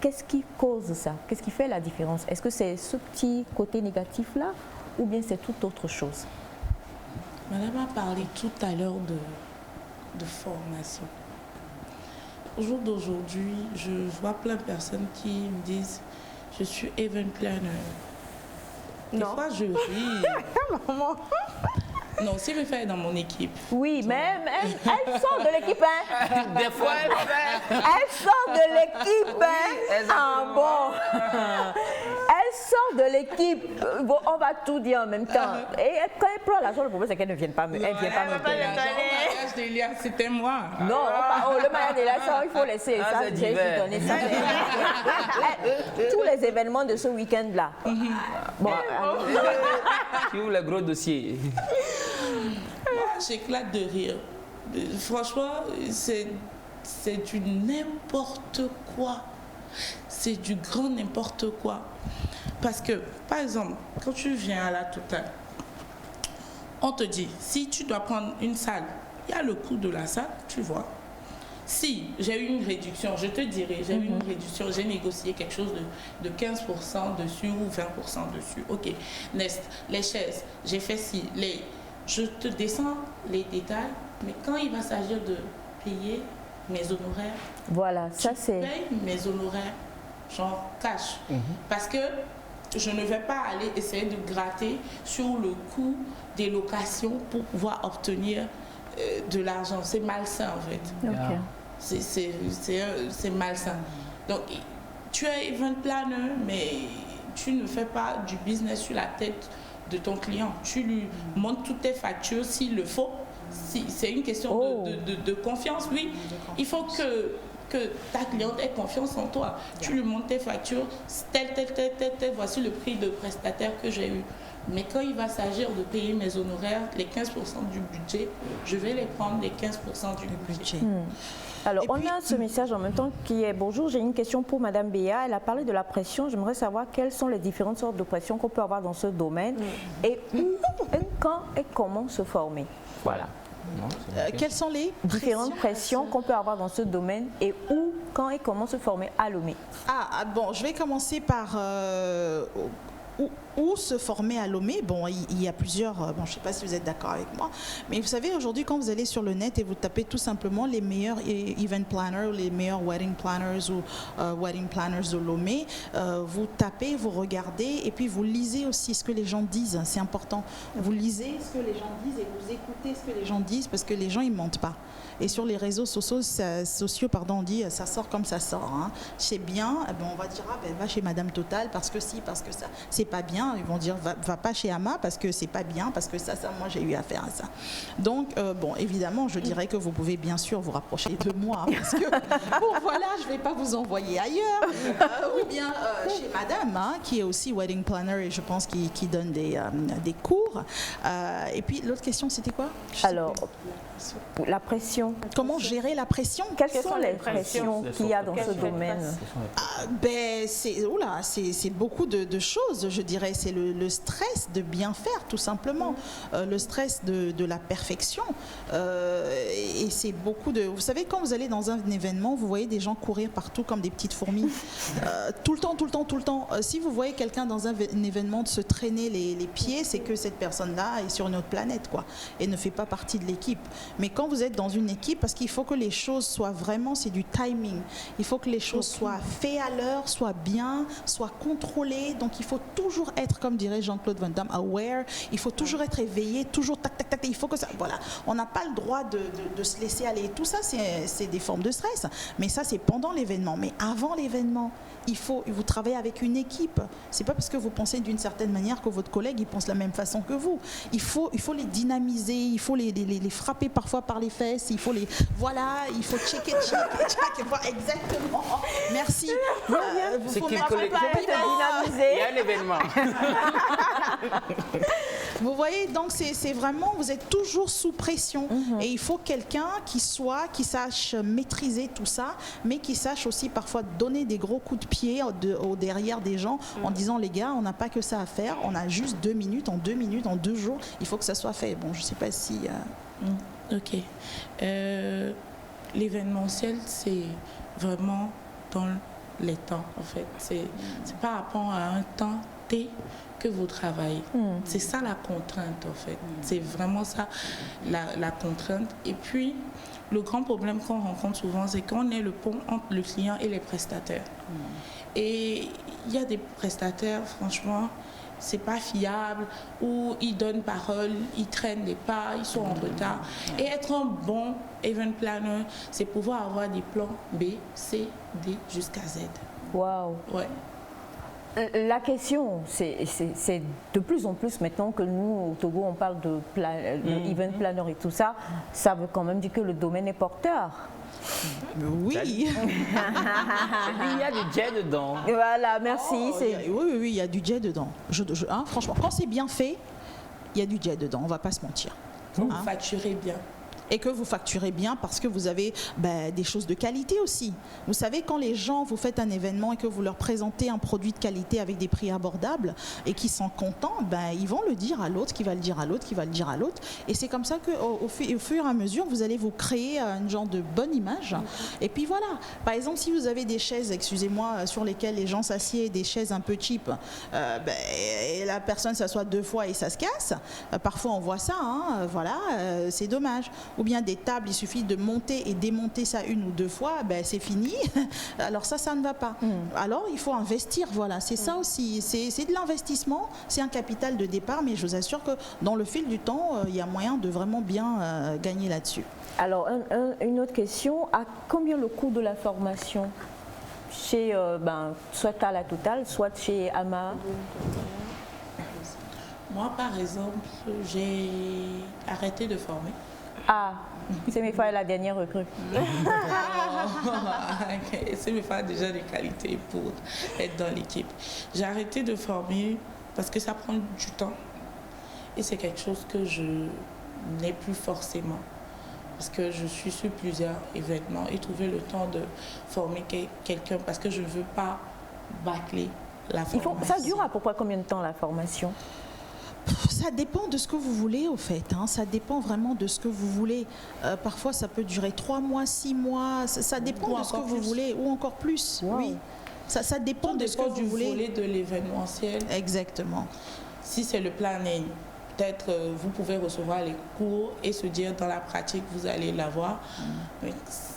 A: Qu'est-ce qui cause ça? Qu'est-ce qui fait la différence? Est-ce que c'est ce petit côté négatif-là ou bien c'est toute autre chose?
Q: Madame a parlé tout à l'heure de formation. Au jour d'aujourd'hui, je vois plein de personnes qui me disent je suis event planner. Des fois, je ris. Non, si je fais dans mon équipe.
A: Oui, mais elle sort de l'équipe, hein.
B: Des fois,
A: elle sort de l'équipe, hein. Ah bon. Elle sort de l'équipe. Bon, on va tout dire en même temps. Et quand elle prend l'argent, le problème c'est qu'elle ne vient pas me payer.
Q: Le mariage d'Elia, c'était moi.
A: Non, le mariage d'Elia, ça, il faut laisser. Ça, j'ai donné ça. Tous les événements de ce week-end-là. Bon,
B: qui ouvre le gros dossier.
Q: Moi, j'éclate de rire. Franchement, c'est du n'importe quoi. C'est du grand n'importe quoi. Parce que, par exemple, quand tu viens à la Total, on te dit, si tu dois prendre une salle, il y a le coût de la salle, tu vois. Si j'ai eu une réduction, je te dirai, j'ai eu une réduction, j'ai négocié quelque chose de 15% dessus ou 20% dessus. Ok, Nest, les chaises, j'ai fait ci, je te descends les détails, mais quand il va s'agir de payer mes honoraires,
A: voilà, ça c'est.
Q: Paye mes honoraires, genre cash. Parce que je ne vais pas aller essayer de gratter sur le coût des locations pour pouvoir obtenir de l'argent. C'est malsain en fait.
A: Okay.
Q: C'est malsain. Donc, tu es event planner, mais tu ne fais pas du business sur la tête de ton client. Tu lui montres toutes tes factures s'il le faut. C'est une question de confiance, oui. Il faut que ta cliente ait confiance en toi. Tu lui montres tes factures, tel, voici le prix de prestataire que j'ai eu. Mais quand il va s'agir de payer mes honoraires, les 15% du budget, je vais les prendre les 15% du budget.
A: Alors, on a ce message en même temps qui est « Bonjour, j'ai une question pour Madame Béa. Elle a parlé de la pression. J'aimerais savoir quelles sont les différentes sortes de pression qu'on peut avoir dans ce domaine et où, et quand et comment se former. » Voilà.
P: Quelles sont les
A: différentes pressions qu'on peut avoir dans ce domaine et où, quand et comment se former à Lomé?
P: Bon, je vais commencer par où se former à Lomé. Bon, il y a plusieurs, je ne sais pas si vous êtes d'accord avec moi, mais vous savez, aujourd'hui, quand vous allez sur le net et vous tapez tout simplement les meilleurs event planners ou les meilleurs wedding planners ou wedding planners de Lomé, vous tapez, vous regardez et puis vous lisez aussi ce que les gens disent. C'est important. Vous lisez ce que les gens disent et vous écoutez ce que les gens disent parce que les gens, ils ne mentent pas. Et sur les réseaux sociaux, on dit ça sort comme ça sort. Hein. C'est bien, on va dire va chez Madame Total parce que si, parce que ça, c'est pas bien. Ils vont dire va pas chez Ama parce que c'est pas bien, parce que ça, moi j'ai eu affaire à ça. Donc évidemment, je dirais que vous pouvez bien sûr vous rapprocher de moi parce que voilà, je vais pas vous envoyer ailleurs. Ou bien chez Madame, qui est aussi wedding planner et je pense qui donne des cours. Et puis l'autre question, c'était quoi?
A: Alors, la pression.
P: Comment gérer la pression?
A: Quelles sont les pressions qu'il y a dans ce domaine?
P: C'est beaucoup de choses, je dirais. C'est le stress de bien faire, tout simplement. Le stress de la perfection. Et c'est beaucoup de... Vous savez, quand vous allez dans un événement, vous voyez des gens courir partout comme des petites fourmis. Tout le temps. Si vous voyez quelqu'un dans un événement se traîner les pieds, c'est que cette personne-là est sur une autre planète, quoi, et ne fait pas partie de l'équipe. Mais quand vous êtes dans une équipe, parce qu'il faut que les choses soient vraiment, c'est du timing. Il faut que les choses soient faites à l'heure, soient bien, soient contrôlées. Donc il faut toujours être, comme dirait Jean-Claude Van Damme, aware. Il faut toujours être éveillé, toujours tac. Il faut que ça, voilà. On n'a pas le droit de se laisser aller. Tout ça, c'est des formes de stress. Mais ça, c'est pendant l'événement. Mais avant l'événement, vous travaillez avec une équipe. C'est pas parce que vous pensez d'une certaine manière que votre collègue il pense de la même façon que vous. Il faut les dynamiser, il faut les frapper parfois par les fesses, il faut il faut checker, voir exactement. Merci.
B: C'est qu'il collègue dynamiser. Il y a un événement.
P: Vous voyez, donc c'est vraiment, vous êtes toujours sous pression et il faut quelqu'un qui sache maîtriser tout ça, mais qui sache aussi parfois donner des gros coups de pied au derrière des gens en disant les gars, on n'a pas que ça à faire, on a juste 2 minutes, en 2 jours, il faut que ça soit fait. Bon, je sais pas si...
Q: Ok. L'événementiel, c'est vraiment dans les temps, en fait. C'est par rapport à un temps accepter que vous travaillez. C'est ça la contrainte en fait. C'est vraiment ça la contrainte. Et puis, le grand problème qu'on rencontre souvent, c'est qu'on est le pont entre le client et les prestataires. Et il y a des prestataires, franchement, c'est pas fiable, ou ils donnent parole, ils traînent des pas, ils sont en retard. Et être un bon event planner, c'est pouvoir avoir des plans B, C, D jusqu'à Z.
A: Waouh.
Q: Ouais.
A: La question, c'est de plus en plus maintenant que nous, au Togo, on parle de event planner et tout ça, ça veut quand même dire que le domaine est porteur.
P: Oui.
B: Il y a du jet dedans.
A: Voilà, merci.
P: Oui, il y a du jet dedans. Franchement, quand c'est bien fait, il y a du jet dedans, on ne va pas se mentir.
Q: Vous facturez bien.
P: Et que vous facturez bien parce que vous avez des choses de qualité aussi. Vous savez, quand les gens, vous faites un événement et que vous leur présentez un produit de qualité avec des prix abordables et qu'ils sont contents, ils vont le dire à l'autre, qui va le dire à l'autre, qui va le dire à l'autre. Et c'est comme ça qu'au fur et à mesure, vous allez vous créer un genre de bonne image. Et puis voilà, par exemple, si vous avez des chaises, excusez-moi, sur lesquelles les gens s'assiedent, des chaises un peu cheap, et la personne s'assoit 2 fois et ça se casse, parfois on voit ça, c'est dommage. Ou bien des tables, il suffit de monter et démonter ça 1 ou 2 fois, c'est fini. Alors ça ne va pas. Alors il faut investir, voilà, c'est ça aussi. C'est de l'investissement, c'est un capital de départ, mais je vous assure que dans le fil du temps, il y a moyen de vraiment bien gagner là-dessus.
A: Alors une autre question, à combien le coût de la formation chez, soit à la Total, soit chez AMA?
Q: Moi, par exemple, j'ai arrêté de former.
A: Ah, c'est mes fois la dernière recrue.
Q: C'est mes fois déjà des qualités pour être dans l'équipe. J'ai arrêté de former parce que ça prend du temps. Et c'est quelque chose que je n'ai plus forcément. Parce que je suis sur plusieurs événements et trouver le temps de former quelqu'un parce que je ne veux pas bâcler la formation.
A: Ça dure à peu près combien de temps la formation?
P: Ça dépend de ce que vous voulez, au fait. Ça dépend vraiment de ce que vous voulez. Parfois, ça peut durer 3 mois, 6 mois. Ça dépend de ce que vous voulez, ou encore plus. Wow. Oui. Ça dépend de ce que vous voulez.
Q: Tout dépend du volet de l'événementiel.
P: Exactement.
Q: Si c'est le planning, peut-être vous pouvez recevoir les cours et se dire dans la pratique, vous allez l'avoir. Mais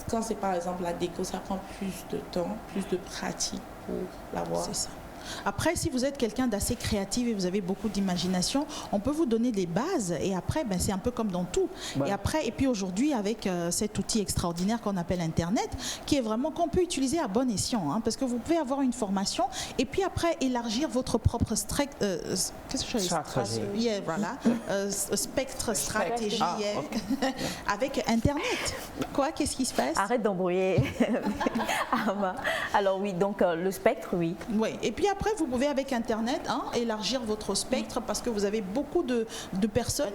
Q: quand c'est par exemple la déco, ça prend plus de temps, plus de pratique pour l'avoir.
P: C'est ça. Après, si vous êtes quelqu'un d'assez créatif et vous avez beaucoup d'imagination, on peut vous donner des bases et après, c'est un peu comme dans tout. Ouais. Et puis aujourd'hui, avec cet outil extraordinaire qu'on appelle Internet, qui est vraiment qu'on peut utiliser à bon escient, parce que vous pouvez avoir une formation et puis après élargir votre propre spectre stratégie avec Internet. Quoi? Qu'est-ce qui se passe?
A: Arrête d'embrouiller. Alors oui, donc le spectre, oui.
P: Oui, et puis après, vous pouvez avec Internet élargir votre spectre parce que vous avez beaucoup de personnes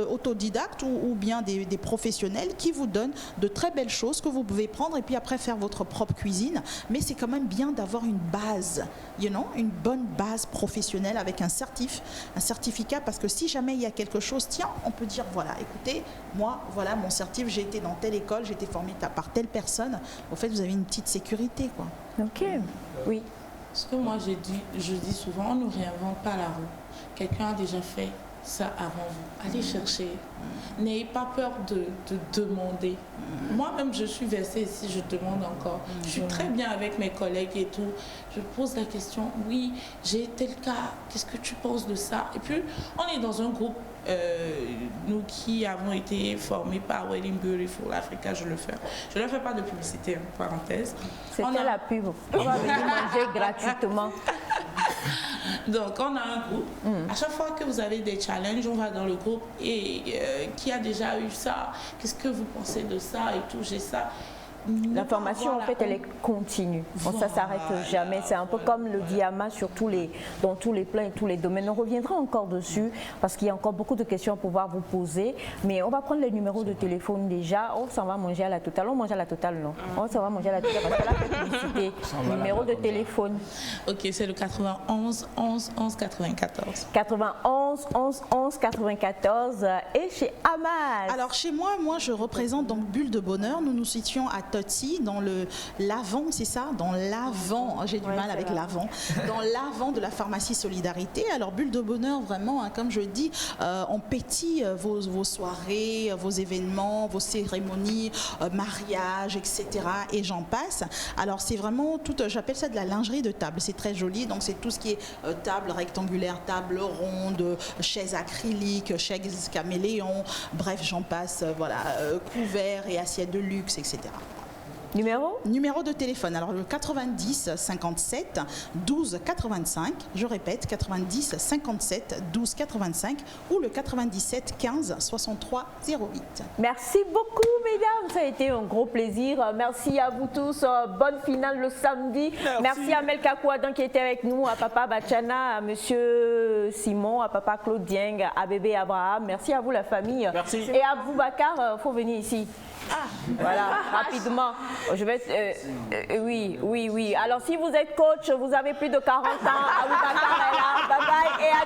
P: autodidactes ou bien des professionnels qui vous donnent de très belles choses que vous pouvez prendre et puis après faire votre propre cuisine. Mais c'est quand même bien d'avoir une base, une bonne base professionnelle avec un certificat parce que si jamais il y a quelque chose, tiens, on peut dire, voilà, écoutez, moi, voilà mon certif, j'ai été dans telle école, j'ai été formée par telle personne. Au fait, vous avez une petite sécurité, quoi.
A: Ok, oui.
Q: Ce que moi je dis souvent, on ne réinvente pas la roue. Quelqu'un a déjà fait ça avant vous. Allez chercher. N'ayez pas peur de demander. Moi-même, je suis versée ici, je demande encore. Je suis très bien avec mes collègues et tout. Je pose la question, oui, j'ai tel cas, qu'est-ce que tu penses de ça? Et puis, on est dans un groupe, nous qui avons été formés par Wedding Beautiful Africa, je ne fais pas de publicité, parenthèse.
A: C'était la pub. On va venir manger gratuitement.
Q: Donc, on a un groupe. À chaque fois que vous avez des challenges, on va dans le groupe et qui a déjà eu ça, qu'est-ce que vous pensez de ça et tout, j'ai ça.
A: La formation, en fait, elle est continue. Bon, ça ne s'arrête jamais. C'est un peu comme le diamant dans tous les plans et tous les domaines. On reviendra encore dessus parce qu'il y a encore beaucoup de questions à pouvoir vous poser. Mais on va prendre les numéros de téléphone déjà. On s'en va manger à la Total. On mange à la Total, non? On s'en va manger à la Total parce que là, c'est publicité. Numéro de téléphone.
Q: Ok, c'est le 91 11 11 94.
A: 91 11 11 11 94 et chez Amas.
P: Alors chez moi, je représente donc Bulle de Bonheur. Nous nous situons à Toti, dans le l'avant, c'est ça? Dans l'avant, j'ai du mal avec l'avant. Dans l'avant de la pharmacie Solidarité. Alors Bulle de Bonheur, vraiment, hein, comme je dis, on pétille vos soirées, vos événements, vos cérémonies, mariages, etc. Et j'en passe. Alors c'est vraiment tout, j'appelle ça de la lingerie de table. C'est très joli. Donc c'est tout ce qui est table rectangulaire, table ronde, chaises acryliques, chaises caméléons, bref, j'en passe, voilà, couverts et assiettes de luxe, etc. Numéro de téléphone, alors le 90 57 12 85, je répète, 90 57 12 85 ou le 97 15 63 08.
A: Merci beaucoup mesdames, ça a été un gros plaisir. Merci à vous tous, bonne finale le samedi. Merci à Melka Kouadan qui était avec nous, à Papa Bachana, à Monsieur Simon, à Papa Claude Dieng, à Bébé Abraham. Merci à vous la famille.
B: Merci.
A: Et à Boubacar, faut venir ici. Voilà, rapidement. Je vais. Oui. Alors, si vous êtes coach, vous avez plus de 40 ans, Aboubacar est là. Bye bye et à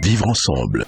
R: Vivre ensemble.